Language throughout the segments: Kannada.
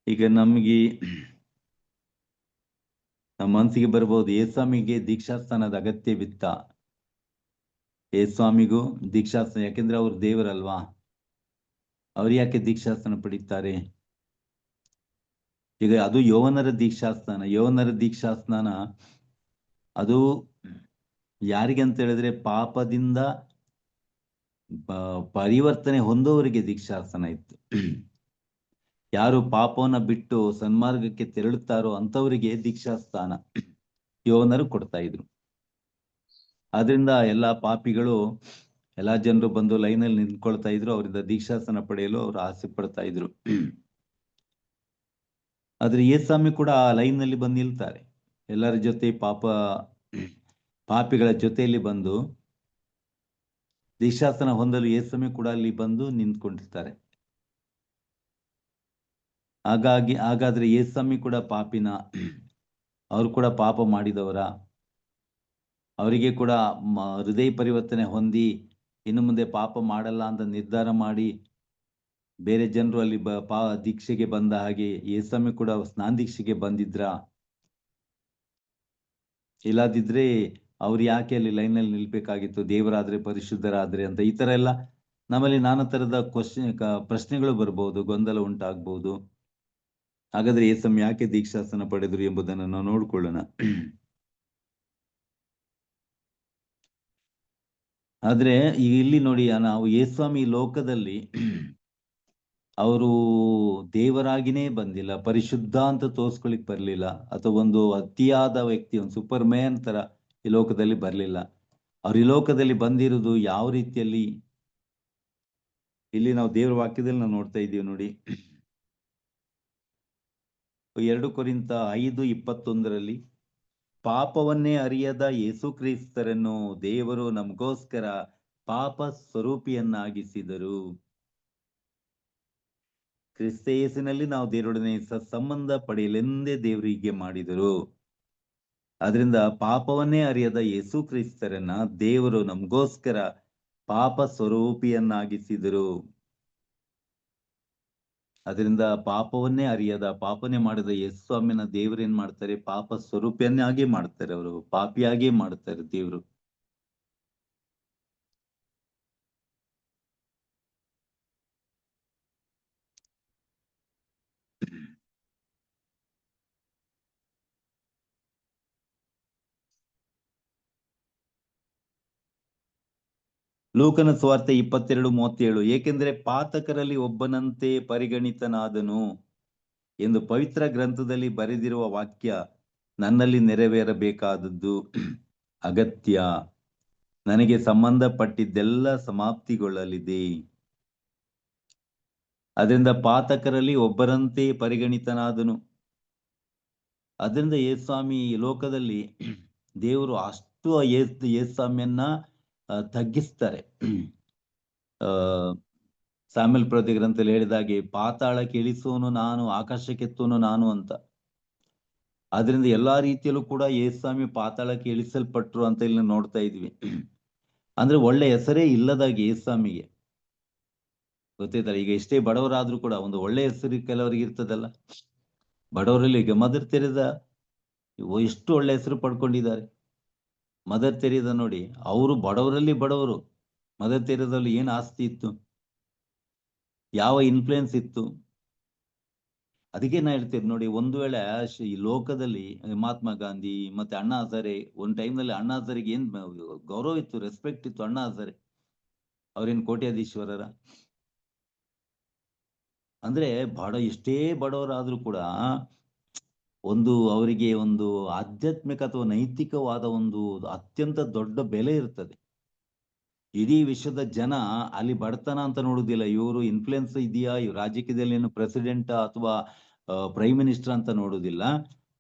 ಈಗ ನಮಗೆ ನಮ್ಮ ಮನಸ್ಸಿಗೆ ಬರ್ಬೋದು, ಯೇಸ್ವಾಮಿಗೆ ದೀಕ್ಷಾಸ್ಥಾನದ ಅಗತ್ಯವಿತ್ತ? ಯೇಸ್ವಾಮಿಗೂ ದೀಕ್ಷಾಸ್ಥಾನ, ಯಾಕೆಂದ್ರೆ ಅವ್ರು ದೇವರಲ್ವಾ, ಅವ್ರು ಯಾಕೆ ದೀಕ್ಷಾಸ್ಥಾನ ಪಡೀತಾರೆ? ಈಗ ಅದು ಯೌವನರ ದೀಕ್ಷಾಸ್ನಾನ ಅದು ಯಾರಿಗೆ ಅಂತ ಹೇಳಿದ್ರೆ ಪಾಪದಿಂದ ಪರಿವರ್ತನೆ ಹೊಂದೋವರಿಗೆ ದೀಕ್ಷಾಸ್ಥಾನ ಇತ್ತು. ಯಾರು ಪಾಪವನ್ನ ಬಿಟ್ಟು ಸನ್ಮಾರ್ಗಕ್ಕೆ ತೆರಳುತ್ತಾರೋ ಅಂತವರಿಗೆ ದೀಕ್ಷಾಸ್ಥಾನ ಯೌವನರು ಕೊಡ್ತಾ ಇದ್ರು. ಆದ್ರಿಂದ ಎಲ್ಲಾ ಪಾಪಿಗಳು, ಎಲ್ಲಾ ಜನರು ಬಂದು ಲೈನಲ್ಲಿ ನಿಂತ್ಕೊಳ್ತಾ ಇದ್ರು, ಅವರಿಂದ ದೀಕ್ಷಾಸ್ಥಾನ ಪಡೆಯಲು ಅವರು ಆಸೆ ಪಡ್ತಾ ಇದ್ರು. ಆದ್ರೆ ಯೇಸ್ವಾಮಿ ಕೂಡ ಆ ಲೈನ್ನಲ್ಲಿ ಬಂದು ನಿಲ್ತಾರೆ. ಎಲ್ಲರ ಜೊತೆ ಪಾಪಿಗಳ ಜೊತೆಯಲ್ಲಿ ಬಂದು ದೀಕ್ಷಾಸ್ಥಾನ ಹೊಂದಲು ಯೇಸ್ವಾಮಿ ಕೂಡ ಅಲ್ಲಿ ಬಂದು ನಿಂತ್ಕೊಂಡಿರ್ತಾರೆ. ಹಾಗಾದ್ರೆ ಯೇಸ್ವಾಮಿ ಕೂಡ ಪಾಪಿನ? ಅವರು ಕೂಡ ಪಾಪ ಮಾಡಿದವರ? ಅವರಿಗೆ ಕೂಡ ಹೃದಯ ಪರಿವರ್ತನೆ ಹೊಂದಿ ಇನ್ನು ಮುಂದೆ ಪಾಪ ಮಾಡಲ್ಲ ಅಂತ ನಿರ್ಧಾರ ಮಾಡಿ ಬೇರೆ ಜನರು ಅಲ್ಲಿ ದೀಕ್ಷೆಗೆ ಬಂದ ಹಾಗೆ ಯೇಸ್ವಾಮಿ ಕೂಡ ಸ್ನಾನ ದೀಕ್ಷೆಗೆ ಬಂದಿದ್ರ? ಇಲ್ಲದಿದ್ರೆ ಅವ್ರು ಯಾಕೆ ಅಲ್ಲಿ ಲೈನಲ್ಲಿ ನಿಲ್ಬೇಕಾಗಿತ್ತು, ದೇವರಾದ್ರೆ ಪರಿಶುದ್ಧರಾದ್ರೆ ಅಂತ? ಈ ತರ ಎಲ್ಲ ನಮ್ಮಲ್ಲಿ ನಾನಾ ತರದ ಪ್ರಶ್ನೆಗಳು ಬರ್ಬೋದು, ಗೊಂದಲ ಉಂಟಾಗ್ಬೋದು. ಹಾಗಾದ್ರೆ ಯೇಸ್ವಾಮಿ ಯಾಕೆ ದೀಕ್ಷಾಸ್ಥಾನ ಪಡೆದ್ರು ಎಂಬುದನ್ನು ನಾವು ನೋಡ್ಕೊಳ್ಳೋಣ. ಆದ್ರೆ ಇಲ್ಲಿ ನೋಡಿ, ನಾವು ಯೇಸ್ವಾಮಿ ಲೋಕದಲ್ಲಿ ಅವರು ದೇವರಾಗಿನೇ ಬಂದಿಲ್ಲ, ಪರಿಶುದ್ಧ ಅಂತ ತೋರ್ಸ್ಕೊಳಿಕ್ ಬರ್ಲಿಲ್ಲ, ಅಥವಾ ಒಂದು ಅತಿಯಾದ ವ್ಯಕ್ತಿ, ಒಂದು ಸೂಪರ್ ಮ್ಯಾನ್ ತರ ಈ ಲೋಕದಲ್ಲಿ ಬರ್ಲಿಲ್ಲ. ಅವ್ರು ಈ ಲೋಕದಲ್ಲಿ ಬಂದಿರುವುದು ಯಾವ ರೀತಿಯಲ್ಲಿ, ಇಲ್ಲಿ ನಾವು ದೇವರ ವಾಕ್ಯದಲ್ಲಿ ನಾವು ನೋಡ್ತಾ ಇದ್ದೀವಿ ನೋಡಿ. 2 ಕೊರಿಂಥ 5:21 ಪಾಪವನ್ನೇ ಅರಿಯದ ಯೇಸು ಕ್ರಿಸ್ತರನ್ನು ದೇವರು ನಮಗೋಸ್ಕರ ಪಾಪ ಸ್ವರೂಪಿಯನ್ನಾಗಿಸಿದರು. ಕ್ರಿಸ್ತ ಯೇಸುವಿನಲ್ಲಿ ನಾವು ದೇವರೊಡನೆ ಸಂಬಂಧ ಪಡೆಯಲೆಂದೇ ದೇವರಿಗೆ ಮಾಡಿದರು. ಅದರಿಂದ ಪಾಪವನ್ನೇ ಅರಿಯದ ಯೇಸು ಕ್ರಿಸ್ತರನ್ನ ದೇವರು ನಮಗೋಸ್ಕರ ಪಾಪ ಸ್ವರೂಪಿಯನ್ನಾಗಿಸಿದರು. ಅದರಿಂದ ಪಾಪವನ್ನೇ ಅರಿಯದ, ಪಾಪನೇ ಮಾಡಿದ ಯೇಸ್ವಾಮಿನ ದೇವರೇನ್ ಮಾಡ್ತಾರೆ? ಪಾಪ ಸ್ವರೂಪಿಯನ್ನಾಗಿ ಮಾಡ್ತಾರೆ. ಅವರು ಪಾಪಿಯಾಗಿ ಮಾಡ್ತಾರೆ ದೇವರು. ಲೂಕನ ಸುವಾರ್ತೆ 22:37 ಏಕೆಂದರೆ ಪಾತಕರಲ್ಲಿ ಒಬ್ಬನಂತೆ ಪರಿಗಣಿತನಾದನು ಎಂದು ಪವಿತ್ರ ಗ್ರಂಥದಲ್ಲಿ ಬರೆದಿರುವ ವಾಕ್ಯ ನನ್ನಲ್ಲಿ ನೆರವೇರಬೇಕಾದದ್ದು ಅಗತ್ಯ. ನನಗೆ ಸಂಬಂಧಪಟ್ಟಿದ್ದೆಲ್ಲ ಸಮಾಪ್ತಿಗೊಳ್ಳಲಿದೆ. ಅದರಿಂದ ಪಾತಕರಲ್ಲಿ ಒಬ್ಬರಂತೆ ಪರಿಗಣಿತನಾದನು. ಅದರಿಂದ ಯೇಸ್ವಾಮಿ ಲೋಕದಲ್ಲಿ ದೇವರು ಅಷ್ಟು ಯೇಸ್ವಾಮಿಯನ್ನ ತಗ್ಗಿಸ್ತಾರೆ. ಸಾಮ್ಯಲ್ ಪ್ರವೃತ್ತಿ ಗ್ರಂಥದಲ್ಲಿ ಹೇಳಿದಾಗೆ ಪಾತಾಳಕ್ಕೆ ಇಳಿಸುವನು ನಾನು, ಆಕಾಶಕ್ಕೆತ್ತುವನು ನಾನು ಅಂತ. ಆದ್ರಿಂದ ಎಲ್ಲಾ ರೀತಿಯಲ್ಲೂ ಕೂಡ ಯೇಸ್ವಾಮಿ ಪಾತಾಳಕ್ಕೆ ಇಳಿಸಲ್ಪಟ್ರು ಅಂತ ಇಲ್ಲಿ ನೋಡ್ತಾ ಇದ್ವಿ. ಅಂದ್ರೆ ಒಳ್ಳೆ ಹೆಸರೇ ಇಲ್ಲದಾಗಿ ಯೇಸ್ವಾಮಿಗೆ ಗೊತ್ತೈತಲ್ಲ. ಈಗ ಎಷ್ಟೇ ಬಡವರಾದ್ರೂ ಕೂಡ ಒಂದು ಒಳ್ಳೆ ಹೆಸರು ಕೆಲವರಿಗೆ ಇರ್ತದಲ್ಲ. ಬಡವರಲ್ಲಿ ಈಗ ಮದರ್ ತೆರೆದ ಎಷ್ಟು ಒಳ್ಳೆ ಹೆಸರು ಪಡ್ಕೊಂಡಿದ್ದಾರೆ. ಮದರ್ ತೆರೆದ ನೋಡಿ, ಅವರು ಬಡವರಲ್ಲಿ ಬಡವರು. ಮದರ್ ತೆರೆದಲ್ಲಿ ಏನ್ ಆಸ್ತಿ ಇತ್ತು, ಯಾವ ಇನ್ಫ್ಲುಯೆನ್ಸ್ ಇತ್ತು? ಅದಕ್ಕೆ ನಾ ಹೇಳ್ತೇನೆ ನೋಡಿ, ಒಂದು ವೇಳೆ ಈ ಲೋಕದಲ್ಲಿ ಮಹಾತ್ಮ ಗಾಂಧಿ ಮತ್ತೆ ಅಣ್ಣಾ ಹಜಾರೆ, ಒಂದ್ ಟೈಮ್ನಲ್ಲಿ ಅಣ್ಣಾ ಹಜಾರೆಗೆ ಏನ್ ಗೌರವ ಇತ್ತು, ರೆಸ್ಪೆಕ್ಟ್ ಇತ್ತು. ಅಣ್ಣಾ ಹಜಾರೆ ಅವ್ರೇನ್ ಕೋಟ್ಯಾಧೀಶ್ವರರ? ಅಂದ್ರೆ ಎಷ್ಟೇ ಬಡವರಾದ್ರೂ ಕೂಡ ಒಂದು ಅವರಿಗೆ ಒಂದು ಆಧ್ಯಾತ್ಮಿಕ ಅಥವಾ ನೈತಿಕವಾದ ಒಂದು ಅತ್ಯಂತ ದೊಡ್ಡ ಬೆಲೆ ಇರ್ತದೆ. ಇಡೀ ವಿಶ್ವದ ಜನ ಅಲ್ಲಿ ಬಡತನ ಅಂತ ನೋಡುದಿಲ್ಲ, ಇವರು ಇನ್ಫ್ಲುಯೆನ್ಸ್ ಇದೆಯಾ, ಇವ್ರು ರಾಜಕೀಯದಲ್ಲಿ ಏನು ಪ್ರೆಸಿಡೆಂಟ್ ಅಥವಾ ಪ್ರೈಮ್ ಮಿನಿಸ್ಟರ್ ಅಂತ ನೋಡುದಿಲ್ಲ.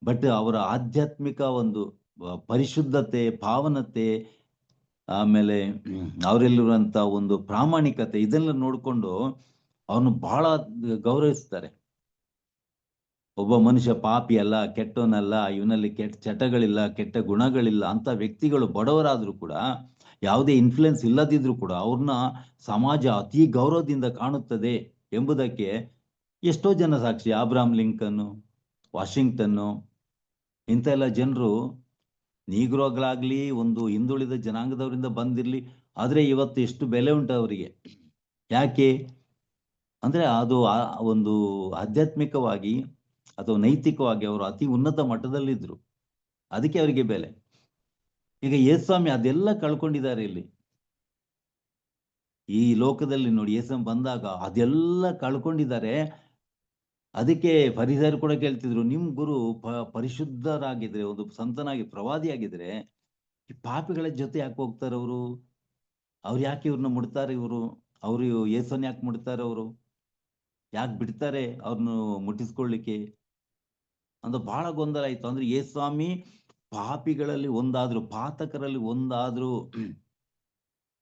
ಬಟ್ ಅವರ ಆಧ್ಯಾತ್ಮಿಕ ಒಂದು ಪರಿಶುದ್ಧತೆ, ಭಾವನತೆ, ಆಮೇಲೆ ಅವರಲ್ಲಿರುವಂತ ಒಂದು ಪ್ರಾಮಾಣಿಕತೆ, ಇದೆಲ್ಲ ನೋಡ್ಕೊಂಡು ಅವನು ಬಹಳ ಗೌರವಿಸ್ತಾರೆ. ಒಬ್ಬ ಮನುಷ್ಯ ಪಾಪಿ ಅಲ್ಲ, ಕೆಟ್ಟವನಲ್ಲ, ಇವನಲ್ಲಿ ಕೆಟ್ಟ ಚಟಗಳಿಲ್ಲ, ಕೆಟ್ಟ ಗುಣಗಳಿಲ್ಲ ಅಂತ ವ್ಯಕ್ತಿಗಳು ಬಡವರಾದ್ರೂ ಕೂಡ, ಯಾವುದೇ ಇನ್ಫ್ಲುಯೆನ್ಸ್ ಇಲ್ಲದಿದ್ರು ಕೂಡ ಅವ್ರನ್ನ ಸಮಾಜ ಅತಿ ಗೌರವದಿಂದ ಕಾಣುತ್ತದೆ ಎಂಬುದಕ್ಕೆ ಎಷ್ಟೋ ಜನ ಸಾಕ್ಷಿ, ಅಬ್ರಹಾಂ ಲಿಂಕನ್ನು, ವಾಷಿಂಗ್ಟನ್ನು, ಇಂಥ ಎಲ್ಲ ಜನರು ನೀಗ್ರೋಗಳಾಗ್ಲಿ ಒಂದು ಹಿಂದುಳಿದ ಜನಾಂಗದವರಿಂದ ಬಂದಿರಲಿ, ಆದರೆ ಇವತ್ತು ಎಷ್ಟು ಬೆಲೆ ಉಂಟು ಅವರಿಗೆ. ಯಾಕೆ ಅಂದರೆ ಅದು ಒಂದು ಆಧ್ಯಾತ್ಮಿಕವಾಗಿ ಅಥವಾ ನೈತಿಕವಾಗಿ ಅವರು ಅತಿ ಉನ್ನತ ಮಟ್ಟದಲ್ಲಿದ್ದರು, ಅದಕ್ಕೆ ಅವರಿಗೆ ಬೆಲೆ. ಈಗ ಯೇಸುಸ್ವಾಮಿ ಅದೆಲ್ಲ ಕಳ್ಕೊಂಡಿದ್ದಾರೆ ಇಲ್ಲಿ ಈ ಲೋಕದಲ್ಲಿ. ನೋಡಿ, ಯೇಸುಸ್ವಾಮಿ ಬಂದಾಗ ಅದೆಲ್ಲ ಕಳ್ಕೊಂಡಿದ್ದಾರೆ. ಅದಕ್ಕೆ ಫರಿಸಾಯರು ಕೂಡ ಕೇಳ್ತಿದ್ರು, ನಿಮ್ ಗುರು ಪರಿಶುದ್ಧರಾಗಿದ್ರೆ, ಒಂದು ಸಂತನಾಗಿ ಪ್ರವಾದಿಯಾಗಿದ್ರೆ ಈ ಪಾಪಿಗಳ ಜೊತೆ ಯಾಕೆ ಹೋಗ್ತಾರೆ ಅವರು? ಅವ್ರು ಯಾಕೆ ಇವ್ರನ್ನ ಮುಡ್ತಾರೆ? ಅವರು ಯೇಸನ್ನ ಯಾಕೆ ಮುಡ್ತಾರೆ? ಅವರು ಯಾಕೆ ಬಿಡ್ತಾರೆ ಅವ್ರನ್ನು ಮುಟ್ಟಿಸ್ಕೊಳ್ಳಿಕ್ಕೆ ಅಂತ ಬಹಳ ಗೊಂದಲ ಆಯ್ತು. ಅಂದ್ರೆ ಯೇಸುಸ್ವಾಮಿ ಪಾಪಿಗಳಲ್ಲಿ ಒಂದಾದ್ರು, ಪಾತಕರಲ್ಲಿ ಒಂದಾದ್ರು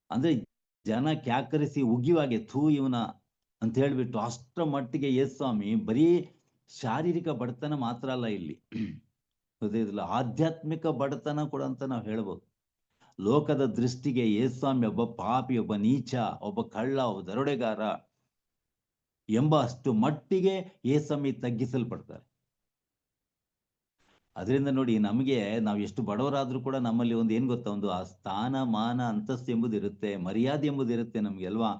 ಅಂದ್ರೆ ಜನ ಕ್ಯಾಕರಿಸಿ ಉಗಿವಾಗೆ ಥೂ ಇವನ ಅಂತ ಹೇಳ್ಬಿಟ್ಟು ಅಷ್ಟರ ಮಟ್ಟಿಗೆ ಯೇಸುಸ್ವಾಮಿ ಬರೀ ಶಾರೀರಿಕ ಬಡತನ ಮಾತ್ರ ಅಲ್ಲ, ಇಲ್ಲಿ ಗೊತ್ತಿಲ್ಲ ಆಧ್ಯಾತ್ಮಿಕ ಬಡತನ ಕೂಡ ಅಂತ ನಾವು ಹೇಳ್ಬೋದು. ಲೋಕದ ದೃಷ್ಟಿಗೆ ಯೇಸುಸ್ವಾಮಿ ಒಬ್ಬ ಪಾಪಿ, ಒಬ್ಬ ನೀಚ, ಒಬ್ಬ ಕಳ್ಳ, ಒಬ್ಬ ದರೋಡೆಗಾರ ಎಂಬ ಅಷ್ಟು ಮಟ್ಟಿಗೆ ಯೇಸುಸ್ವಾಮಿ ತಗ್ಗಿಸಲ್ಪಡ್ತಾರೆ. ಅದರಿಂದ ನೋಡಿ, ನಮಗೆ ನಾವು ಎಷ್ಟು ಬಡವರಾದ್ರೂ ಕೂಡ ನಮ್ಮಲ್ಲಿ ಒಂದು ಏನ್ ಗೊತ್ತಾ, ಒಂದು ಆ ಸ್ಥಾನ ಮಾನ ಅಂತಸ್ತು ಎಂಬುದು ಇರುತ್ತೆ, ಮರ್ಯಾದೆ ಎಂಬುದು ಇರುತ್ತೆ ನಮ್ಗೆ ಅಲ್ವಾ.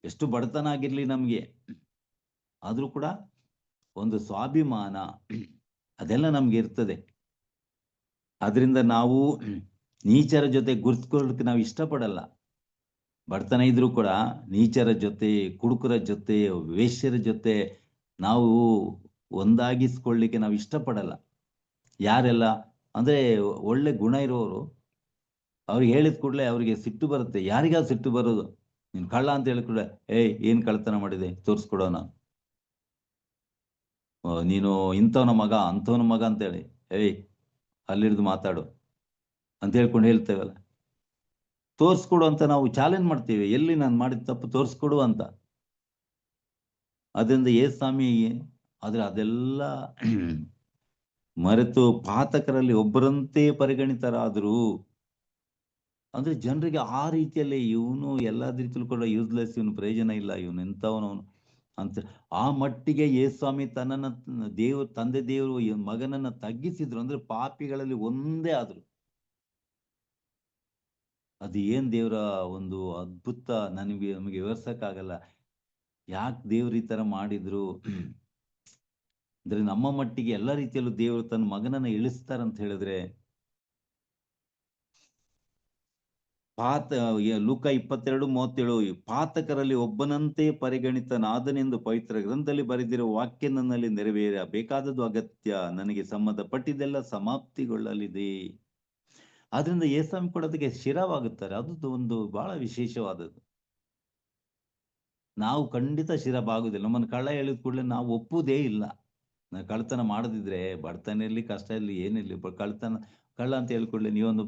ಎಷ್ಟು ಬಡತನ ಆಗಿರ್ಲಿ ನಮ್ಗೆ, ಆದ್ರೂ ಕೂಡ ಒಂದು ಸ್ವಾಭಿಮಾನ ಅದೆಲ್ಲ ನಮ್ಗೆ ಇರ್ತದೆ. ಅದರಿಂದ ನಾವು ನೀಚರ ಜೊತೆ ಗುರ್ತ್ಕೊಳ್ಳಕ್ಕೆ ನಾವು ಇಷ್ಟಪಡಲ್ಲ. ಬಡತನ ಇದ್ರೂ ಕೂಡ ನೀಚರ ಜೊತೆ, ಕುಡುಕರ ಜೊತೆ, ವೇಶ್ಯರ ಜೊತೆ ನಾವು ಒಂದಾಗಿಸ್ಕೊಳ್ಳಿಕ್ಕೆ ನಾವು ಇಷ್ಟಪಡಲ್ಲ. ಯಾರೆಲ್ಲ ಅಂದ್ರೆ ಒಳ್ಳೆ ಗುಣ ಇರೋರು, ಅವ್ರಿಗೆ ಹೇಳಿದ ಕೂಡಲೇ ಅವ್ರಿಗೆ ಸಿಟ್ಟು ಬರುತ್ತೆ. ಯಾರಿಗಾದ್ರು ಸಿಟ್ಟು ಬರೋದು, ನೀನ್ ಕಳ್ಳ ಅಂತ ಹೇಳಿದ ಕೂಡಲೇ ಏನ್ ಕಳ್ಳತನ ಮಾಡಿದೆ ತೋರಿಸ್ಕೊಡೋಣ, ನೀನು ಇಂಥವನ ಮಗ ಅಂಥವನ ಮಗ ಅಂತೇಳಿ ಅಲ್ಲಿಡ್ದು ಮಾತಾಡು ಅಂತ ಹೇಳ್ಕೊಂಡು ಹೇಳ್ತೇವಲ್ಲ, ತೋರಿಸ್ಕೊಡು ಅಂತ ನಾವು ಚಾಲೆಂಜ್ ಮಾಡ್ತೀವಿ. ಎಲ್ಲಿ ನಾನು ಮಾಡಿದ ತಪ್ಪು ತೋರಿಸ್ಕೊಡು ಅಂತ. ಅದರಿಂದ ಯೇಸುಸ್ವಾಮಿ ಆದ್ರೆ ಅದೆಲ್ಲ ಮರೆತು ಪಾತಕರಲ್ಲಿ ಒಬ್ಬರಂತೆ ಪರಿಗಣಿತರಾದ್ರು. ಅಂದ್ರೆ ಜನರಿಗೆ ಆ ರೀತಿಯಲ್ಲಿ ಇವನು ಎಲ್ಲಾ ರೀತಿಯಲ್ಲೂ ಕೂಡ ಯೂಸ್ಲೆಸ್, ಇವನು ಪ್ರಯೋಜನ ಇಲ್ಲ, ಇವನು ಎಂಥವನು ಅಂತ ಆ ಮಟ್ಟಿಗೆ ಯೇಸುಸ್ವಾಮಿ ತನ್ನನ್ನ ತಂದೆ ದೇವರು ಮಗನನ್ನ ತಗ್ಗಿಸಿದ್ರು. ಅಂದ್ರೆ ಪಾಪಿಗಳಲ್ಲಿ ಒಂದೇ ಆದ್ರು. ಅದು ಏನ್ ದೇವರ ಒಂದು ಅದ್ಭುತ, ನಮಗೆ ವಿವರಿಸಕ್ಕಾಗಲ್ಲ. ಯಾಕೆ ದೇವ್ರು ಈ ತರ ಮಾಡಿದ್ರು ಅಂದ್ರೆ ನಮ್ಮ ಮಟ್ಟಿಗೆ ಎಲ್ಲ ರೀತಿಯಲ್ಲೂ ದೇವರು ತನ್ನ ಮಗನನ್ನ ಇಳಿಸ್ತಾರಂತ ಹೇಳಿದ್ರೆ, ಲೂಕ 22:37 ಪಾತಕರಲ್ಲಿ ಒಬ್ಬನಂತೆ ಪರಿಗಣಿತನಾದನೆಂದು ಪವಿತ್ರ ಗ್ರಂಥದಲ್ಲಿ ಬರೆದಿರುವ ವಾಕ್ಯ ನನ್ನಲ್ಲಿ ನೆರವೇರಬೇಕಾದದ್ದು ಅಗತ್ಯ, ನನಗೆ ಸಂಬಂಧಪಟ್ಟಿದ್ದೆಲ್ಲ ಸಮಾಪ್ತಿಗೊಳ್ಳಲಿದೆ. ಆದ್ರಿಂದ ಯೇಸುಸ್ವಾಮಿ ಕೂಡ ಅದಕ್ಕೆ ಶಿರವಾಗುತ್ತಾರೆ. ಅದು ಒಂದು ಬಹಳ ವಿಶೇಷವಾದದ್ದು. ನಾವು ಖಂಡಿತ ಶಿರಬಾಗುದಿಲ್ಲ. ನಮ್ಮನ್ನು ಕಳ್ಳ ಹೇಳಿದ ಕೂಡಲೇ ನಾವು ಒಪ್ಪುವುದೇ ಇಲ್ಲ. ನಾವು ಕಳ್ತನ ಮಾಡದಿದ್ರೆ, ಬಡತನ ಇರಲಿ ಕಷ್ಟ ಇರಲಿ ಏನಿರಲಿ, ಕಳ್ಳ ಅಂತ ಹೇಳ್ಕೊಡ್ಲೆ ನೀವೊಂದು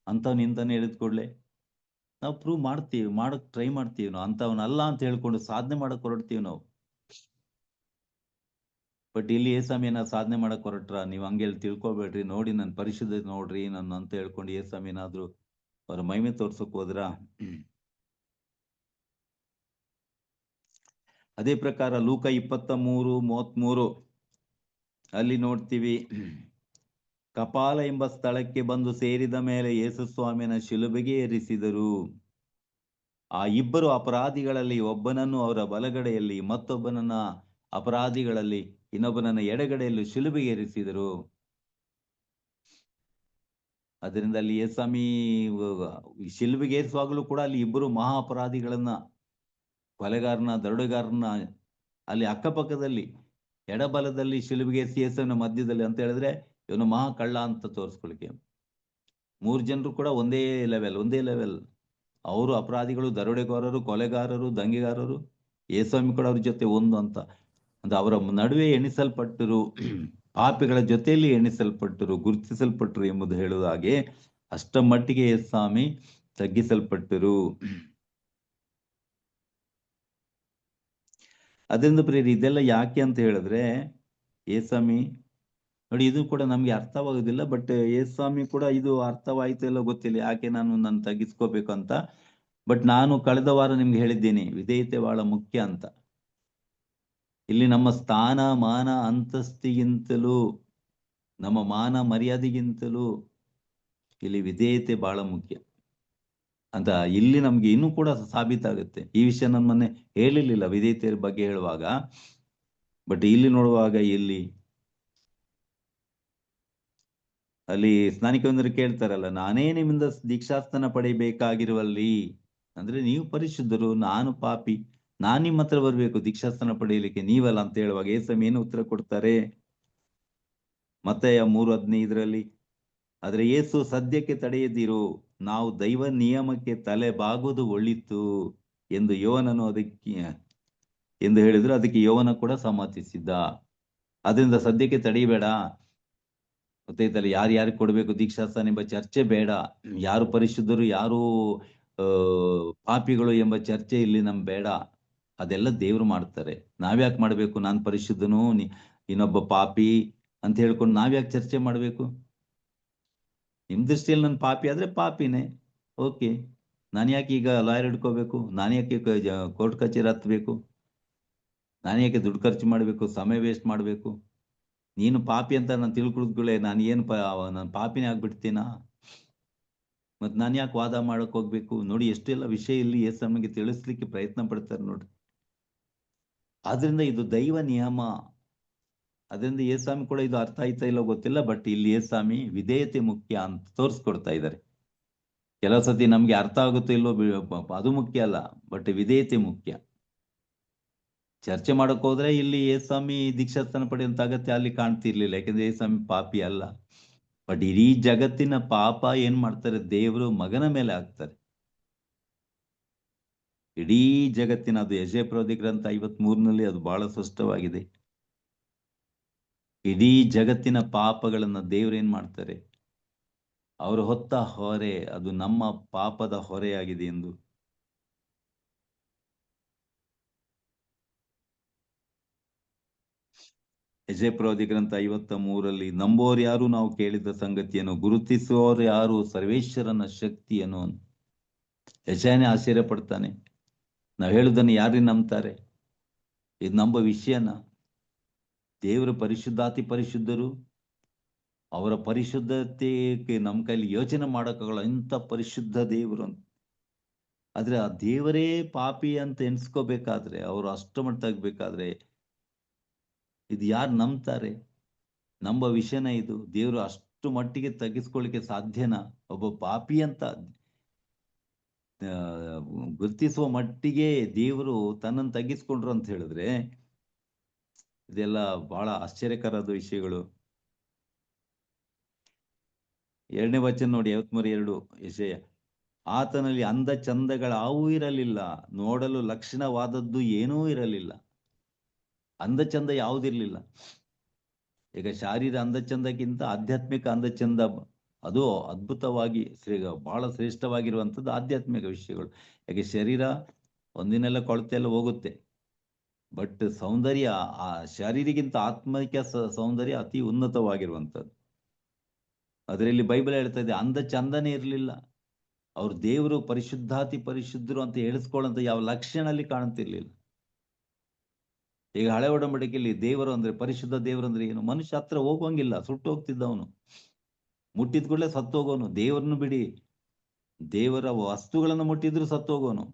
ಅಂಥವ್ನು ಇಂತಾನೆ ಹೇಳಿದ ಕೂಡಲೇ ನಾವು ಪ್ರೂವ್ ಮಾಡ್ತೀವಿ, ಮಾಡಕ್ ಟ್ರೈ ಮಾಡ್ತೀವಿ. ನಾವು ಅಂಥವನಲ್ಲ ಅಂತ ಹೇಳ್ಕೊಂಡು ಸಾಧನೆ ಮಾಡಕ್ ಹೊರಡ್ತೀವಿ ನಾವು. ಬಟ್ ಇಲ್ಲಿ ಯೇಸುಸ್ವಾಮಿ ಏನಾದ್ರು ಸಾಧನೆ ಮಾಡಕ್ ಹೊರಟ್ರ, ನೀವು ಹಂಗೆ ತಿಳ್ಕೊಬೇಡ್ರಿ, ನೋಡಿ ನನ್ನ ಪರಿಶುದ್ಧತೆ ನೋಡ್ರಿ ನನ್ನ ಅಂತ ಹೇಳ್ಕೊಂಡು ಯೇಸುಸ್ವಾಮಿ ಏನಾದ್ರು ಅವ್ರ ಮಹಿಮೆ ತೋರ್ಸಕ್ ಹೋದ್ರ. ಅದೇ ಪ್ರಕಾರ ಲೂಕ 23:33 ಅಲ್ಲಿ ನೋಡ್ತೀವಿ, ಕಪಾಲ ಎಂಬ ಸ್ಥಳಕ್ಕೆ ಬಂದು ಸೇರಿದ ಮೇಲೆ ಯೇಸುಸ್ವಾಮಿನ ಶಿಲುಬೆಗೆ ಏರಿಸಿದರು. ಆ ಇಬ್ಬರು ಅಪರಾಧಿಗಳಲ್ಲಿ ಒಬ್ಬನನ್ನು ಅವರ ಬಲಗಡೆಯಲ್ಲಿ, ಮತ್ತೊಬ್ಬನನ್ನ ಅಪರಾಧಿಗಳಲ್ಲಿ ಇನ್ನೊಬ್ಬನನ್ನ ಎಡಗಡೆಯಲ್ಲಿ ಶಿಲುಬೆಗೆ ಏರಿಸಿದರು. ಅದರಿಂದ ಅಲ್ಲಿ ಯೇಸುಸ್ವಾಮಿ ಶಿಲುಬೆಗೆ ಏರಿಸುವಾಗಲೂ ಕೂಡ ಅಲ್ಲಿ ಇಬ್ಬರು ಮಹಾ ಅಪರಾಧಿಗಳನ್ನ, ಕೊಲೆಗಾರನ, ದರೋಡೆಗಾರನ ಅಲ್ಲಿ ಅಕ್ಕಪಕ್ಕದಲ್ಲಿ ಎಡಬಲದಲ್ಲಿ ಶಿಲುಬೆಗೆ ಏರಿಸಿ ಯೇಸುವಿನ ಮಧ್ಯದಲ್ಲಿ ಅಂತ ಹೇಳಿದ್ರೆ ಇವನು ಮಹಾ ಕಳ್ಳ ಅಂತ ತೋರಿಸ್ಕೊಳಿಕೆ. 3 ಜನರು ಕೂಡ ಒಂದೇ ಲೆವೆಲ್. ಅವರು ಅಪರಾಧಿಗಳು, ದರೋಡೆಗಾರರು, ಕೊಲೆಗಾರರು, ದಂಗೆಗಾರರು. ಯೇಸುಸ್ವಾಮಿ ಕೂಡ ಅವ್ರ ಜೊತೆ ಒಂದು ಅಂತ ಅವರ ನಡುವೆ ಎಣಿಸಲ್ಪಟ್ಟರು, ಪಾಪಿಗಳ ಜೊತೆಯಲ್ಲಿ ಎಣಿಸಲ್ಪಟ್ಟರು, ಗುರುತಿಸಲ್ಪಟ್ಟರು ಎಂಬುದು ಹೇಳುವ ಹಾಗೆ ಅಷ್ಟ ಮಟ್ಟಿಗೆ ಯೇಸುಸ್ವಾಮಿ ತಗ್ಗಿಸಲ್ಪಟ್ಟರು. ಅದರಿಂದ ಪ್ರಿಯರೇ, ಇದೆಲ್ಲ ಯಾಕೆ ಅಂತ ಹೇಳಿದ್ರೆ, ಯೇಸುಸ್ವಾಮಿ ನೋಡಿ, ಇದು ಕೂಡ ನಮ್ಗೆ ಅರ್ಥವಾಗುದಿಲ್ಲ. ಬಟ್ ಯೇಸುಸ್ವಾಮಿ ಕೂಡ ಇದು ಅರ್ಥವಾಯ್ತು ಎಲ್ಲ ಗೊತ್ತಿಲ್ಲ, ಯಾಕೆ ನಾನು ತಗ್ಗಿಸ್ಕೋಬೇಕು ಅಂತ. ಬಟ್ ನಾನು ಕಳೆದ ವಾರ ನಿಮ್ಗೆ ಹೇಳಿದ್ದೀನಿ, ವಿಧೇಯತೆ ಬಹಳ ಮುಖ್ಯ ಅಂತ. ಇಲ್ಲಿ ನಮ್ಮ ಸ್ಥಾನ ಮಾನ ಅಂತಸ್ತಿಗಿಂತಲೂ, ನಮ್ಮ ಮಾನ ಮರ್ಯಾದೆಗಿಂತಲೂ ಇಲ್ಲಿ ವಿಧೇಯತೆ ಬಹಳ ಮುಖ್ಯ ಅಂತ ಇಲ್ಲಿ ನಮ್ಗೆ ಇನ್ನೂ ಕೂಡ ಸಾಬೀತಾಗುತ್ತೆ. ಈ ವಿಷಯ ನಾನು ಮೊನ್ನೆ ಹೇಳಿರ್ಲಿಲ್ಲ ವಿಧೇಯತೆಯ ಬಗ್ಗೆ ಹೇಳುವಾಗ, ಬಟ್ ಇಲ್ಲಿ ನೋಡುವಾಗ ಇಲ್ಲಿ ಅಲ್ಲಿ ಸ್ನಾನಿಕಂದರು ಕೇಳ್ತಾರಲ್ಲ, ನಾನೇ ನಿಮ್ಮಿಂದ ದೀಕ್ಷಾಸ್ಥಾನ ಪಡೆಯಬೇಕಾಗಿರುವಲ್ಲಿ, ಅಂದ್ರೆ ನೀವು ಪರಿಶುದ್ಧರು, ನಾನು ಪಾಪಿ, ನಾನ್ ನಿಮ್ಮ ಹತ್ರ ಬರ್ಬೇಕು ದೀಕ್ಷಾಸ್ಥಾನ ಪಡೆಯಲಿಕ್ಕೆ, ನೀವಲ್ಲ ಅಂತ ಹೇಳುವಾಗ ಏಸಮ್ ಏನು ಉತ್ತರ ಕೊಡ್ತಾರೆ? ಮತ್ತೆಯ 3:15 ಆದ್ರೆ ಯೇಸು, ಸದ್ಯಕ್ಕೆ ತಡೆಯದಿರು, ನಾವು ದೈವ ನಿಯಮಕ್ಕೆ ತಲೆ ಬಾಗುವುದು ಒಳಿತು ಎಂದು ಯೋವನನು ಅದಕ್ಕೆ ಎಂದು ಹೇಳಿದ್ರು. ಅದಕ್ಕೆ ಯೋವನ ಕೂಡ ಸಮ್ಮತಿಸಿದ್ದ. ಅದರಿಂದ ಸದ್ಯಕ್ಕೆ ತಡೆಯಬೇಡ, ಗೊತ್ತೈತಲ್ಲ, ಯಾರಿಗೆ ಕೊಡಬೇಕು ದೀಕ್ಷಾಸ್ಥಾನ ಎಂಬ ಚರ್ಚೆ ಬೇಡ, ಯಾರು ಪರಿಶುದ್ಧರು ಯಾರು ಪಾಪಿಗಳು ಎಂಬ ಚರ್ಚೆ ಇಲ್ಲಿ ನಮ್ ಬೇಡ. ಅದೆಲ್ಲ ದೇವ್ರು ಮಾಡ್ತಾರೆ. ನಾವ್ಯಾಕೆ ಮಾಡ್ಬೇಕು? ನಾನು ಪರಿಶುದ್ಧನು, ಇನ್ನೊಬ್ಬ ಪಾಪಿ ಅಂತ ಹೇಳ್ಕೊಂಡು ನಾವ್ಯಾಕೆ ಚರ್ಚೆ ಮಾಡ್ಬೇಕು? ನಿಮ್ ದೃಷ್ಟಿಯಲ್ಲಿ ನನ್ನ ಪಾಪಿ ಆದ್ರೆ ಪಾಪಿನೇ, ಓಕೆ. ನಾನು ಯಾಕೆ ಈಗ ಲಾಯರ್ ಹಿಡ್ಕೋಬೇಕು? ನಾನು ಯಾಕೆ ಕೋರ್ಟ್ ಕಚೇರಿ ಹತ್ಬೇಕು? ನಾನು ಯಾಕೆ ದುಡ್ಡು ಖರ್ಚು ಮಾಡಬೇಕು, ಸಮಯ ವೇಸ್ಟ್ ಮಾಡಬೇಕು? ನೀನು ಪಾಪಿ ಅಂತ ನಾನು ತಿಳ್ಕೊಳ್ಕೊಳ್ಳೆ, ನಾನು ಏನು ನಾನು ಪಾಪಿನೇ ಆಗ್ಬಿಡ್ತೀನಾ? ಮತ್ ನಾನು ಯಾಕೆ ವಾದ ಮಾಡಕ್ ಹೋಗ್ಬೇಕು? ನೋಡಿ ಎಷ್ಟೆಲ್ಲ ವಿಷಯ ಇಲ್ಲಿ ಯೇಸಮ್ಮಗೆ ತಿಳಿಸ್ಲಿಕ್ಕೆ ಪ್ರಯತ್ನ ಪಡ್ತಾರೆ ನೋಡ್ರಿ. ಆದ್ರಿಂದ ಇದು ದೈವ ನಿಯಮ. ಅದರಿಂದ ಯೇಸ್ವಾಮಿ ಕೂಡ ಇದು ಅರ್ಥ ಆಯ್ತಾ ಇಲ್ಲ ಗೊತ್ತಿಲ್ಲ, ಬಟ್ ಇಲ್ಲಿ ಯೇಸ್ವಾಮಿ ವಿಧೇಯತೆ ಮುಖ್ಯ ಅಂತ ತೋರಿಸ್ಕೊಡ್ತಾ ಇದ್ದಾರೆ. ಕೆಲವು ಸತಿ ನಮ್ಗೆ ಅರ್ಥ ಆಗುತ್ತೋ ಇಲ್ಲೋ ಅದು ಮುಖ್ಯ ಅಲ್ಲ, ಬಟ್ ವಿಧೇಯತೆ ಮುಖ್ಯ. ಚರ್ಚೆ ಮಾಡಕ್ ಹೋದ್ರೆ ಇಲ್ಲಿ ಯೇಸ್ವಾಮಿ ದೀಕ್ಷಾಸ್ಥಾನ ಪಡೆಯುವಂತ ಅಗತ್ಯ ಅಲ್ಲಿ ಕಾಣ್ತಿರ್ಲಿಲ್ಲ, ಯಾಕಂದ್ರೆ ಯೇಸ್ವಾಮಿ ಪಾಪಿ ಅಲ್ಲ. ಬಟ್ ಇಡೀ ಜಗತ್ತಿನ ಪಾಪ ಏನ್ ಮಾಡ್ತಾರೆ? ದೇವರು ಮಗನ ಮೇಲೆ ಹಾಕ್ತಾರೆ. ಇಡೀ ಜಗತ್ತಿನ, ಅದು ಯೆಶಾಯ ಪ್ರವಾದಿ ಗ್ರಂಥ 53ನಲ್ಲಿ ಅದು ಬಹಳ ಸ್ಪಷ್ಟವಾಗಿದೆ. ಇಡೀ ಜಗತ್ತಿನ ಪಾಪಗಳನ್ನ ದೇವ್ರೇನ್ ಮಾಡ್ತಾರೆ? ಅವರು ಹೊತ್ತ ಹೊರೆ, ಅದು ನಮ್ಮ ಪಾಪದ ಹೊರೆಯಾಗಿದೆ ಎಂದು. ಯೆಶಾಯ ಪ್ರವಾದಿ ಗ್ರಂಥ 53ರಲ್ಲಿ, ನಂಬೋರು ಯಾರು ನಾವು ಕೇಳಿದ ಸಂಗತಿಯನ್ನು, ಗುರುತಿಸುವವರು ಯಾರು ಸರ್ವೇಶ್ವರನ ಶಕ್ತಿಯನ್ನು. ಯೆಶಾಯನೇ ಆಶ್ಚರ್ಯ ಪಡ್ತಾನೆ, ನಾವ್ ಹೇಳುದನ್ನು ಯಾರೇ ನಂಬ್ತಾರೆ? ಇದು ನಂಬ ವಿಷಯನ? ದೇವರ ಪರಿಶುದ್ಧಾತಿ ಪರಿಶುದ್ಧರು, ಅವರ ಪರಿಶುದ್ಧತೆಗೆ ನಮ್ಮ ಕೈಲಿ ಯೋಚನೆ ಮಾಡೋಕ್ಕಾಗಲ್ಲ, ಇಂಥ ಪರಿಶುದ್ಧ ದೇವರು ಅಂತ. ಆದ್ರೆ ಆ ದೇವರೇ ಪಾಪಿ ಅಂತ ಎನ್ಸ್ಕೋಬೇಕಾದ್ರೆ, ಅವರು ಅಷ್ಟಮಟ್ಟಾಗ್ಬೇಕಾದ್ರೆ ಇದು ಯಾರು ನಂಬ್ತಾರೆ? ನಂಬ ವಿಷಯನ ಇದು? ದೇವರು ಅಷ್ಟು ಮಟ್ಟಿಗೆ ತಗ್ಗಿಸ್ಕೊಳ್ಳಿಕ್ಕೆ ಸಾಧ್ಯನಾ? ಒಬ್ಬ ಪಾಪಿ ಅಂತ ಗುರುತಿಸುವ ಮಟ್ಟಿಗೆ ದೇವರು ತನ್ನನ್ನು ತಗ್ಗಿಸ್ಕೊಂಡ್ರು ಅಂತ ಹೇಳಿದ್ರೆ, ಇದೆಲ್ಲ ಬಹಳ ಆಶ್ಚರ್ಯಕರದ ವಿಷಯಗಳು. 2ನೇ ವಚನ ನೋಡಿ, 53:2 ಯೆಶಾಯ, ಆತನಲ್ಲಿ ಅಂದ ಚಂದಗಳಾವೂ ಇರಲಿಲ್ಲ, ನೋಡಲು ಲಕ್ಷಣವಾದದ್ದು ಏನೂ ಇರಲಿಲ್ಲ. ಅಂದ ಚಂದ ಯಾವುದಿರ್ಲಿಲ್ಲ. ಈಗ ಶಾರೀರ ಅಂದಚಂದಕ್ಕಿಂತ ಆಧ್ಯಾತ್ಮಿಕ ಅಂದಚಂದ ಅದು ಅದ್ಭುತವಾಗಿ ಬಹಳ ಶ್ರೇಷ್ಠವಾಗಿರುವಂಥದ್ದು ಆಧ್ಯಾತ್ಮಿಕ ವಿಷಯಗಳು. ಯಾಕೆ ಶರೀರ ಒಂದಿನೆಲ್ಲ ಕೊಳತೆ ಎಲ್ಲ ಹೋಗುತ್ತೆ, ಬಟ್ ಸೌಂದರ್ಯ ಆ ಶಾರೀರಿಗಿಂತ ಆತ್ಮಿಕ ಸೌಂದರ್ಯ ಅತಿ ಉನ್ನತವಾಗಿರುವಂಥದ್ದು. ಅದರಲ್ಲಿ ಬೈಬಲ್ ಹೇಳ್ತಾ ಇದೆ, ಅಂದ ಚಂದನೇ ಇರಲಿಲ್ಲ. ಅವ್ರ ದೇವರು ಪರಿಶುದ್ಧಾತಿ ಪರಿಶುದ್ಧರು ಅಂತ ಹೇಳಿಸ್ಕೊಳ್ಳೋಂಥ ಯಾವ ಲಕ್ಷಣಲ್ಲಿ ಕಾಣ್ತಿರ್ಲಿಲ್ಲ. ಈಗ ಹಳೆ ಒಡಂಬಡಿಕೆಯಲ್ಲಿ ದೇವರು ಅಂದ್ರೆ, ಪರಿಶುದ್ಧ ದೇವರು ಅಂದ್ರೆ ಏನು? ಮನುಷ್ಯ ಹತ್ರ ಹೋಗುವಂಗಿಲ್ಲ, ಸುಟ್ಟು ಹೋಗ್ತಿದ್ದವನು, ಮುಟ್ಟಿದ ಕೂಡಲೇ ಸತ್ತೋಗೋನು. ದೇವರನ್ನು ಬಿಡಿ, ದೇವರ ವಸ್ತುಗಳನ್ನು ಮುಟ್ಟಿದ್ರು ಸತ್ತೋಗೋನು.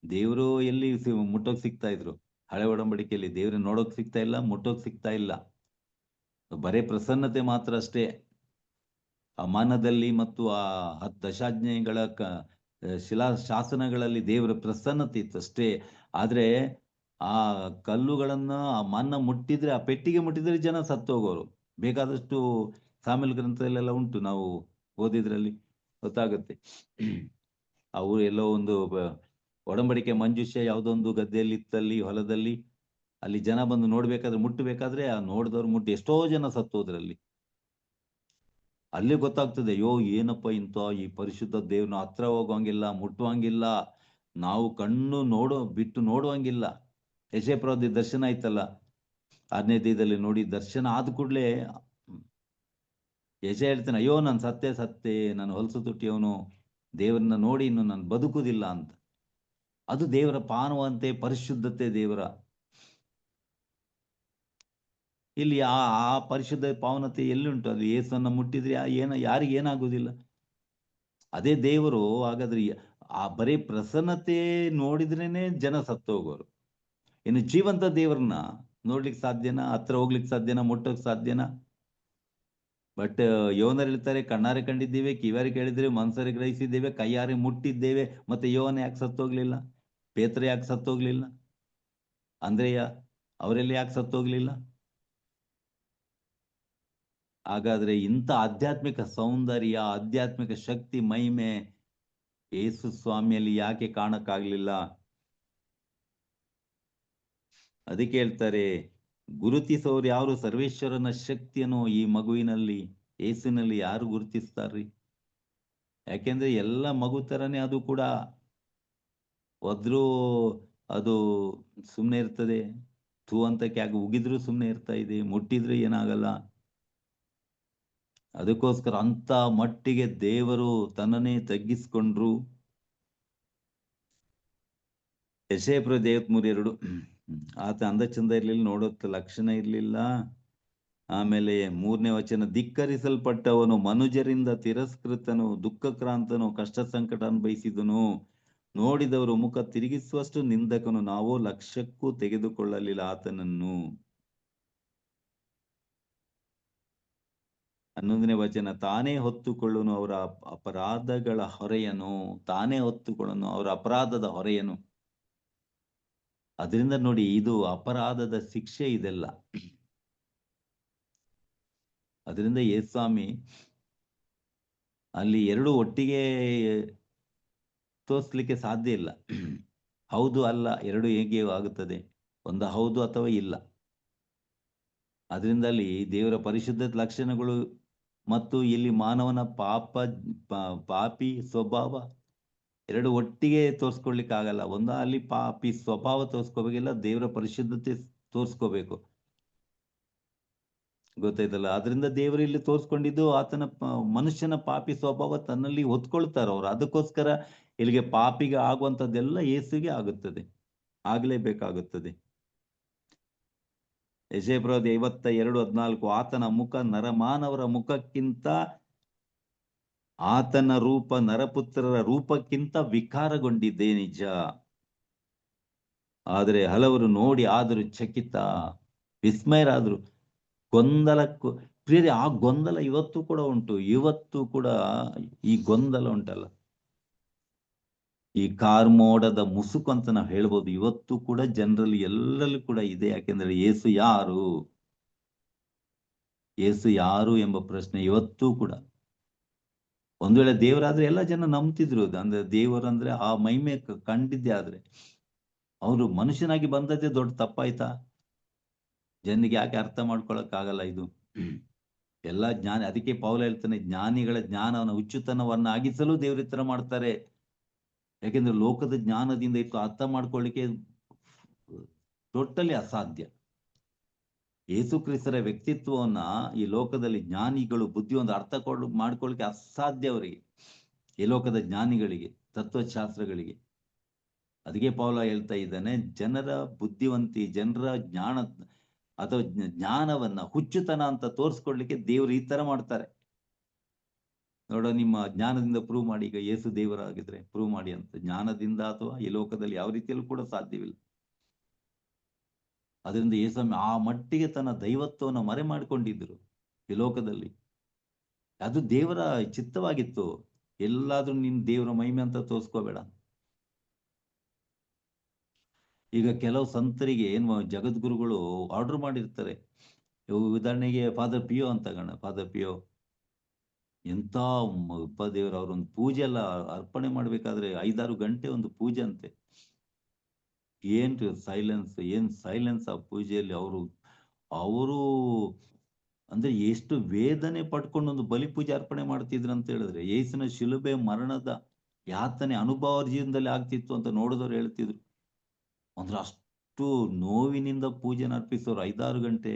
ದೇವರು ಎಲ್ಲಿ ಮುಟ್ಟೋಕ್ ಸಿಗ್ತಾ ಇದ್ರು? ಹಳೆ ಒಡಂಬಡಿಕೆಯಲ್ಲಿ ದೇವ್ರನ್ನ ನೋಡೋಕ್ ಸಿಗ್ತಾ ಇಲ್ಲ, ಮುಟ್ಟೋಕ್ ಸಿಗ್ತಾ ಇಲ್ಲ. ಬರೇ ಪ್ರಸನ್ನತೆ ಮಾತ್ರ ಅಷ್ಟೇ. ಆ ಮಾನದಲ್ಲಿ ಮತ್ತು ಆ 10 ದಶಾಜ್ಞೆಗಳ ಶಾಸನಗಳಲ್ಲಿ ದೇವರ ಪ್ರಸನ್ನತೆ ಇತ್ತು ಅಷ್ಟೇ. ಆದ್ರೆ ಆ ಕಲ್ಲುಗಳನ್ನ, ಆ ಮನ್ನ ಮುಟ್ಟಿದ್ರೆ, ಆ ಪೆಟ್ಟಿಗೆ ಮುಟ್ಟಿದ್ರೆ ಜನ ಸತ್ತೋಗೋರು. ಬೇಕಾದಷ್ಟು ಸಾಮೇಲ್ ಗ್ರಂಥದಲ್ಲೆಲ್ಲ ಉಂಟು, ನಾವು ಓದಿದ್ರಲ್ಲಿ ಗೊತ್ತಾಗುತ್ತೆ. ಅವು ಎಲ್ಲೋ ಒಂದು ಒಡಂಬಡಿಕೆ ಮಂಜುಷ್ಯ ಯಾವುದೋ ಒಂದು ಗದ್ದೆಯಲ್ಲಿ ಇತ್ತಲ್ಲಿ, ಹೊಲದಲ್ಲಿ, ಅಲ್ಲಿ ಜನ ಬಂದು ನೋಡ್ಬೇಕಾದ್ರೆ, ಮುಟ್ಟಬೇಕಾದ್ರೆ ಆ ನೋಡಿದವ್ರು ಮುಟ್ಟಿ ಎಷ್ಟೋ ಜನ ಸತ್ತೋದ್ರಲ್ಲಿ. ಅಲ್ಲೇ ಗೊತ್ತಾಗ್ತದೆ, ಅಯ್ಯೋ ಏನಪ್ಪ ಇಂಥ ಈ ಪರಿಶುದ್ಧ ದೇವ್ರನ್ನ ಹತ್ರ ಹೋಗುವಂಗಿಲ್ಲ, ಮುಟ್ಟುವಂಗಿಲ್ಲ, ನಾವು ಕಣ್ಣು ಬಿಟ್ಟು ನೋಡುವಂಗಿಲ್ಲ. ಯೆಶಾಯ ಪ್ರವಾದಿ ದರ್ಶನ ಆಯ್ತಲ್ಲ 6ನೇ ಅಧ್ಯಾಯದಲ್ಲಿ ನೋಡಿ, ದರ್ಶನ ಆದ ಕೂಡಲೇ ಯೆಶಾಯ ಹೇಳ್ತಾನೆ, ಅಯ್ಯೋ ನಾನು ಸತ್ತೆ, ನಾನು ಹೊಲಸು ತುಟ್ಟಿಯವನು, ದೇವರನ್ನ ನೋಡಿ ಇನ್ನು ನಾನು ಬದುಕುವುದಿಲ್ಲ ಅಂತ. ಅದು ದೇವರ ಪಾನವಂತೆ ಪರಿಶುದ್ಧತೆ ದೇವರ. ಇಲ್ಲಿ ಆ ಆ ಪರಿಶುದ್ಧ ಪಾವನತೆ ಎಲ್ಲಿಂಟು? ಅದು ಯೇಸುವನ್ನ ಮುಟ್ಟಿದ್ರೆ ಯಾರಿಗೆ ಏನಾಗುವುದಿಲ್ಲ. ಅದೇ ದೇವರು. ಹಾಗಾದ್ರೆ ಆ ಬರೀ ಪ್ರಸನ್ನತೆ ನೋಡಿದ್ರೇನೆ ಜನ ಸತ್ತು ಹೋಗೋರು. ಇನ್ನು ಜೀವಂತ ದೇವರನ್ನ ನೋಡ್ಲಿಕ್ಕೆ ಸಾಧ್ಯನಾ? ಹತ್ರ ಹೋಗ್ಲಿಕ್ಕೆ ಸಾಧ್ಯನಾ? ಮುಟ್ಟೋಕ್ ಸಾಧ್ಯನಾ? ಬಟ್ ಯೋನರು ಹೇಳ್ತಾರೆ, ಕಣ್ಣಾರೆ ಕಂಡಿದ್ದೇವೆ, ಕಿವಿಯಾರೆ ಕೇಳಿದ್ದೇವೆ, ಮನಸಾರೆ ಗ್ರಹಿಸಿದ್ದೇವೆ, ಕೈಯಾರೆ ಮುಟ್ಟಿದ್ದೇವೆ. ಮತ್ತೆ ಯೋನ ಯಾಕೆ ಸತ್ತೋಗ್ಲಿಲ್ಲ? ಪೇತ್ರ ಯಾಕೆ ಸತ್ತೋಗ್ಲಿಲ್ಲ? ಅಂದ್ರೆಯ ಅವರೆಲ್ಲ ಯಾಕೆ ಸತ್ತೋಗ್ಲಿಲ್ಲ? ಹಾಗಾದ್ರೆ ಇಂಥ ಆಧ್ಯಾತ್ಮಿಕ ಸೌಂದರ್ಯ, ಆಧ್ಯಾತ್ಮಿಕ ಶಕ್ತಿ, ಮಹಿಮೆ ಯೇಸು ಸ್ವಾಮಿಯಲ್ಲಿ ಯಾಕೆ ಕಾಣಕ್ಕಾಗ್ಲಿಲ್ಲ? ಅದಕ್ಕೆ ಹೇಳ್ತಾರೆ, ಗುರುತಿಸೋರು ಯಾರು ಸರ್ವೇಶ್ವರನ ಶಕ್ತಿಯನ್ನು ಈ ಮಗುವಿನಲ್ಲಿ, ಯೇಸುವಿನಲ್ಲಿ ಯಾರು ಗುರುತಿಸ್ತಾರ್ರಿ? ಯಾಕೆಂದ್ರೆ ಎಲ್ಲ ಮಗು ತರನೇ ಅದು ಕೂಡ. ಒದ್ರೂ ಅದು ಸುಮ್ಮನೆ ಇರ್ತದೆ, ಥೂ ಅಂತ ಕ್ಯಾಗ ಉಗಿದ್ರೂ ಸುಮ್ಮನೆ ಇರ್ತಾ ಇದೆ, ಮುಟ್ಟಿದ್ರೂ ಏನಾಗಲ್ಲ. ಅದಕ್ಕೋಸ್ಕರ ಅಂತ ಮಟ್ಟಿಗೆ ದೇವರು ತನ್ನನ್ನೇ ತಗ್ಗಿಸ್ಕೊಂಡ್ರು. ಯಶೇಪ್ರ 53:2. ಆತ ಅಂದ ಚಂದ ಇರ್ಲಿಲ್ಲ, ನೋಡೋತ್ ಲಕ್ಷಣ ಇರ್ಲಿಲ್ಲ. ಆಮೇಲೆ 3ನೇ ವಚನ, ಧಿಕ್ಕರಿಸಲ್ಪಟ್ಟವನು, ಮನುಜರಿಂದ ತಿರಸ್ಕೃತನು, ದುಃಖಕ್ರಾಂತನು, ಕಷ್ಟ ಸಂಕಟ ಅನುಭವಿಸಿದನು, ನೋಡಿದವರು ಮುಖ ತಿರುಗಿಸುವಷ್ಟು ನಿಂದಕನು, ನಾವು ಲಕ್ಷ್ಯಕ್ಕೂ ತೆಗೆದುಕೊಳ್ಳಲಿಲ್ಲ ಆತನನ್ನು. 11ನೇ ವಚನ, ತಾನೇ ಹೊತ್ತುಕೊಳ್ಳುನು ಅವರ ಅಪರಾಧಗಳ ಹೊರೆಯನು, ತಾನೇ ಹೊತ್ತುಕೊಳ್ಳುನು ಅವರ ಅಪರಾಧದ ಹೊರೆಯನು. ಅದರಿಂದ ನೋಡಿ, ಇದು ಅಪರಾಧದ ಶಿಕ್ಷೆ ಇದೆಲ್ಲ. ಅದರಿಂದ ಯೇಸ್ವಾಮಿ ಅಲ್ಲಿ ಎರಡು ಒಟ್ಟಿಗೆ ತೋರಿಸ್ಲಿಕ್ಕೆ ಸಾಧ್ಯ ಇಲ್ಲ. ಹೌದು ಅಲ್ಲ ಎರಡು ಹೇಗೆ ಆಗುತ್ತದೆ? ಒಂದು ಹೌದು ಅಥವಾ ಇಲ್ಲ. ಅದರಿಂದ ಅಲ್ಲಿ ದೇವರ ಪರಿಶುದ್ಧ ಲಕ್ಷಣಗಳು ಮತ್ತು ಇಲ್ಲಿ ಮಾನವನ ಪಾಪಿ ಸ್ವಭಾವ ಎರಡು ಒಟ್ಟಿಗೆ ತೋರಿಸ್ಕೊಳ್ಲಿಕ್ಕೆ ಆಗಲ್ಲ. ಅಲ್ಲಿ ಪಾಪಿ ಸ್ವಭಾವ ತೋರಿಸ್ಕೋಬೇಕಿಲ್ಲ, ದೇವರ ಪರಿಶುದ್ಧತೆ ತೋರಿಸ್ಕೋಬೇಕು. ಗೊತ್ತಾಯ್ತಲ್ಲ? ಅದರಿಂದ ದೇವರು ಇಲ್ಲಿ ತೋರಿಸ್ಕೊಂಡಿದ್ದು ಆತನ ಮನುಷ್ಯನ ಪಾಪಿ ಸ್ವಭಾವ ತನ್ನಲ್ಲಿ ಹೊತ್ಕೊಳ್ತಾರೆ ಅವರು. ಅದಕ್ಕೋಸ್ಕರ ಇಲ್ಲಿಗೆ ಪಾಪಿಗೆ ಆಗುವಂಥದ್ದೆಲ್ಲ ಯೇಸುವಿಗೆ ಆಗುತ್ತದೆ, ಆಗಲೇಬೇಕಾಗುತ್ತದೆ. ಯೆಶಾಯ 52:14, ಆತನ ಮುಖ ನರಮಾನವರ ಮುಖಕ್ಕಿಂತ, ಆತನ ರೂಪ ನರಪುತ್ರರ ರೂಪಕ್ಕಿಂತ ವಿಕಾರಗೊಂಡಿದ್ದೇ ನಿಜ. ಆದರೆ ಹಲವರು ನೋಡಿ ಆದರೂ ಚಕಿತ, ವಿಸ್ಮಯರಾದ್ರು, ಗೊಂದಲಕ್ಕೂ ಪ್ರಿಯರೇ. ಆ ಗೊಂದಲ ಇವತ್ತು ಕೂಡ ಉಂಟು. ಇವತ್ತು ಕೂಡ ಈ ಗೊಂದಲ ಉಂಟಲ್ಲ, ಈ ಕಾರ್ಮೋಡದ ಮುಸುಕು ಅಂತ ನಾವು ಹೇಳ್ಬೋದು. ಇವತ್ತು ಕೂಡ ಜನರಲ್ಲಿ ಎಲ್ಲರಲ್ಲೂ ಕೂಡ ಇದೆ. ಯಾಕೆಂದ್ರೆ ಯೇಸು ಯಾರು, ಯೇಸು ಯಾರು ಎಂಬ ಪ್ರಶ್ನೆ ಇವತ್ತೂ ಕೂಡ. ಒಂದು ವೇಳೆ ದೇವರಾದ್ರೆ ಎಲ್ಲ ಜನ ನಂಬ್ತಿದ್ರು. ಅಂದ್ರೆ ದೇವರಂದ್ರೆ ಆ ಮಹಿಮೆ ಕಂಡಿದ್ದೆ. ಆದ್ರೆ ಅವರು ಮನುಷ್ಯನಾಗಿ ಬಂದದ್ದೇ ದೊಡ್ಡ ತಪ್ಪಾಯ್ತಾ? ಜನರಿಗೆ ಯಾಕೆ ಅರ್ಥ ಮಾಡ್ಕೊಳಕ್ಕಾಗಲ್ಲ ಇದು? ಎಲ್ಲ ಜ್ಞಾನ. ಅದಕ್ಕೆ ಪೌಲ ಹೇಳ್ತಾನೆ, ಜ್ಞಾನಿಗಳ ಜ್ಞಾನವನ್ನು ಹುಚ್ಚುತನವನ್ನ ಆಗಿಸಲು ದೇವ್ರ ಇತರ ಮಾಡ್ತಾರೆ. ಯಾಕೆಂದ್ರೆ ಲೋಕದ ಜ್ಞಾನದಿಂದ ಇಟ್ಟು ಅರ್ಥ ಮಾಡ್ಕೊಳ್ಳಿಕ್ಕೆ ಟೋಟಲಿ ಅಸಾಧ್ಯ. ಯೇಸು ಕ್ರಿಸ್ತರ ವ್ಯಕ್ತಿತ್ವವನ್ನ ಈ ಲೋಕದಲ್ಲಿ ಜ್ಞಾನಿಗಳು ಬುದ್ಧಿಯೊಂದು ಮಾಡ್ಕೊಳ್ಳಿಕ್ಕೆ ಅಸಾಧ್ಯ ಅವರಿಗೆ, ಈ ಲೋಕದ ಜ್ಞಾನಿಗಳಿಗೆ, ತತ್ವಶಾಸ್ತ್ರಗಳಿಗೆ. ಅದಕ್ಕೆ ಪೌಲ ಹೇಳ್ತಾ ಇದ್ದಾನೆ, ಜನರ ಬುದ್ಧಿವಂತಿ, ಜನರ ಜ್ಞಾನ ಅಥವಾ ಜ್ಞಾನವನ್ನ ಹುಚ್ಚುತನ ಅಂತ ತೋರಿಸ್ಕೊಡ್ಲಿಕ್ಕೆ ದೇವರು ಈ ತರ ಮಾಡ್ತಾರೆ. ನೋಡೋ, ನಿಮ್ಮ ಜ್ಞಾನದಿಂದ ಪ್ರೂವ್ ಮಾಡಿ, ಈಗ ಯೇಸು ದೇವರಾಗಿದ್ರೆ ಪ್ರೂವ್ ಮಾಡಿ ಅಂತ. ಜ್ಞಾನದಿಂದ ಅಥವಾ ಈ ಲೋಕದಲ್ಲಿ ಯಾವ ರೀತಿಯಲ್ಲೂ ಕೂಡ ಸಾಧ್ಯವಿಲ್ಲ. ಅದರಿಂದ ಯೇಸು ಆ ಮಟ್ಟಿಗೆ ತನ್ನ ದೈವತ್ವವನ್ನು ಮರೆ ಮಾಡಿಕೊಂಡಿದ್ರು ಈ ಲೋಕದಲ್ಲಿ. ಅದು ದೇವರ ಚಿತ್ತವಾಗಿತ್ತು. ಎಲ್ಲಾದ್ರೂ ನೀನ್ ದೇವರ ಮಹಿಮೆ ಅಂತ ತೋರಿಸ್ಕೋಬೇಡ. ಈಗ ಕೆಲವು ಸಂತರಿಗೆ ಏನು ಜಗದ್ಗುರುಗಳು ಆರ್ಡರ್ ಮಾಡಿರ್ತಾರೆ. ಉದಾಹರಣೆಗೆ ಫಾದರ್ ಪಿಯೋ ಅಂತ ಗಣ, ಫಾದರ್ ಪಿಯೋ ಎಂತ ದೇವರು. ಅವರೊಂದು ಪೂಜೆ ಎಲ್ಲ ಅರ್ಪಣೆ ಮಾಡ್ಬೇಕಾದ್ರೆ 5-6 ಗಂಟೆ ಒಂದು ಪೂಜೆ ಅಂತೆ. ಏನ್ ಸೈಲೆನ್ಸ್ ಆ ಪೂಜೆಯಲ್ಲಿ. ಅವರು ಅಂದ್ರೆ ಎಷ್ಟು ವೇದನೆ ಪಡ್ಕೊಂಡು ಒಂದು ಬಲಿ ಪೂಜೆ ಅರ್ಪಣೆ ಮಾಡ್ತಿದ್ರು ಅಂತ ಹೇಳಿದ್ರೆ, ಯೇಸುನ ಶಿಲುಬೆ ಮರಣದ ಯಾತನೆ ಅನುಭವ ಜೀವನದಲ್ಲಿ ಆಗ್ತಿತ್ತು ಅಂತ ನೋಡಿದವ್ರು ಹೇಳ್ತಿದ್ರು. ಅಂದ್ರೆ ಅಷ್ಟು ನೋವಿನಿಂದ ಪೂಜೆನ ಅರ್ಪಿಸೋರು 5-6 ಗಂಟೆ.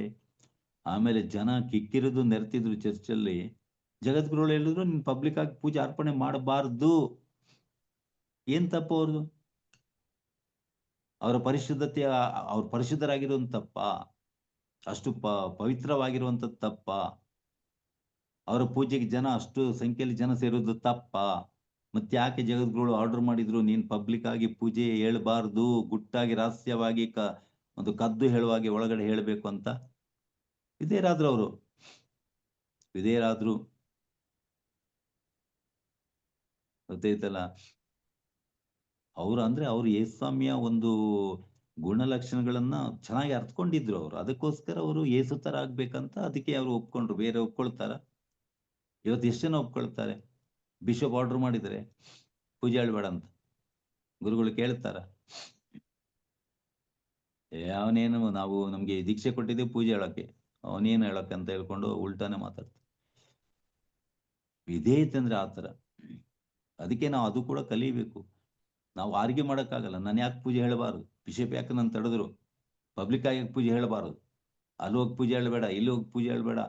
ಆಮೇಲೆ ಜನ ಕಿಕ್ಕಿರಿದು ನೆರೆತಿದ್ರು ಚರ್ಚಲ್ಲಿ. ಜಗದ್ಗುರುಗಳು ಹೇಳಿದ್ರು, ನೀನ್ ಪಬ್ಲಿಕ್ ಆಗಿ ಪೂಜೆ ಅರ್ಪಣೆ ಮಾಡಬಾರ್ದು. ಏನ್ ತಪ್ಪು ಅವ್ರದ್ದು? ಅವರ ಪರಿಶುದ್ಧತೆ, ಅವ್ರ ಪರಿಶುದ್ಧರಾಗಿರೋನ್ ತಪ್ಪ? ಅಷ್ಟು ಪವಿತ್ರವಾಗಿರುವಂಥದ್ದು ತಪ್ಪ? ಅವರ ಪೂಜೆಗೆ ಜನ ಅಷ್ಟು ಸಂಖ್ಯೆಯಲ್ಲಿ ಜನ ಸೇರೋದು ತಪ್ಪ? ಮತ್ತೆ ಯಾಕೆ ಜಗದ್ಗುರು ಆರ್ಡರ್ ಮಾಡಿದ್ರು, ನೀನ್ ಪಬ್ಲಿಕ್ ಆಗಿ ಪೂಜೆ ಹೇಳ್ಬಾರ್ದು, ಗುಟ್ಟಾಗಿ ರಹಸ್ಯವಾಗಿ ಒಂದು ಕದ್ದು ಹೇಳುವಾಗೆ ಒಳಗಡೆ ಹೇಳಬೇಕು ಅಂತ? ವಿಧೇಯರಾದ್ರು ಅವರು, ವಿಧೇಯರಾದ್ರು. ಗೊತ್ತೈತಲ್ಲ, ಅವ್ರು ಯೇಸುಸ್ವಾಮಿಯ ಒಂದು ಗುಣಲಕ್ಷಣಗಳನ್ನ ಚೆನ್ನಾಗಿ ಅರ್ಥಕೊಂಡಿದ್ರು ಅವರು. ಅದಕ್ಕೋಸ್ಕರ ಅವರು ಯೇಸು ತರ ಆಗ್ಬೇಕಂತ ಅದಕ್ಕೆ ಅವರು ಒಪ್ಕೊಂಡ್ರು. ಬೇರೆ ಒಪ್ಕೊಳ್ತಾರ? ಇವತ್ತು ಎಷ್ಟು ಜನ ಒಪ್ಕೊಳ್ತಾರೆ? ಬಿಷಪ್ ಆರ್ಡರ್ ಮಾಡಿದರೆ ಪೂಜೆ ಹೇಳ್ಬೇಡ ಅಂತ, ಗುರುಗಳು ಕೇಳ್ತಾರ? ಅವನೇನು, ನಮ್ಗೆ ದೀಕ್ಷೆ ಕೊಟ್ಟಿದ್ದೀವಿ ಪೂಜೆ ಹೇಳಕ್ಕೆ, ಅವನೇನು ಹೇಳಕ್ಕೆ ಅಂತ ಹೇಳ್ಕೊಂಡು ಉಲ್ಟಾನೆ ಮಾತಾಡ್ತಾರೆ. ವಿಧೇಯತೆ ಅಂದ್ರೆ ಆತರ. ಅದಕ್ಕೆ ನಾವು ಅದು ಕೂಡ ಕಲಿಬೇಕು. ನಾವು ಆರ್ಗ್ಯೂ ಮಾಡೋಕ್ಕಾಗಲ್ಲ. ನಾನು ಯಾಕೆ ಪೂಜೆ ಹೇಳಬಾರದು, ಬಿಷಪ್ ಯಾಕೆ ನಾನು ತಡೆದ್ರು, ಪಬ್ಲಿಕ್ ಆಗಿ ಪೂಜೆ ಹೇಳಬಾರದು, ಅಲ್ಲಿ ಹೋಗಿ ಪೂಜೆ ಹೇಳಬೇಡ, ಇಲ್ಲಿ ಹೋಗಿ ಪೂಜೆ ಹೇಳಬೇಡ,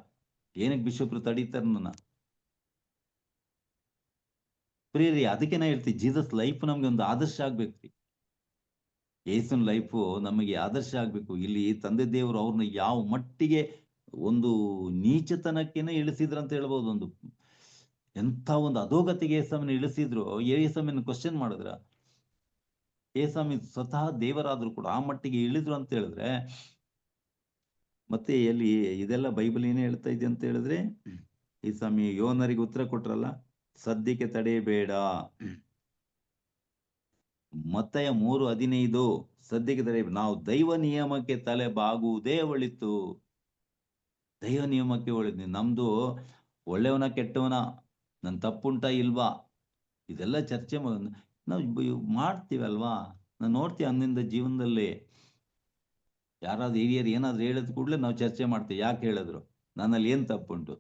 ಏನಕ್ಕೆ ಬಿಷಪ್ರು ತಡೀತಾರೆ ನನ್ನ? ಪ್ರಿಯರಿ, ಅದಕ್ಕೆ ನಾ ಹೇಳ್ತೀವಿ, ಜೀಸಸ್ ಲೈಫ್ ನಮ್ಗೆ ಒಂದು ಆದರ್ಶ ಆಗ್ಬೇಕ್ರಿ. ಯೇಸುನ ಲೈಫು ನಮಗೆ ಆದರ್ಶ ಆಗ್ಬೇಕು. ಇಲ್ಲಿ ತಂದೆ ದೇವರು ಅವ್ರನ್ನ ಯಾವ ಮಟ್ಟಿಗೆ ಒಂದು ನೀಚತನಕ್ಕೇನೆ ಇಳಿಸಿದ್ರಂತ ಹೇಳ್ಬೋದು. ಎಂಥ ಒಂದು ಅಧೋಗತಿಗೆ ಯೇಸಮ್ಮನ ಇಳಿಸಿದ್ರು. ಯೇಸಮ್ಮನ ಕ್ವಶನ್ ಮಾಡಿದ್ರ? ಯೇಸಮ್ಮ ಸ್ವತಃ ದೇವರಾದ್ರು ಕೂಡ ಆ ಮಟ್ಟಿಗೆ ಇಳಿದ್ರು ಅಂತ ಹೇಳಿದ್ರೆ, ಮತ್ತೆ ಎಲ್ಲಿ ಇದೆಲ್ಲ ಬೈಬಲ್ ಏನೇ ಹೇಳ್ತಾ ಇದೆ ಅಂತ ಹೇಳಿದ್ರೆ, ಯೇಸಮ್ಮ ಯೋನರಿಗೆ ಉತ್ತರ ಕೊಟ್ರಲ್ಲ, ಸದ್ಯಕ್ಕೆ ತಡೆಯಬೇಡ. ಮತ್ತಾಯ 3:15, ಸದ್ಯಕ್ಕೆ ತಡೆಯಬೇಡ, ನಾವು ದೈವ ನಿಯಮಕ್ಕೆ ತಲೆ ಬಾಗುವುದೇ ಒಳಿತು. ದೈವ ನಿಯಮಕ್ಕೆ ಒಳಿತು. ನಮ್ದು ಒಳ್ಳೆಯವನ ಕೆಟ್ಟವನ, ನನ್ ತಪ್ಪುಂಟಾ ಇಲ್ವಾ, ಇದೆಲ್ಲ ಚರ್ಚೆ ನಾವು ಮಾಡ್ತೀವಲ್ವಾ? ನಾವು ನೋಡ್ತೀವಿ ಅಂದಿಂದ ಜೀವನದಲ್ಲಿ ಯಾರಾದ್ರೂ ಹಿರಿಯರು ಏನಾದ್ರು ಹೇಳಿದ ಕೂಡಲೇ ನಾವು ಚರ್ಚೆ ಮಾಡ್ತೀವಿ. ಯಾಕೆ ಹೇಳಿದ್ರು, ನನ್ನಲ್ಲಿ ಏನ್ ತಪ್ಪುಂಟು,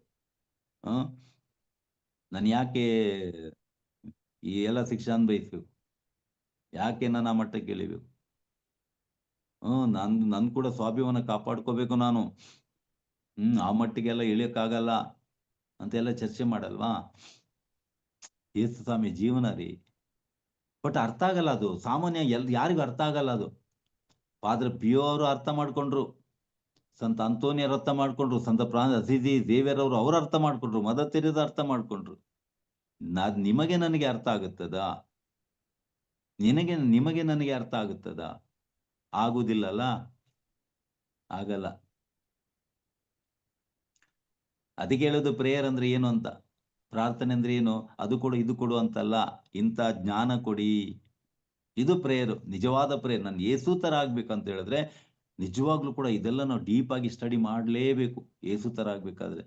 ನಾನು ಯಾಕೆ ಈ ಎಲ್ಲ ಶಿಕ್ಷೆ ಅನ್ಭವಿಸ್ಬೇಕು, ಯಾಕೆ ನಾನು ಆ ಮಟ್ಟಕ್ಕೆ ಇಳಿಬೇಕು? ನನ್ ಕೂಡ ಸ್ವಾಭಿಮಾನ ಕಾಪಾಡ್ಕೋಬೇಕು ನಾನು. ಆ ಮಟ್ಟಿಗೆಲ್ಲ ಇಳಿಯಕ್ಕಾಗಲ್ಲ ಅಂತೆಲ್ಲ ಚರ್ಚೆ ಮಾಡಲ್ವಾ? ಯೇಸು ಸ್ವಾಮಿ ಜೀವನ ರೀ. ಬಟ್ ಅರ್ಥ ಆಗಲ್ಲ ಅದು, ಸಾಮಾನ್ಯ ಯಾರಿಗೂ ಅರ್ಥ ಆಗಲ್ಲ ಅದು. ಫಾದರ್ ಪಿಯೋ ಅವರು ಅರ್ಥ ಮಾಡ್ಕೊಂಡ್ರು, ಸಂತ ಅಂತೋನಿಯರು ಅರ್ಥ ಮಾಡ್ಕೊಂಡ್ರು, ಸಂತ ಅಸಿಜಿ ದೇವಿಯರ್ ಅವ್ರು ಅರ್ಥ ಮಾಡ್ಕೊಂಡ್ರು, ಮದರ್ ತೆರೇಸಾ ಅರ್ಥ ಮಾಡ್ಕೊಂಡ್ರು. ನಿಮಗೆ ನನಗೆ ಅರ್ಥ ಆಗುತ್ತದಾ? ನಿಮಗೆ ನನಗೆ ಅರ್ಥ ಆಗುತ್ತದಾ? ಆಗುದಿಲ್ಲಲ್ಲ, ಆಗಲ್ಲ. ಅದಕ್ಕೆ ಹೇಳೋದು ಪ್ರೇಯರ್ ಅಂದ್ರೆ ಏನು ಅಂತ, ಪ್ರಾರ್ಥನೆ ಅಂದ್ರೆ ಏನು, ಅದು ಕೊಡು ಇದು ಕೊಡು ಅಂತಲ್ಲ, ಇಂಥ ಜ್ಞಾನ ಕೊಡಿ, ಇದು ಪ್ರೇಯರು, ನಿಜವಾದ ಪ್ರೇಯರ್. ನಾನು ಯೇಸು ತರ ಆಗ್ಬೇಕಂತ ಹೇಳಿದ್ರೆ ನಿಜವಾಗ್ಲೂ ಕೂಡ ಇದೆಲ್ಲ ನಾವು ಡೀಪ್ ಆಗಿ ಸ್ಟಡಿ ಮಾಡಲೇಬೇಕು. ಯೇಸು ತರ ಆಗ್ಬೇಕಾದ್ರೆ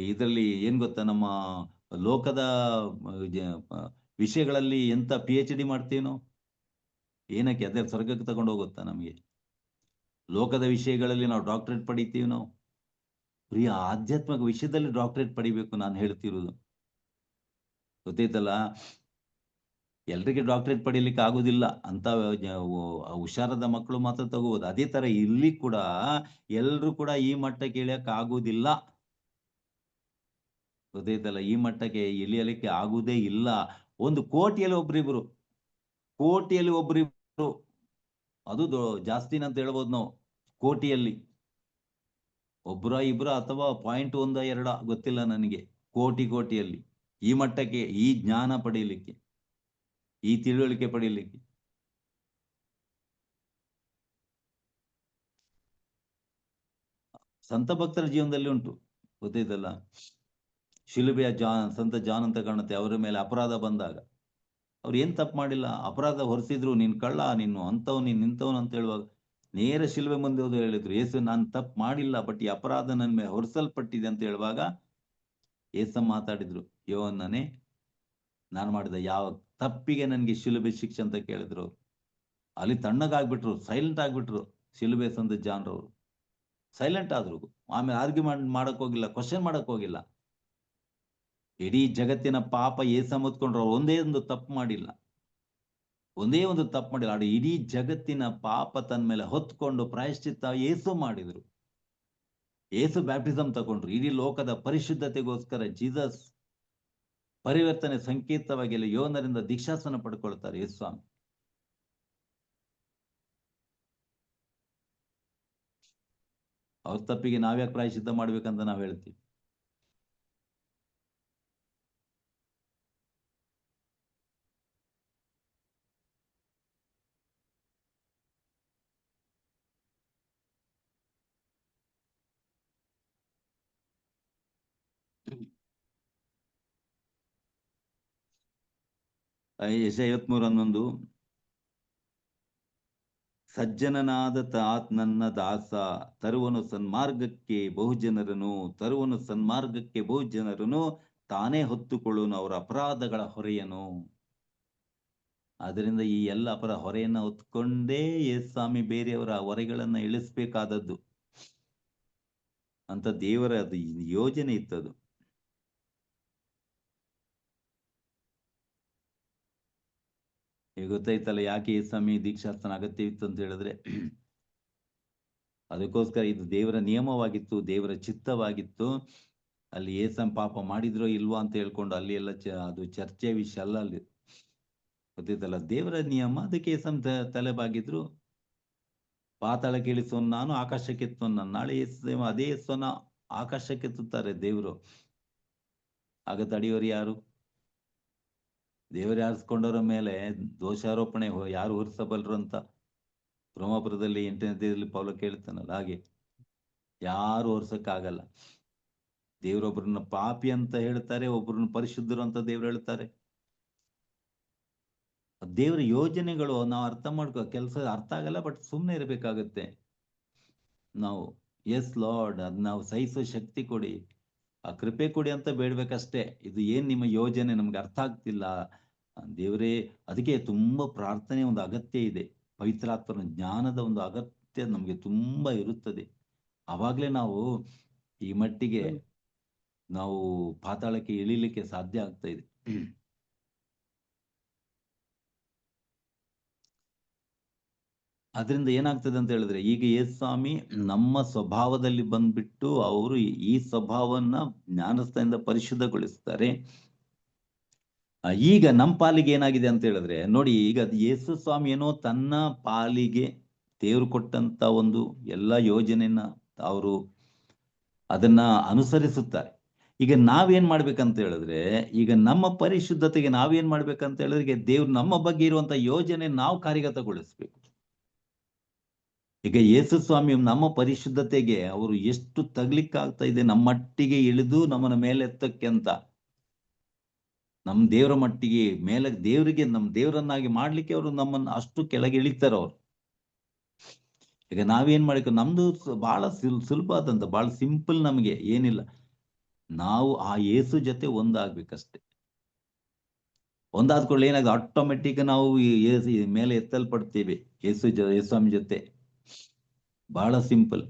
ಇದರಲ್ಲಿ ಏನ್ ಗೊತ್ತಾ, ನಮ್ಮ ಲೋಕದ ವಿಷಯಗಳಲ್ಲಿ ಎಂತ PhD ಮಾಡ್ತೀವಿ ನಾವು, ಏನಕ್ಕೆ? ಅದೇ ಸ್ವರ್ಗಕ್ಕೆ ತಗೊಂಡು ಹೋಗುತ್ತಾ ನಮಗೆ? ಲೋಕದ ವಿಷಯಗಳಲ್ಲಿ ನಾವು ಡಾಕ್ಟರೇಟ್ ಪಡಿತೀವಿ ನಾವು. ಪ್ರಿಯ, ಆಧ್ಯಾತ್ಮಿಕ ವಿಷಯದಲ್ಲಿ ಡಾಕ್ಟರೇಟ್ ಪಡಿಬೇಕು ನಾನು ಹೇಳ್ತಿರೋದು, ಗೊತ್ತೈತಲ್ಲ? ಎಲ್ರಿಗೆ ಡಾಕ್ಟರೇಟ್ ಪಡಿಲಿಕ್ಕೆ ಆಗುದಿಲ್ಲ ಅಂತ ಹುಷಾರದ ಮಕ್ಕಳು ಮಾತ್ರ ತಗೋಬಹುದು. ಅದೇ ತರ ಇಲ್ಲಿ ಕೂಡ ಎಲ್ರು ಕೂಡ ಈ ಮಟ್ಟಕ್ಕೆ ಇಳಿಯಕ್ಕೆ ಆಗುದಿಲ್ಲ, ಗೊತ್ತೈತಲ್ಲ? ಈ ಮಟ್ಟಕ್ಕೆ ಇಳಿಯಲಿಕ್ಕೆ ಆಗುವುದೇ ಇಲ್ಲ. ಒಂದು ಕೋಟಿಯಲ್ಲಿ ಒಬ್ರಿಬ್ರು, ಅದು ಜಾಸ್ತಿನ ಅಂತ ಹೇಳ್ಬೋದು ನಾವು. ಕೋಟಿಯಲ್ಲಿ ಒಬ್ರ ಇಬ್ರ ಅಥವಾ 0.1 2 ಗೊತ್ತಿಲ್ಲ ನನಗೆ. ಕೋಟಿಯಲ್ಲಿ ಈ ಮಟ್ಟಕ್ಕೆ ಈ ಜ್ಞಾನ ಪಡೆಯಲಿಕ್ಕೆ, ಈ ತಿಳುವಳಿಕೆ ಪಡೆಯಲಿಕ್ಕೆ. ಸಂತ ಭಕ್ತರ ಜೀವನದಲ್ಲಿ ಉಂಟು, ಗೊತ್ತೈತಲ್ಲ? ಶಿಲುಬೆಯ ಸಂತ ಜಾನ್ ಅಂತ ಕಾಣುತ್ತೆ. ಅವರ ಮೇಲೆ ಅಪರಾಧ ಬಂದಾಗ ಅವ್ರು ಏನ್ ತಪ್ಪು ಮಾಡಿಲ್ಲ, ಅಪರಾಧ ಹೊರಿಸಿದ್ರು, ನೀನ್ ಕಳ್ಳ, ನೀನು ಅಂತವ್, ನೀನ್ ನಿಂತವನು ಅಂತ ಹೇಳುವಾಗ ನೇರ ಶಿಲುಬೆ ಮುಂದೆ ಹೋದ್ರು. ಹೇಳಿದ್ರು, ಯೇಸು ನಾನು ತಪ್ಪು ಮಾಡಿಲ್ಲ, ಬಟ್ ಈ ಅಪರಾಧ ನನ್ನ ಮೇಲೆ ಹೊರಿಸಲ್ಪಟ್ಟಿದೆ ಅಂತ ಹೇಳುವಾಗ ಯೇಸು ಮಾತಾಡಿದ್ರು, ಯೋವನನೇ, ನಾನು ಮಾಡಿದ ಯಾವ ತಪ್ಪಿಗೆ ನನಗೆ ಶಿಲುಬೆ ಶಿಕ್ಷೆ ಅಂತ ಕೇಳಿದ್ರು. ಅಲ್ಲಿ ತಣ್ಣಗಾಗ್ಬಿಟ್ರು, ಸೈಲೆಂಟ್ ಆಗ್ಬಿಟ್ರು ಶಿಲುಬೆ ಸಂತ ಜಾನ್ರವರು. ಸೈಲೆಂಟ್ ಆದ್ರು. ಆಮೇಲೆ ಆರ್ಗ್ಯುಮೆಂಟ್ ಮಾಡಕ್ ಹೋಗಿಲ್ಲ, ಕ್ವಶನ್ ಮಾಡಕ್ ಹೋಗಿಲ್ಲ. ಇಡೀ ಜಗತ್ತಿನ ಪಾಪ ಯೇಸು ಹೊತ್ಕೊಂಡ್ರು. ಒಂದೇ ಒಂದು ತಪ್ಪು ಮಾಡಿಲ್ಲ. ಅದು ಇಡೀ ಜಗತ್ತಿನ ಪಾಪ ತನ್ನ ಮೇಲೆ ಹೊತ್ಕೊಂಡು ಪ್ರಾಯಶ್ಚಿತ್ತ ಯೇಸು ಮಾಡಿದ್ರು. ಯೇಸು ಬ್ಯಾಪ್ಟಿಸಮ್ ತಗೊಂಡ್ರು. ಇಡೀ ಲೋಕದ ಪರಿಶುದ್ಧತೆಗೋಸ್ಕರ ಜೀಸಸ್ ಪರಿವರ್ತನೆ ಸಂಕೇತವಾಗಿ ಯೋನರಿಂದ ದೀಕ್ಷಾಸನ ಪಡ್ಕೊಳ್ತಾರೆ ಯೇಸು ಸ್ವಾಮಿ. ಅವ್ರ ತಪ್ಪಿಗೆ ನಾವ್ಯಾಕೆ ಪ್ರಾಯಶ್ಚಿತ್ತ ಮಾಡ್ಬೇಕಂತ ನಾವ್ ಹೇಳ್ತೀವಿ. ಯೆಶಾಯ 53:11 ಸಜ್ಜನನಾದ ತಾತ್ ನನ್ನ ದಾಸ ತರುವನು ಸನ್ಮಾರ್ಗಕ್ಕೆ ಬಹುಜನರನು ತಾನೇ ಹೊತ್ತುಕೊಳ್ಳುವನು ಅವರ ಅಪರಾಧಗಳ ಹೊರೆಯನು. ಅದರಿಂದ ಈ ಎಲ್ಲ ಹೊರೆಯನ್ನ ಹೊತ್ಕೊಂಡೇ ಯೇಸ್ವಾಮಿ ಬೇರೆಯವರ ಹೊರೆಗಳನ್ನ ಇಳಿಸ್ಬೇಕಾದದ್ದು ಅಂತ ದೇವರ ಅದು ಯೋಜನೆ ಇತ್ತದು. ಈಗ ಗೊತ್ತಾಯ್ತಲ್ಲ ಯಾಕೆ ಯೇಸ್ವಾಮಿ ದೀಕ್ಷಾಸ್ಥಾನ ಅಗತ್ಯವಿತ್ತು ಅಂತ ಹೇಳಿದ್ರೆ, ಅದಕ್ಕೋಸ್ಕರ ಇದು ದೇವರ ನಿಯಮವಾಗಿತ್ತು, ದೇವರ ಚಿತ್ತವಾಗಿತ್ತು. ಅಲ್ಲಿ ಯೇಸನ್ ಪಾಪ ಮಾಡಿದ್ರೋ ಇಲ್ವಾ ಅಂತ ಹೇಳ್ಕೊಂಡು ಅಲ್ಲಿ ಎಲ್ಲ ಅದು ಚರ್ಚೆ ವಿಷಯ ಅಲ್ಲ. ಅಲ್ಲಿ ಗೊತ್ತಿತ್ತಲ್ಲ ದೇವರ ನಿಯಮ. ಅದಕ್ಕೆ ಯೇಸನ್ ತಲೆಬಾಗಿದ್ರು. ಪಾತಾಳಕ್ಕೆ ಇಳಿಸೋನು ನಾನು, ಆಕಾಶಕ್ಕೆ ಎತ್ತೋನು ನಾನು. ನಾಳೆ ಅದೇ ಯೇಸನ್ನ ಆಕಾಶಕ್ಕೆ ಎತ್ತುತ್ತಾರೆ ದೇವರು. ಆಗ ತಡೆಯೋರು ಯಾರು? ದೇವರು ಆರಿಸ್ಕೊಂಡವರ ಮೇಲೆ ದೋಷಾರೋಪಣೆ ಯಾರು ಹೊರಿಸಬಲ್ರು ಅಂತ ರೋಮಾಪುರದಲ್ಲಿ 8ನೇ ಅಧ್ಯಾಯದಲ್ಲಿ ಪೌಲ ಕೇಳ್ತಾನಲ್ಲ, ಹಾಗೆ ಯಾರು ಹೊರ್ಸಕ್ಕಾಗಲ್ಲ. ದೇವರೊಬ್ಬರನ್ನ ಪಾಪಿ ಅಂತ ಹೇಳ್ತಾರೆ, ಒಬ್ಬರನ್ನ ಪರಿಶುದ್ಧರು ಅಂತ ದೇವ್ರು ಹೇಳ್ತಾರೆ. ದೇವರ ಯೋಜನೆಗಳು ನಾವು ಅರ್ಥ ಕೆಲಸ ಅರ್ಥ ಆಗಲ್ಲ, ಬಟ್ ಸುಮ್ಮನೆ ಇರಬೇಕಾಗತ್ತೆ ನಾವು. ಎಸ್ ಲಾರ್ಡ್, ಅದ್ ನಾವು ಸಹಿಸೋ ಶಕ್ತಿ ಕೊಡಿ, ಆ ಕೃಪೆ ಕೊಡಿ ಅಂತ ಬೇಡ್ಬೇಕಷ್ಟೇ. ಇದು ಏನ್ ನಿಮ್ಮ ಯೋಜನೆ ನಮ್ಗೆ ಅರ್ಥ ಆಗ್ತಿಲ್ಲ ದೇವರೇ. ಅದಕ್ಕೆ ತುಂಬಾ ಪ್ರಾರ್ಥನೆ ಒಂದು ಅಗತ್ಯ ಇದೆ. ಪವಿತ್ರಾತ್ಮನ ಜ್ಞಾನದ ಒಂದು ಅಗತ್ಯ ನಮ್ಗೆ ತುಂಬಾ ಇರುತ್ತದೆ. ಅವಾಗ್ಲೇ ನಾವು ಈ ಮಟ್ಟಿಗೆ ನಾವು ಪಾತಾಳಕ್ಕೆ ಇಳಿಲಿಕ್ಕೆ ಸಾಧ್ಯ ಆಗ್ತಾ ಇದೆ. ಅದರಿಂದ ಏನಾಗ್ತದೆ ಅಂತ ಹೇಳಿದ್ರೆ, ಈಗ ಯೇಸ್ವಾಮಿ ನಮ್ಮ ಸ್ವಭಾವದಲ್ಲಿ ಬಂದ್ಬಿಟ್ಟು ಅವರು ಈ ಸ್ವಭಾವವನ್ನ ಜ್ಞಾನಸ್ಥದಿಂದ ಪರಿಶುದ್ಧಗೊಳಿಸ್ತಾರೆ. ಈಗ ನಮ್ಮ ಪಾಲಿಗೆ ಏನಾಗಿದೆ ಅಂತ ಹೇಳಿದ್ರೆ ನೋಡಿ, ಈಗ ಯೇಸು ಸ್ವಾಮಿ ಏನೋ ತನ್ನ ಪಾಲಿಗೆ ದೇವರು ಕೊಟ್ಟಂತ ಒಂದು ಎಲ್ಲ ಯೋಜನೆಯನ್ನ ಅವರು ಅದನ್ನ ಅನುಸರಿಸುತ್ತಾರೆ. ಈಗ ನಾವೇನ್ ಮಾಡ್ಬೇಕಂತ ಹೇಳಿದ್ರೆ, ಈಗ ನಮ್ಮ ಪರಿಶುದ್ಧತೆಗೆ ನಾವೇನ್ ಮಾಡ್ಬೇಕಂತ ಹೇಳಿದ್ರೆ, ದೇವ್ರು ನಮ್ಮ ಬಗ್ಗೆ ಇರುವಂತ ಯೋಜನೆ ನಾವು ಕಾರ್ಯಗತಗೊಳಿಸ್ಬೇಕು. ಈಗ ಯೇಸು ಸ್ವಾಮಿ ನಮ್ಮ ಪರಿಶುದ್ಧತೆಗೆ ಅವರು ಎಷ್ಟು ತಗ್ಲಿಕ್ಕಾಗ್ತಾ ಇದೆ, ನಮ್ಮಟ್ಟಿಗೆ ಇಳಿದು ನಮ್ಮನ್ನ ಮೇಲೆ ಎತ್ತಕ್ಕೆ ಅಂತ, ನಮ್ಮ ದೇವರ ಮಟ್ಟಿಗೆ ಮೇಲೆ ದೇವರಿಗೆ ನಮ್ಮ ದೇವರನ್ನಾಗಿ ಮಾಡ್ಲಿಕ್ಕೆ ಅವರು ನಮ್ಮನ್ನು ಅಷ್ಟು ಕೆಳಗೆ ಇಳಿತಾರೆ ಅವರು. ಈಗ ನಾವೇನ್ ಮಾಡಬೇಕು, ನಮ್ದು ಬಹಳ ಸುಲಭ ಆದಂತ, ಬಹಳ ಸಿಂಪಲ್, ನಮಗೆ ಏನಿಲ್ಲ, ನಾವು ಆ ಯೇಸು ಜೊತೆ ಒಂದಾಗ್ಬೇಕಷ್ಟೆ. ಒಂದಾದ ಕೂಡಲೇ ಏನಾಗ ಆಟೋಮೆಟಿಕ್ ನಾವು ಮೇಲೆ ಎತ್ತಲ್ಪಡ್ತೇವೆ ಯೇಸ್ವಾಮಿ ಜೊತೆ. ಬಹಳ ಸಿಂಪಲ್.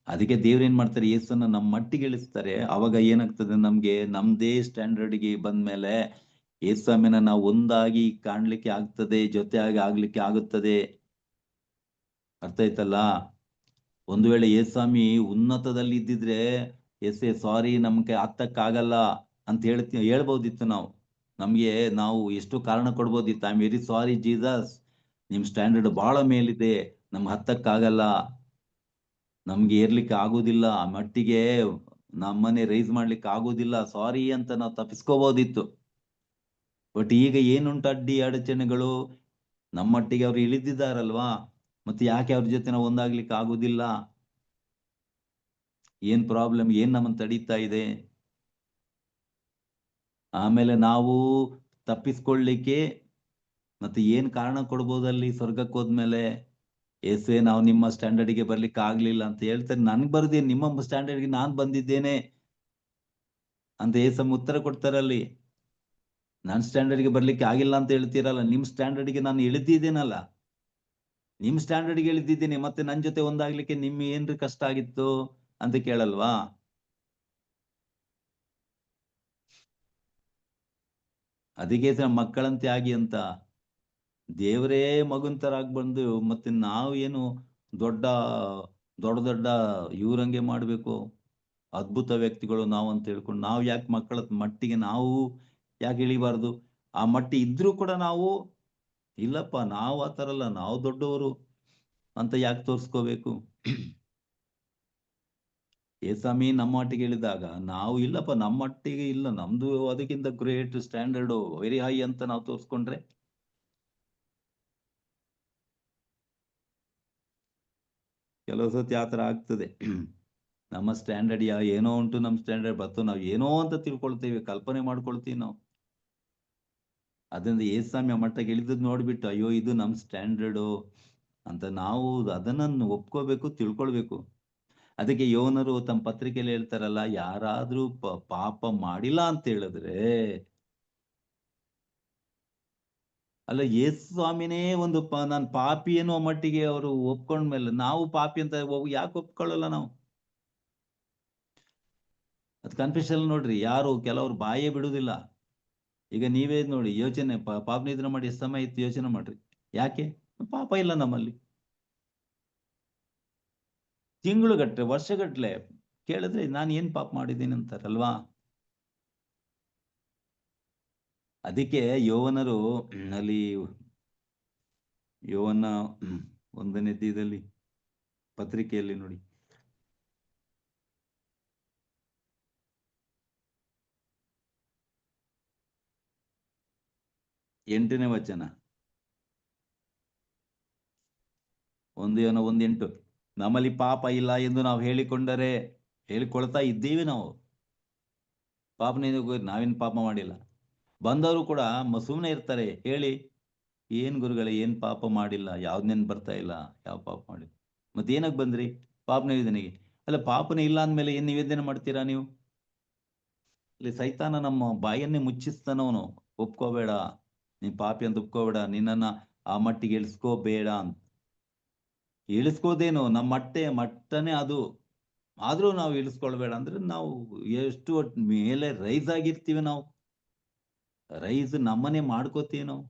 ಅದಕ್ಕೆ ದೇವ್ರೇನ್ ಮಾಡ್ತಾರೆ, ಯೇಸನ್ನ ನಮ್ಮ ಮಟ್ಟಿಗೆ ಇಳಿಸ್ತಾರೆ. ಅವಾಗ ಏನಾಗ್ತದೆ, ನಮ್ಗೆ ನಮ್ದೇ ಸ್ಟ್ಯಾಂಡರ್ಡ್ಗೆ ಬಂದ್ಮೇಲೆ ಯೇಸ್ವಾಮಿನ ನಾವು ಒಂದಾಗಿ ಕಾಣ್ಲಿಕ್ಕೆ ಆಗ್ತದೆ, ಜೊತೆಯಾಗಿ ಆಗ್ಲಿಕ್ಕೆ ಆಗುತ್ತದೆ. ಅರ್ಥ ಆಯ್ತಲ್ಲ? ಒಂದು ವೇಳೆ ಯೇಸ್ವಾಮಿ ಉನ್ನತದಲ್ಲಿ ಇದ್ದಿದ್ರೆ ಸಾರಿ ನಮ್ಗೆ ಹತ್ತಕ್ಕಾಗಲ್ಲ ಅಂತ ಹೇಳ್ಬೋದಿತ್ತು ನಾವು. ನಮ್ಗೆ ನಾವು ಎಷ್ಟು ಕಾರಣ ಕೊಡ್ಬೋದಿತ್ತು. I am very sorry Jesus, ನಿಮ್ ಸ್ಟ್ಯಾಂಡರ್ಡ್ ಬಹಳ ಮೇಲಿದೆ, ನಮ್ಗೆ ಹತ್ತಕ್ಕಾಗಲ್ಲ, ನಮ್ಗೆ ಏರ್ಲಿಕ್ಕೆ ಆಗೋದಿಲ್ಲ, ಆ ಮಟ್ಟಿಗೆ ನಮ್ಮನೆ ರೈಸ್ ಮಾಡ್ಲಿಕ್ಕೆ ಆಗೋದಿಲ್ಲ, ಸಾರಿ ಅಂತ ನಾವು ತಪ್ಪಿಸ್ಕೋಬಹುದಿತ್ತು. ಬಟ್ ಈಗ ಏನುಂಟು ಅಡ್ಡಿ ಅಡಚಣೆಗಳು, ನಮ್ಮಟ್ಟಿಗೆ ಅವ್ರು ಇಳಿದಿದ್ದಾರಲ್ವಾ, ಮತ್ತೆ ಯಾಕೆ ಅವ್ರ ಜೊತೆ ನಾವು ಒಂದಾಗ್ಲಿಕ್ಕೆ ಆಗುದಿಲ್ಲ? ಏನ್ ಪ್ರಾಬ್ಲಮ್, ಏನ್ ನಮ್ಮನ್ನು ತಡೀತಾ ಇದೆ? ಆಮೇಲೆ ನಾವು ತಪ್ಪಿಸ್ಕೊಳ್ಳಿಕ್ಕೆ ಮತ್ತೆ ಏನ್ ಕಾರಣ ಕೊಡ್ಬೋದಲ್ಲಿ? ಸ್ವರ್ಗಕ್ಕೆ ಹೋದ್ಮೇಲೆ ಏಸೇ ನಾವು ನಿಮ್ಮ ಸ್ಟ್ಯಾಂಡರ್ಡ್ಗೆ ಬರ್ಲಿಕ್ಕೆ ಆಗ್ಲಿಲ್ಲ ಅಂತ ಹೇಳ್ತಾರೆ. ನನ್ಗೆ ಬರುದೇನು, ನಿಮ್ಮ ಸ್ಟ್ಯಾಂಡರ್ಡ್ಗೆ ನಾನ್ ಬಂದಿದ್ದೇನೆ ಅಂತ ಏಸಮ್ಮ ಉತ್ತರ ಕೊಡ್ತಾರಲ್ಲಿ. ನನ್ನ ಸ್ಟ್ಯಾಂಡರ್ಡ್ಗೆ ಬರ್ಲಿಕ್ಕೆ ಆಗಿಲ್ಲ ಅಂತ ಹೇಳ್ತೀರಲ್ಲ, ನಿಮ್ ಸ್ಟ್ಯಾಂಡರ್ಡ್ಗೆ ನಾನು ಇಳಿದಿದ್ದೇನಲ್ಲ, ನಿಮ್ ಸ್ಟ್ಯಾಂಡರ್ಡ್ಗೆ ಇಳಿದಿದ್ದೀನಿ, ಮತ್ತೆ ನನ್ ಜೊತೆ ಒಂದಾಗ್ಲಿಕ್ಕೆ ನಿಮ್ ಏನ್ರಿ ಕಷ್ಟ ಆಗಿತ್ತು ಅಂತ ಕೇಳಲ್ವಾ? ಅದಕ್ಕೆ ಮಕ್ಕಳಂತೆ ಆಗಿ ಅಂತ ದೇವರೇ ಮಗುನ್ ತರ ಆಗಿ ಬಂದು, ಮತ್ತೆ ನಾವು ಏನು ದೊಡ್ಡ ದೊಡ್ಡ ದೊಡ್ಡ ಇವ್ರಂಗೆ ಮಾಡ್ಬೇಕು, ಅದ್ಭುತ ವ್ಯಕ್ತಿಗಳು ನಾವು ಅಂತ ಹೇಳ್ಕೊಂಡು ನಾವು ಯಾಕೆ ಮಕ್ಕಳ ಮಟ್ಟಿಗೆ ನಾವು ಯಾಕೆ ಇಳಿಬಾರ್ದು? ಆ ಮಟ್ಟಿ ಇದ್ರೂ ಕೂಡ ನಾವು ಇಲ್ಲಪ್ಪ, ನಾವು ಆ ಥರ ಅಲ್ಲ, ನಾವು ದೊಡ್ಡವರು ಅಂತ ಯಾಕೆ ತೋರಿಸ್ಕೋಬೇಕು? ಏಸಾಮಿ ನಮ್ಮ ಮಟ್ಟಿಗೆ ಇಳಿದಾಗ ನಾವು ಇಲ್ಲಪ್ಪ, ನಮ್ಮ ಮಟ್ಟಿಗೆ ಇಲ್ಲ, ನಮ್ದು ಅದಕ್ಕಿಂತ ಗ್ರೇಟ್ ಸ್ಟ್ಯಾಂಡರ್ಡು ವೆರಿ ಹೈ ಅಂತ ನಾವು ತೋರಿಸ್ಕೊಂಡ್ರೆ ಕೆಲವು ಸತಿ ಆ ಥರ ಆಗ್ತದೆ. ನಮ್ಮ ಸ್ಟ್ಯಾಂಡರ್ಡ್ ಏನೋ ಉಂಟು, ನಮ್ಮ ಸ್ಟ್ಯಾಂಡರ್ಡ್ ಬತ್ತು, ನಾವು ಏನೋ ಅಂತ ತಿಳ್ಕೊಳ್ತೇವೆ, ಕಲ್ಪನೆ ಮಾಡ್ಕೊಳ್ತೀವಿ ನಾವು. ಅದರಿಂದ ಏಸಾಮಿ ಆ ಮಟ್ಟಕ್ಕೆ ಇಳಿದದ್ದು ನೋಡ್ಬಿಟ್ಟು ಅಯ್ಯೋ ಇದು ನಮ್ಮ ಸ್ಟ್ಯಾಂಡರ್ಡು ಅಂತ ನಾವು ಅದನ್ನು ಒಪ್ಕೋಬೇಕು, ತಿಳ್ಕೊಳ್ಬೇಕು. ಅದಕ್ಕೆ ಯೋನರು ತಮ್ಮ ಪತ್ರಿಕೆಯಲ್ಲಿ ಹೇಳ್ತಾರಲ್ಲ, ಯಾರಾದ್ರೂ ಪಾಪ ಮಾಡಿಲ್ಲ ಅಂತ ಹೇಳಿದ್ರೆ, ಅಲ್ಲ ಯೇಸು ಸ್ವಾಮಿನೇ ಒಂದು ನಾನು ಪಾಪಿ ಅನ್ನೋ ಮಟ್ಟಿಗೆ ಅವರು ಒಪ್ಕೊಂಡ್ಮೇಲೆ ನಾವು ಪಾಪಿ ಅಂತ ಯಾಕೆ ಒಪ್ಕೊಳ್ಳಲ್ಲ ನಾವು? ಅದು ಕನ್ಫ್ಯೂಷನ್ ನೋಡ್ರಿ, ಯಾರು ಕೆಲವರು ಬಾಯೇ ಬಿಡುವುದಿಲ್ಲ. ಈಗ ನೀವೇ ನೋಡಿ, ಯೋಚನೆ ಪಾಪ ನಿದ್ರೆ ಮಾಡಿ ಎಷ್ಟು ಸಮಯ ಇತ್ತು ಯೋಚನೆ ಮಾಡ್ರಿ. ಯಾಕೆ? ಪಾಪ ಇಲ್ಲ ನಮ್ಮಲ್ಲಿ. ತಿಂಗಳುಗಟ್ಟಲೆ ವರ್ಷಗಟ್ಲೆ ಕೇಳಿದ್ರೆ ನಾನು ಏನ್ ಪಾಪ ಮಾಡಿದ್ದೀನಿ ಅಂತಾರಲ್ವಾ? ಅದಕ್ಕೆ ಯೌವನರು ಅಲ್ಲಿ ಯೌವನ 1ನೇ ಅಧ್ಯಾಯದಲ್ಲಿ ಪತ್ರಿಕೆಯಲ್ಲಿ ನೋಡಿ, 8ನೇ ವಚನ, 1 ಯೋನ 1:8, ನಮ್ಮಲ್ಲಿ ಪಾಪ ಇಲ್ಲ ಎಂದು ನಾವು ಹೇಳಿಕೊಳ್ತಾ ಇದ್ದೀವಿ. ನಾವು ನಾವೇನು ಪಾಪ ಮಾಡಿಲ್ಲ. ಬಂದವರು ಕೂಡ ಸುಮ್ಮನೆ ಇರ್ತಾರೆ. ಹೇಳಿ, ಏನ್ ಗುರುಗಳೇ, ಏನ್ ಪಾಪ ಮಾಡಿಲ್ಲ, ಯಾವ್ದನ್ನೇನು ಬರ್ತಾ ಇಲ್ಲ, ಯಾವ ಪಾಪ ಮಾಡಿಲ್ಲ, ಮತ್ತೆ ಏನಕ್ಕೆ ಬಂದ್ರಿ ಪಾಪ ನಿವೇದನೆಗೆ? ಅಲ್ಲ, ಪಾಪನೇ ಇಲ್ಲ ಅಂದಮೇಲೆ ಏನ್ ನಿವೇದನೆ ಮಾಡ್ತೀರಾ ನೀವು? ಇಲ್ಲಿ ಸೈತಾನ ನಮ್ಮ ಬಾಯನ್ನೇ ಮುಚ್ಚಿಸ್ತಾನವನು. ಒಪ್ಕೋಬೇಡ, ನೀನ್ ಪಾಪಿ ಅಂತ ಒಪ್ಕೋಬೇಡ, ನಿನ್ನನ್ನ ಆ ಮಟ್ಟಿಗೆ ಇಳಿಸ್ಕೋಬೇಡ ಅಂತ. ಇಳಿಸ್ಕೋದೇನು, ನಮ್ಮ ಮಟ್ಟನೇ ಅದು. ಆದ್ರೂ ನಾವು ಇಳಿಸ್ಕೊಳ್ಬೇಡ ಅಂದ್ರೆ ನಾವು ಎಷ್ಟು ಮೇಲೆ ರೈಸ್ ಆಗಿರ್ತೀವಿ. ನಾವು ರೈಸ್ ನಮ್ಮನೆ ಮಾಡ್ಕೋತೀವಿ ನಾವು.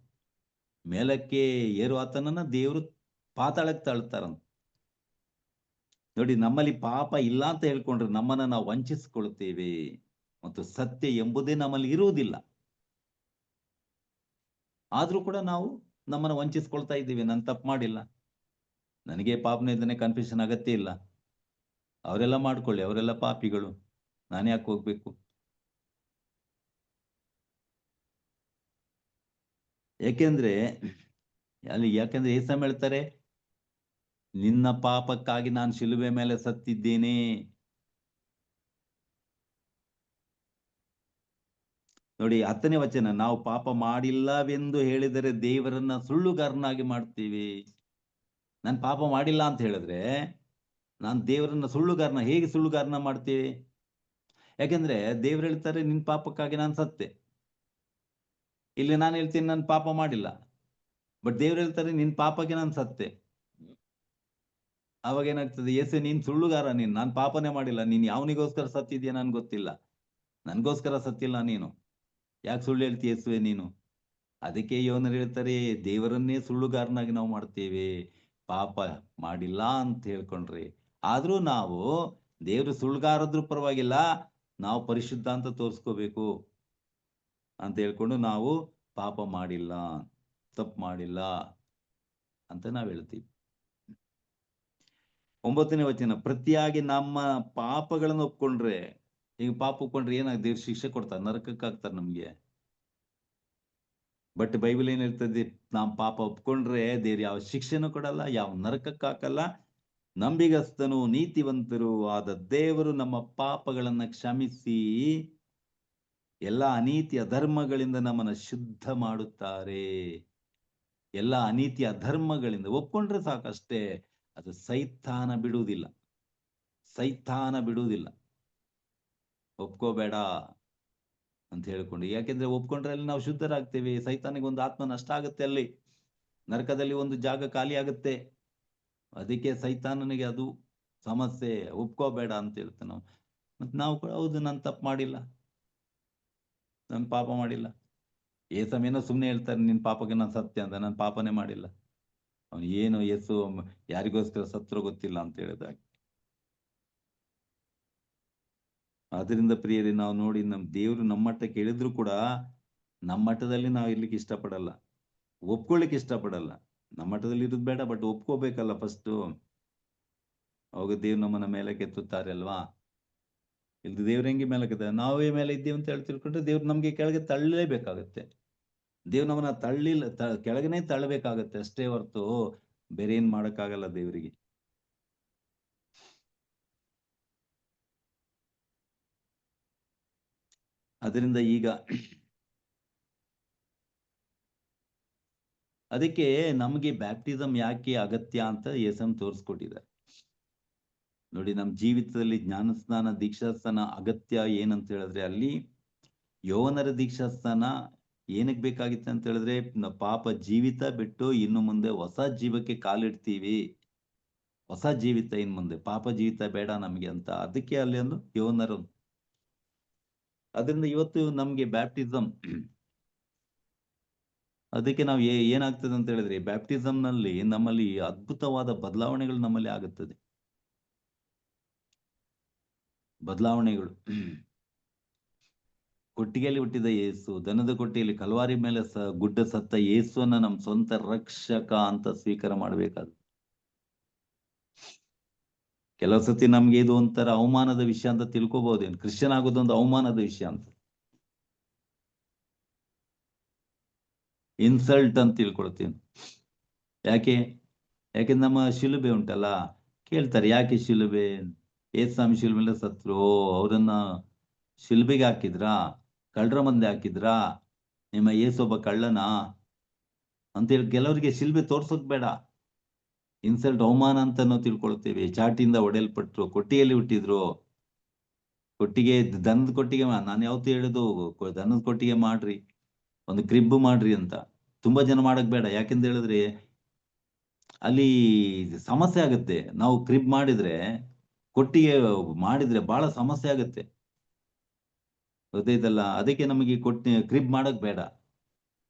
ಮೇಲಕ್ಕೆ ಏರು ಆತನನ್ನ ದೇವರು ಪಾತಾಳಕ್ಕೆ ತಳ್ತಾರಂತ ನೋಡಿ. ನಮ್ಮಲ್ಲಿ ಪಾಪ ಇಲ್ಲ ಅಂತ ಹೇಳ್ಕೊಂಡ್ರೆ ನಮ್ಮನ್ನ ನಾವು ವಂಚಿಸ್ಕೊಳ್ತೇವೆ ಮತ್ತು ಸತ್ಯ ಎಂಬುದೇ ನಮ್ಮಲ್ಲಿ ಇರುವುದಿಲ್ಲ. ಆದ್ರೂ ಕೂಡ ನಾವು ನಮ್ಮನ್ನ ವಂಚಿಸ್ಕೊಳ್ತಾ ಇದ್ದೀವಿ. ನಾನು ತಪ್ಪು ಮಾಡಿಲ್ಲ, ನನಗೆ ಪಾಪನಿಂದನೇ ಕನ್ಫ್ಯೂಷನ್ ಅಗತ್ಯ ಇಲ್ಲ, ಅವರೆಲ್ಲ ಮಾಡ್ಕೊಳ್ಳಿ, ಅವರೆಲ್ಲ ಪಾಪಿಗಳು, ನಾನು ಯಾಕೆ ಹೋಗ್ಬೇಕು? ಯಾಕೆಂದ್ರೆ ಏಸಮ್ ಹೇಳ್ತಾರೆ, ನಿನ್ನ ಪಾಪಕ್ಕಾಗಿ ನಾನು ಶಿಲುಬೆ ಮೇಲೆ ಸತ್ತಿದ್ದೇನೆ. ನೋಡಿ 10ನೇ ವಚನ, ನಾವು ಪಾಪ ಮಾಡಿಲ್ಲವೆಂದು ಹೇಳಿದರೆ ದೇವರನ್ನ ಸುಳ್ಳುಗಾರನಾಗಿ ಮಾಡ್ತೀವಿ. ನಾನು ಪಾಪ ಮಾಡಿಲ್ಲ ಅಂತ ಹೇಳಿದ್ರೆ ನಾನು ದೇವರನ್ನ ಸುಳ್ಳುಗಾರನ ಹೇಗೆ ಸುಳ್ಳುಗಾರನ ಮಾಡ್ತೀವಿ? ಯಾಕೆಂದ್ರೆ ದೇವ್ರು ಹೇಳ್ತಾರೆ, ನಿನ್ ಪಾಪಕ್ಕಾಗಿ ನಾನು ಸತ್ತೆ. ಇಲ್ಲಿ ನಾನು ಹೇಳ್ತೀನಿ ನಾನು ಪಾಪ ಮಾಡಿಲ್ಲ, ಬಟ್ ದೇವ್ರು ಹೇಳ್ತಾರೆ ನಿನ್ ಪಾಪಕ್ಕೆ ನಾನು ಸತ್ತೆ. ಅವಾಗ ಏನಾಗ್ತದೆ? ಯೇಸು ನೀನ್ ಸುಳ್ಳುಗಾರ, ನಾನು ಪಾಪನೇ ಮಾಡಿಲ್ಲ, ನೀನ್ ಯಾವನಿಗೋಸ್ಕರ ಸತ್ತಿದ್ಯಾ ನನ್ಗೆ ಗೊತ್ತಿಲ್ಲ, ನನ್ಗೋಸ್ಕರ ಸತ್ತಿಲ್ಲ ನೀನು, ಯಾಕೆ ಸುಳ್ಳು ಹೇಳ್ತೀಯ ಯೇಸುವೆ ನೀನು? ಅದಕ್ಕೆ ಯೋನರು ಹೇಳ್ತಾರೆ, ದೇವರನ್ನೇ ಸುಳ್ಳುಗಾರನಾಗಿ ನಾವು ಮಾಡ್ತೇವೆ ಪಾಪ ಮಾಡಿಲ್ಲ ಅಂತ ಹೇಳ್ಕೊಂಡ್ರಿ. ಆದ್ರೂ ನಾವು ದೇವರು ಸುಳ್ಳುಗಾರದ್ರೂ ಪರವಾಗಿಲ್ಲ, ನಾವು ಪರಿಶುದ್ಧ ಅಂತ ತೋರಿಸ್ಕೋಬೇಕು ಅಂತ ಹೇಳ್ಕೊಂಡು ನಾವು ಪಾಪ ಮಾಡಿಲ್ಲ, ತಪ್ಪು ಮಾಡಿಲ್ಲ ಅಂತ ನಾವು ಹೇಳ್ತೀವಿ. 9ನೇ ವಚನ, ಪ್ರತಿಯಾಗಿ ನಮ್ಮ ಪಾಪಗಳನ್ನು ಒಪ್ಕೊಂಡ್ರೆ, ಈಗ ಪಾಪ ಒಪ್ಕೊಂಡ್ರೆ ಏನಾಗ ದೇವ್ರು ಶಿಕ್ಷೆ ಕೊಡ್ತಾರೆ, ನರಕಕ್ಕೆ ಹಾಕ್ತಾರೆ ನಮ್ಗೆ. ಬಟ್ ಬೈಬಲ್ ಏನ್ ಹೇಳ್ತದೆ? ನಾವು ಪಾಪ ಒಪ್ಕೊಂಡ್ರೆ ದೇವ್ರು ಯಾವ ಶಿಕ್ಷೆನೂ ಕೊಡಲ್ಲ, ಯಾವ ನರಕಕ್ಕೆ ಹಾಕಲ್ಲ. ನಂಬಿಗಸ್ತನು ನೀತಿವಂತರು ಆದ ದೇವರು ನಮ್ಮ ಪಾಪಗಳನ್ನ ಕ್ಷಮಿಸಿ ಎಲ್ಲ ಅನೀತಿ ಅಧರ್ಮಗಳಿಂದ ನಮ್ಮನ್ನ ಶುದ್ಧ ಮಾಡುತ್ತಾರೆ. ಎಲ್ಲ ಅನೀತಿ ಅಧರ್ಮಗಳಿಂದ ಒಪ್ಕೊಂಡ್ರೆ ಸಾಕಷ್ಟೇ. ಅದು ಸೈತಾನ ಬಿಡುವುದಿಲ್ಲ, ಸೈತಾನ ಬಿಡುವುದಿಲ್ಲ. ಒಪ್ಕೋಬೇಡ ಅಂತ ಹೇಳ್ಕೊಂಡು, ಯಾಕೆಂದ್ರೆ ಒಪ್ಕೊಂಡ್ರೆ ಅಲ್ಲಿ ನಾವು ಶುದ್ಧರಾಗ್ತೇವೆ. ಸೈತಾನಿಗೆ ಒಂದು ಆತ್ಮ ನಷ್ಟ ಆಗುತ್ತೆ, ಅಲ್ಲಿ ನರಕದಲ್ಲಿ ಒಂದು ಜಾಗ ಖಾಲಿ ಆಗುತ್ತೆ. ಅದಕ್ಕೆ ಸೈತಾನನಿಗೆ ಅದು ಸಮಸ್ಯೆ. ಒಪ್ಕೋಬೇಡ ಅಂತ ಹೇಳ್ತೇವೆ ನಾವು. ಮತ್ತೆ ನಾವು ಕೂಡ ಹೌದು, ನಾನು ತಪ್ಪು ಮಾಡಿಲ್ಲ, ನಾನು ಪಾಪ ಮಾಡಿಲ್ಲ. ಏಸಮೇನೋ ಸುಮ್ಮನೆ ಹೇಳ್ತಾರೆ ನಿನ್ ಪಾಪಕ್ಕೆ ನಾನು ಸತ್ಯ ಅಂತ, ನಾನು ಪಾಪನೇ ಮಾಡಿಲ್ಲ. ಅವನು ಏನು ಯೇಸು ಯಾರಿಗೋಸ್ಕರ ಸತ್ರು ಗೊತ್ತಿಲ್ಲ ಅಂತ ಹೇಳಿದಾಗ. ಆದ್ರಿಂದ ಪ್ರಿಯರೇ, ನಾವು ನೋಡಿ, ನಮ್ ದೇವ್ರು ನಮ್ಮ ಮಟ್ಟಕ್ಕೆ ಇಳಿದ್ರು ಕೂಡ ನಮ್ಮ ಮಟ್ಟದಲ್ಲಿ ನಾವು ಇರ್ಲಿಕ್ಕೆ ಇಷ್ಟಪಡಲ್ಲ, ಒಪ್ಕೊಳ್ಳಿಕ್ಕೆ ಇಷ್ಟಪಡಲ್ಲ. ನಮ್ಮ ಮಟ್ಟದಲ್ಲಿ ಇರೋದು ಬೇಡ, ಬಟ್ ಒಪ್ಕೋಬೇಕಲ್ಲ ಫಸ್ಟ್. ಅವಾಗ ದೇವ್ರು ನಮ್ಮನ್ನ ಮೇಲೆ ಕೆತ್ತುತ್ತಾರೆ ಅಲ್ವಾ? ಇಲ್ಲಿ ದೇವ್ರ ಹೆಂಗೆ ಮೇಲಕ್ಕಿದೆ, ನಾವೇ ಮೇಲೆ ಇದ್ದೀವಿ ಅಂತ ಹೇಳಿ ತಿಳ್ಕೊಂಡ್ರೆ ದೇವ್ರು ನಮ್ಗೆ ಕೆಳಗೆ ತಳ್ಳಲೇಬೇಕಾಗತ್ತೆ. ದೇವ್ರು ನಮ್ಮನ್ನ ತಳ್ಳಿಲ್ಲ, ಕೆಳಗನೆ ತಳ್ಳಬೇಕಾಗತ್ತೆ ಅಷ್ಟೇ ಹೊರತು ಬೇರೆ ಏನ್ ಮಾಡಕ್ಕಾಗಲ್ಲ ದೇವರಿಗೆ. ಅದರಿಂದ ಈಗ ಅದಕ್ಕೆ ನಮಗೆ ಬ್ಯಾಪ್ಟಿಸಮ್ ಯಾಕೆ ಅಗತ್ಯ ಅಂತ ಯೇಸು ತೋರಿಸ್ಕೊಟ್ಟಿದ್ದಾರೆ ನೋಡಿ. ನಮ್ಮ ಜೀವಿತದಲ್ಲಿ ಜ್ಞಾನಸ್ನಾನ ದೀಕ್ಷಾಸ್ನಾನ ಅಗತ್ಯ ಏನಂತ ಹೇಳಿದ್ರೆ, ಅಲ್ಲಿ ಯೌವನರ ದೀಕ್ಷಾಸ್ನಾನ ಏನಕ್ಕೆ ಬೇಕಾಗಿತ್ತು ಅಂತ ಹೇಳಿದ್ರೆ, ಪಾಪ ಜೀವಿತ ಬಿಟ್ಟು ಇನ್ನು ಮುಂದೆ ಹೊಸ ಜೀವಕ್ಕೆ ಕಾಲಿಡ್ತೀವಿ, ಹೊಸ ಜೀವಿತ ಇನ್ ಮುಂದೆ ಪಾಪ ಜೀವಿತ ಬೇಡ ನಮಗೆ ಅಂತ. ಅದಕ್ಕೆ ಅಲ್ಲಿ ಒಂದು ಯೌವನರು. ಅದರಿಂದ ಇವತ್ತು ನಮ್ಗೆ ಬ್ಯಾಪ್ಟಿಸಮ್, ಅದಕ್ಕೆ ನಾವು ಏನಾಗ್ತದೆ ಅಂತ ಹೇಳಿದ್ರೆ, ಬ್ಯಾಪ್ಟಿಸಮ್ ನಲ್ಲಿ ನಮ್ಮಲ್ಲಿ ಅದ್ಭುತವಾದ ಬದಲಾವಣೆಗಳು ನಮ್ಮಲ್ಲಿ ಆಗುತ್ತದೆ. ಬದಲಾವಣೆಗಳು. ಕೊಟ್ಟಿಗೆಯಲ್ಲಿ ಹುಟ್ಟಿದ ಯೇಸು, ದನದ ಕೊಟ್ಟಿಗೆಯಲ್ಲಿ ಕಲ್ವಾರಿ ಮೇಲೆ ಗುಡ್ಡ ಸತ್ತ ಯೇಸುವನ್ನ ನಮ್ಮ ಸ್ವಂತ ರಕ್ಷಕ ಅಂತ ಸ್ವೀಕಾರ ಮಾಡಬೇಕಾದ. ಕೆಲವು ಸತಿ ನಮ್ಗೆ ಇದು ಒಂಥರ ಅವಮಾನದ ವಿಷಯ ಅಂತ ತಿಳ್ಕೊಬಹುದೇನು, ಕ್ರಿಶ್ಚಿಯನ್ ಆಗೋದೊಂದು ಅವಮಾನದ ವಿಷಯ ಅಂತ, ಇನ್ಸಲ್ಟ್ ಅಂತ ತಿಳ್ಕೊಳ್ತೀನಿ. ಯಾಕೆ ನಮ್ಮ ಶಿಲುಬೆ ಉಂಟಲ್ಲ, ಕೇಳ್ತಾರೆ ಯಾಕೆ ಶಿಲುಬೆ, ಏಸ್ವಾಮಿ ಶಿಲುಬೆ ಮೇಲೆ ಸತ್ರು, ಅವರನ್ನ ಶಿಲುಬೆಗೆ ಹಾಕಿದ್ರಾ, ಕಳ್ಳರ ಮಂದೆ ಹಾಕಿದ್ರಾ, ನಿಮ್ಮ ಏಸೊಬ್ಬ ಕಳ್ಳನಾ ಅಂತೇಳಿ ಕೆಲವರಿಗೆ ಶಿಲ್ಬೆ ತೋರ್ಸೋದ್ ಬೇಡ, ಇನ್ಸಲ್ಟ್ ಅವಮಾನ ಅಂತ ನಾವು ತಿಳ್ಕೊಳ್ತೇವೆ. ಚಾಟಿಯಿಂದ ಹೊಡೆಯಲ್ಪಟ್ರು, ಕೊಟ್ಟಿಗೆಯಲ್ಲಿ ಹುಟ್ಟಿದ್ರು, ಕೊಟ್ಟಿಗೆ ದನದ ಕೊಟ್ಟಿಗೆ. ನಾನು ಯಾವತ್ತೂ ಹೇಳುದು ದನದ ಕೊಟ್ಟಿಗೆ ಮಾಡ್ರಿ, ಒಂದು ಕ್ರಿಬ್ ಮಾಡ್ರಿ ಅಂತ. ತುಂಬಾ ಜನ ಮಾಡಕ್ ಬೇಡ, ಯಾಕೆಂತ ಹೇಳಿದ್ರೆ ಅಲ್ಲಿ ಸಮಸ್ಯೆ ಆಗುತ್ತೆ. ನಾವು ಕ್ರಿಬ್ ಮಾಡಿದ್ರೆ, ಕೊಟ್ಟಿಗೆ ಮಾಡಿದ್ರೆ ಬಹಳ ಸಮಸ್ಯೆ ಆಗುತ್ತೆ, ಗೊತ್ತೈತಲ್ಲ. ಅದಕ್ಕೆ ನಮಗೆ ಕ್ರಿಬ್ ಮಾಡಕ್ ಬೇಡ.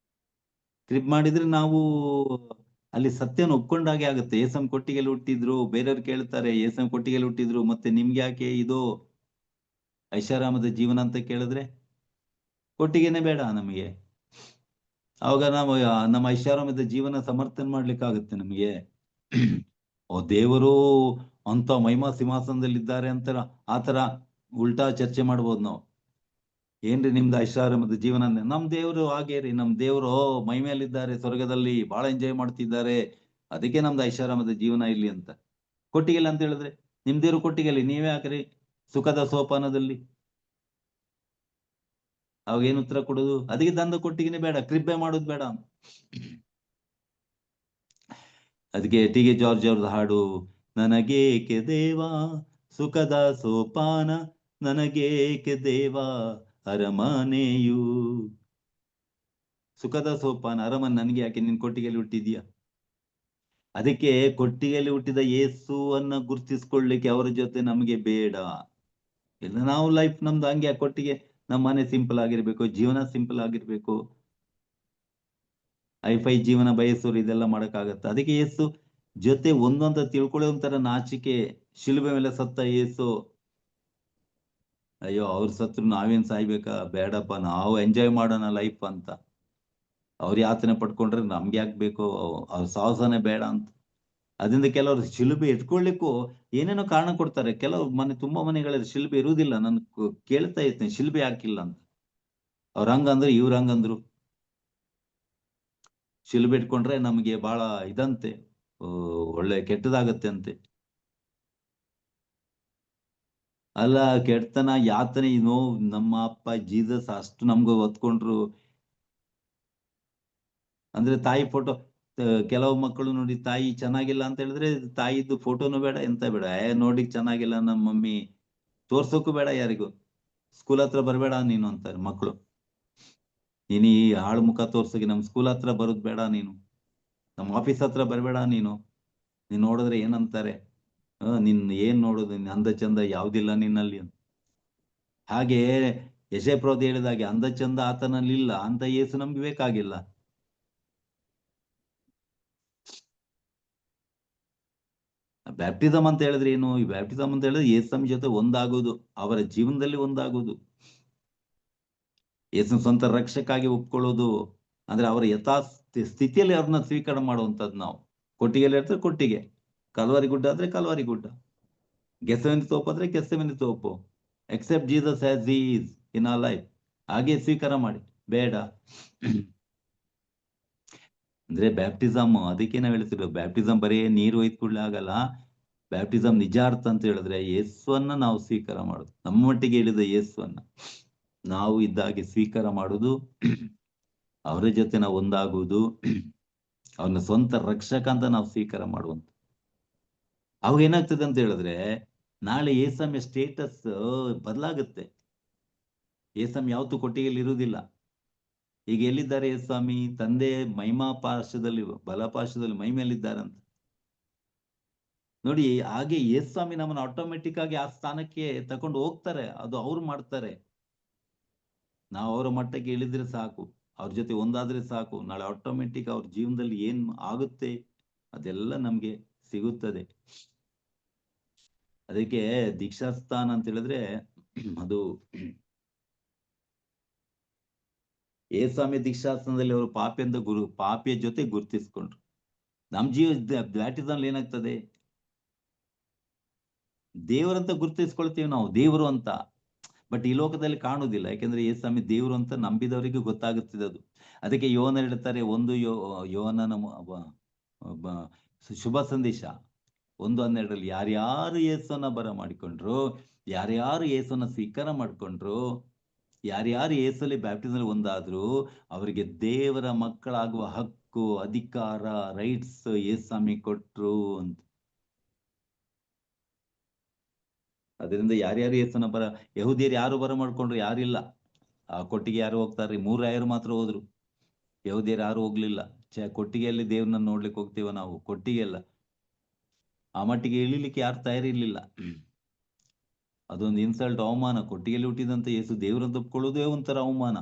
ಕ್ರಿಬ್ ಮಾಡಿದ್ರೆ ನಾವು ಅಲ್ಲಿ ಸತ್ಯನ ಒಪ್ಕೊಂಡಾಗೆ ಆಗುತ್ತೆ. ಏಸಂ ಕೊಟ್ಟಿಗೆಯಲ್ಲಿ ಹುಟ್ಟಿದ್ರು, ಬೇರೆಯವ್ರು ಕೇಳ್ತಾರೆ ಏಸಂ ಕೊಟ್ಟಿಗೆಯಲ್ಲಿ ಹುಟ್ಟಿದ್ರು, ಮತ್ತೆ ನಿಮ್ಗೆ ಯಾಕೆ ಇದು ಐಷಾರಾಮದ ಜೀವನ ಅಂತ ಕೇಳಿದ್ರೆ ಕೊಟ್ಟಿಗೆನೆ ಬೇಡ ನಮಗೆ. ಅವಾಗ ನಾವು ನಮ್ಮ ಐಷಾರಾಮದ ಜೀವನ ಸಮರ್ಥನೆ ಮಾಡ್ಲಿಕ್ಕಾಗುತ್ತೆ ನಮಗೆ. ಓ ದೇವರು ಅಂತ ಮಹಿಮಾ ಸಿಂಹಾಸನದಲ್ಲಿದ್ದಾರೆ ಅಂತ ಆತರ ಉಲ್ಟಾ ಚರ್ಚೆ ಮಾಡ್ಬೋದು ನಾವು. ಏನ್ರಿ ನಿಮ್ದು ಐಷಾರಾಮದ ಜೀವನ? ನಮ್ ದೇವ್ರು ಹಾಗೇ ರೀ, ನಮ್ ದೇವ್ರು ಮಹಿಮೆಯಲ್ಲಿದ್ದಾರೆ, ಸ್ವರ್ಗದಲ್ಲಿ ಬಹಳ ಎಂಜಾಯ್ ಮಾಡ್ತಿದ್ದಾರೆ, ಅದಕ್ಕೆ ನಮ್ದು ಐಷಾರಾಮದ ಜೀವನ ಇಲ್ಲಿ ಅಂತ. ಕೊಟ್ಟಿಗೆಲ್ಲ ಅಂತ ಹೇಳಿದ್ರೆ ನಿಮ್ ದೇವ್ರು ಕೊಟ್ಟಿಗೆಲ್ಲಿ, ನೀವೇ ಹಾಕ್ರಿ ಸುಖದ ಸೋಪಾನದಲ್ಲಿ. ಅವಾಗ ಏನು ಉತ್ತರ ಕೊಡೋದು? ಅದಕ್ಕೆ ದಂದ ಕೊಟ್ಟಿಗೆನೆ ಬೇಡ, ಕ್ರಿಬ್ಬೆ ಮಾಡೋದು ಬೇಡ. ಅದಕ್ಕೆ ಟಿ ಕೆ ಜಾರ್ಜ್ ಅವ್ರದ್ದು ಹಾಡು, ನನಗೇಕೆ ದೇವಾ ಸುಖದ ಸೋಪಾನ, ನನಗೇಕೆ ದೇವಾ ಅರಮನೆಯು. ಸುಖದ ಸೋಪಾನ ಅರಮನೆ ನನಗೆ ಯಾಕೆ, ನಿನ್ ಕೊಟ್ಟಿಗೆಯಲ್ಲಿ ಹುಟ್ಟಿದ್ಯಾ? ಅದಕ್ಕೆ ಕೊಟ್ಟಿಗೆಯಲ್ಲಿ ಹುಟ್ಟಿದ ಯೇಸುವನ್ನ ಗುರ್ತಿಸ್ಕೊಳ್ಳಿಕ್ಕೆ ಅವರ ಜೊತೆ ನಮಗೆ ಬೇಡ. ಇಲ್ಲ ನಾವು ಲೈಫ್ ನಮ್ದು ಹಂಗೆ, ಕೊಟ್ಟಿಗೆ ನಮ್ಮ ಮನೆ ಸಿಂಪಲ್ ಆಗಿರ್ಬೇಕು, ಜೀವನ ಸಿಂಪಲ್ ಆಗಿರ್ಬೇಕು, ಐಫೈ ಜೀವನ ಬಯಸೋರು ಇದೆಲ್ಲ ಮಾಡಕ್ಕಾಗತ್ತ? ಅದಕ್ಕೆ ಯೇಸು ಜೊತೆ ಒಂದೊಂದ ತಿಳ್ಕೊಳ್ಳೋ ಒಂಥರ ನಾಚಿಕೆ. ಶಿಲುಬೆ ಮೇಲೆ ಸತ್ತ ಯೇಸು, ಅಯ್ಯೋ ಅವ್ರು ಸತ್ರು ನಾವೇನ್ ಸಾಯ್ಬೇಕಾ, ಬೇಡಪ್ಪ ನಾವು ಎಂಜಾಯ್ ಮಾಡೋಣ ಲೈಫ್ ಅಂತ. ಅವ್ರು ಯಾತನೆ ಪಡ್ಕೊಂಡ್ರೆ ನಮ್ಗೆ ಯಾಕೆ ಬೇಕು, ಅವ್ರ ಸಾಹಸನೇ ಬೇಡ ಅಂತ. ಅದರಿಂದ ಕೆಲವರು ಶಿಲುಬೆ ಇಟ್ಕೊಳ್ಳಿಕ್ಕೂ ಏನೇನೋ ಕಾರಣ ಕೊಡ್ತಾರೆ. ಕೆಲವು ತುಂಬಾ ಮನೆಗಳಲ್ಲಿ ಶಿಲುಬೆ ಇರುವುದಿಲ್ಲ. ನಾನು ಕೇಳ್ತಾ ಇರ್ತೇನೆ ಶಿಲುಬೆ ಹಾಕಿಲ್ಲ ಅಂತ. ಅವ್ರ ಹಂಗಂದ್ರೆ ಇವ್ರ ಹಂಗಂದ್ರು. ಶಿಲುಬೆ ಇಟ್ಕೊಂಡ್ರೆ ನಮಗೆ ಬಹಳ ಇದಂತೆ, ಒಳ್ಳೆ ಕೆಟ್ಟದಾಗತ್ತೆ ಅಂತೆ. ಅಲ್ಲ, ಕೆಟ್ಟತನ ಯಾತನೆ ನೋವು ನಮ್ಮ ಅಪ್ಪ ಜೀಸಸ್ ಅಷ್ಟು ನಮ್ಗೆ ಒತ್ಕೊಂಡ್ರು. ಅಂದ್ರೆ ತಾಯಿ ಫೋಟೋ, ಕೆಲವು ಮಕ್ಕಳು ನೋಡಿ ತಾಯಿ ಚೆನ್ನಾಗಿಲ್ಲ ಅಂತ ಹೇಳಿದ್ರೆ ತಾಯಿದ್ದು ಫೋಟೋನು ಬೇಡ, ಎಂತ ಬೇಡ, ನೋಡಿ ಚೆನ್ನಾಗಿಲ್ಲ ನಮ್ಮ ಮಮ್ಮಿ, ತೋರ್ಸೋಕು ಬೇಡ ಯಾರಿಗೂ, ಸ್ಕೂಲ್ ಹತ್ರ ಬರಬೇಡ ನೀನು ಅಂತಾರೆ ಮಕ್ಕಳು. ನೀನು ಈ ಹಾಳು ಮುಖ ತೋರ್ಸೋಕೆ ನಮ್ ಸ್ಕೂಲ್ ಹತ್ರ ಬರೋದ್ ಬೇಡ, ನೀನು ನಮ್ಮ ಆಫೀಸ್ ಹತ್ರ ಬರಬೇಡ, ನೀನು ನೋಡಿದ್ರೆ ಏನಂತಾರೆ, ನಿನ್ ಏನ್ ನೋಡೋದು, ನಿನ್ ಅಂದ ಚಂದ ಯಾವ್ದಿಲ್ಲ ನಿನ್ನಲ್ಲಿ. ಹಾಗೆ ಯಶಪ್ರಭು ಹೇಳಿದಾಗೆ ಅಂದ ಚಂದ ಆತನಲ್ಲಿ ಇಲ್ಲ ಅಂತ ಯೇಸು ನಮ್ಗೆ ಬೇಕಾಗಿಲ್ಲ. ಬ್ಯಾಪ್ಟಿಸಮ್ ಅಂತ ಹೇಳಿದ್ರೆ ಏನು? ಈ ಬ್ಯಾಪ್ಟಿಸಮ್ ಅಂತ ಹೇಳಿದ್ರೆ ಯೇಸು ಜೊತೆ ಒಂದಾಗೋದು, ಅವರ ಜೀವನದಲ್ಲಿ ಒಂದಾಗೋದು, ಯೇಸು ಸ್ವಂತ ರಕ್ಷಕಾಗಿ ಒಪ್ಕೊಳ್ಳೋದು. ಅಂದ್ರೆ ಅವರ ಯಥಾ ಸ್ಥಿತಿಯಲ್ಲಿ ಅವ್ರನ್ನ ಸ್ವೀಕಾರ ಮಾಡುವಂತದ್ದು. ನಾವು ಕೊಟ್ಟಿಗೆಯಲ್ಲಿ ಇರ್ತದೆ ಕೊಟ್ಟಿಗೆ, ಕಲ್ವಾರಿ ಗುಡ್ಡ ಆದ್ರೆ ಕಲ್ವಾರಿ ಗುಡ್ಡ, ಗೆಸವೆನಿ ತೋಪು ಆದ್ರೆ ಗೆಸವೆನಿ ತೋಪು, except Jesus as he is in our life. ಹಾಗೆ ಸ್ವೀಕಾರ ಮಾಡಿ. ಬೇಡ ಅಂದ್ರೆ ಬ್ಯಾಪ್ಟಿಸಮ್, ಅದಕ್ಕೆ ನಾವು ಹೇಳ್ತಿರೋದು ಬ್ಯಾಪ್ಟಿಸಮ್ ಬರೀ ನೀರು ಒಯ್ದು ಕೂಡಲೇ ಆಗಲ್ಲ. ಬ್ಯಾಪ್ಟಿಸಮ್ ನಿಜಾರ್ಥ ಅಂತ ಹೇಳಿದ್ರೆ ಯೇಸುವನ್ನ ನಾವು ಸ್ವೀಕಾರ ಮಾಡೋದು, ನಮ್ಮ ಮಟ್ಟಿಗೆ ಹೇಳಿದ ಯೇಸುವನ್ನ ನಾವು ಇದ್ದಾಗೆ ಸ್ವೀಕಾರ ಮಾಡುವುದು, ಅವರ ಜೊತೆ ನಾವು ಒಂದಾಗುವುದು, ಅವನ ಸ್ವಂತ ರಕ್ಷಕ ಅಂತ ನಾವು ಸ್ವೀಕಾರ ಮಾಡುವಂತ. ಅವಾಗ ಏನಾಗ್ತದೆ ಅಂತ ಹೇಳಿದ್ರೆ ನಾಳೆ ಯೇಸಮ್ಯ ಸ್ಟೇಟಸ್ ಬದಲಾಗುತ್ತೆ. ಯೇಸಮ್ ಯಾವತ್ತೂ ಕೊಟ್ಟಿಗೆಯಲ್ಲಿ ಇರುವುದಿಲ್ಲ. ಈಗ ಎಲ್ಲಿದ್ದಾರೆ ಯೇಸ್ವಾಮಿ? ತಂದೆ ಮಹಿಮಾ ಪಾರ್ಶ್ವದಲ್ಲಿ, ಬಲಪಾರ್ಶ್ವದಲ್ಲಿ ಮಹಿಮೆಯಲ್ಲಿದ್ದಾರಂತ ನೋಡಿ. ಹಾಗೆ ಯೇಸ್ವಾಮಿ ನಮ್ಮನ್ನು ಆಟೋಮೆಟಿಕ್ ಆಗಿ ಆ ಸ್ಥಾನಕ್ಕೆ ತಕೊಂಡು ಹೋಗ್ತಾರೆ. ಅದು ಅವ್ರು ಮಾಡ್ತಾರೆ. ನಾವು ಅವರ ಮಟ್ಟಕ್ಕೆ ಇಳಿದ್ರೆ ಸಾಕು, ಅವ್ರ ಜೊತೆ ಒಂದಾದ್ರೆ ಸಾಕು, ನಾಳೆ ಆಟೋಮೆಟಿಕ್ ಅವ್ರ ಜೀವನದಲ್ಲಿ ಏನ್ ಆಗುತ್ತೆ ಅದೆಲ್ಲ ನಮ್ಗೆ ಸಿಗುತ್ತದೆ. ಅದಕ್ಕೆ ದೀಕ್ಷಾಸ್ಥಾನ ಅಂತ ಹೇಳಿದ್ರೆ ಅದು ಯೇಸ್ವಾಮಿ ದೀಕ್ಷಾಸ್ಥಾನದಲ್ಲಿ ಅವರು ಪಾಪಿಯ ಜೊತೆ ಗುರುತಿಸ್ಕೊಂಡ್ರು. ನಮ್ ಬ್ಯಾಪ್ಟಿಸಮ್ ಏನಾಗ್ತದೆ? ದೇವರಂತ ಗುರುತಿಸ್ಕೊಳ್ತೀವಿ ನಾವು, ದೇವರು ಅಂತ. ಬಟ್ ಈ ಲೋಕದಲ್ಲಿ ಕಾಣುವುದಿಲ್ಲ, ಯಾಕೆಂದ್ರೆ ಯೇಸ್ವಾಮಿ ದೇವರು ಅಂತ ನಂಬಿದವರಿಗೆ ಗೊತ್ತಾಗುತ್ತದೆ ಅದು. ಅದಕ್ಕೆ ಯೋಹನ ಹೇಳ್ತಾರೆ, ಯೋಹನನ ಶುಭ ಸಂದೇಶ 1:12 ಯಾರ್ಯಾರು ಯೇಸುವನ್ನ ಬರ ಮಾಡಿಕೊಂಡ್ರು, ಯಾರ್ಯಾರು ಯೇಸುವನ್ನ ಸ್ವೀಕಾರ ಮಾಡ್ಕೊಂಡ್ರು, ಯಾರ್ಯಾರು ಯೇಸುವಲ್ಲಿ ಬ್ಯಾಪ್ಟಿಸಮ್ ಒಂದಾದ್ರು ಅವರಿಗೆ ದೇವರ ಮಕ್ಕಳಾಗುವ ಹಕ್ಕು, ಅಧಿಕಾರ, ರೈಟ್ಸ್ ಯೇಸ್ವಾಮಿ ಕೊಟ್ರು ಅಂತ. ಅದರಿಂದ ಯಾರ್ಯಾರು ಯೇಸುವನ್ನ ಯಹೂದಿಯರು ಯಾರು ಬರ ಮಾಡ್ಕೊಂಡ್ರು? ಯಾರಿಲ್ಲ. ಆ ಕೊಟ್ಟಿಗೆ ಯಾರು ಹೋಗ್ತಾರ್ರಿ? 3 ರಾಯರು ಮಾತ್ರ ಹೋದ್ರು, ಯಹೂದಿಯರು ಯಾರು ಹೋಗ್ಲಿಲ್ಲ. ಕೊಟ್ಟಿಗೆಯಲ್ಲಿ ದೇವ್ರನ್ನ ನೋಡ್ಲಿಕ್ಕೆ ಹೋಗ್ತೀವ ನಾವು, ಕೊಟ್ಟಿಗೆ ಅಲ್ಲ. ಆ ಮಟ್ಟಿಗೆ ಇಳಿಲಿಕ್ಕೆ ಯಾರು ತಯಾರಿರ್ಲಿಲ್ಲ. ಅದೊಂದು ಇನ್ಸಲ್ಟ್, ಅವಮಾನ. ಕೊಟ್ಟಿಗೆಯಲ್ಲಿ ಹುಟ್ಟಿದಂತ ಯೇಸು ದೇವ್ರಂತ ಒಪ್ಕೊಳ್ಳೋದೇ ಒಂಥರ ಅವಮಾನ.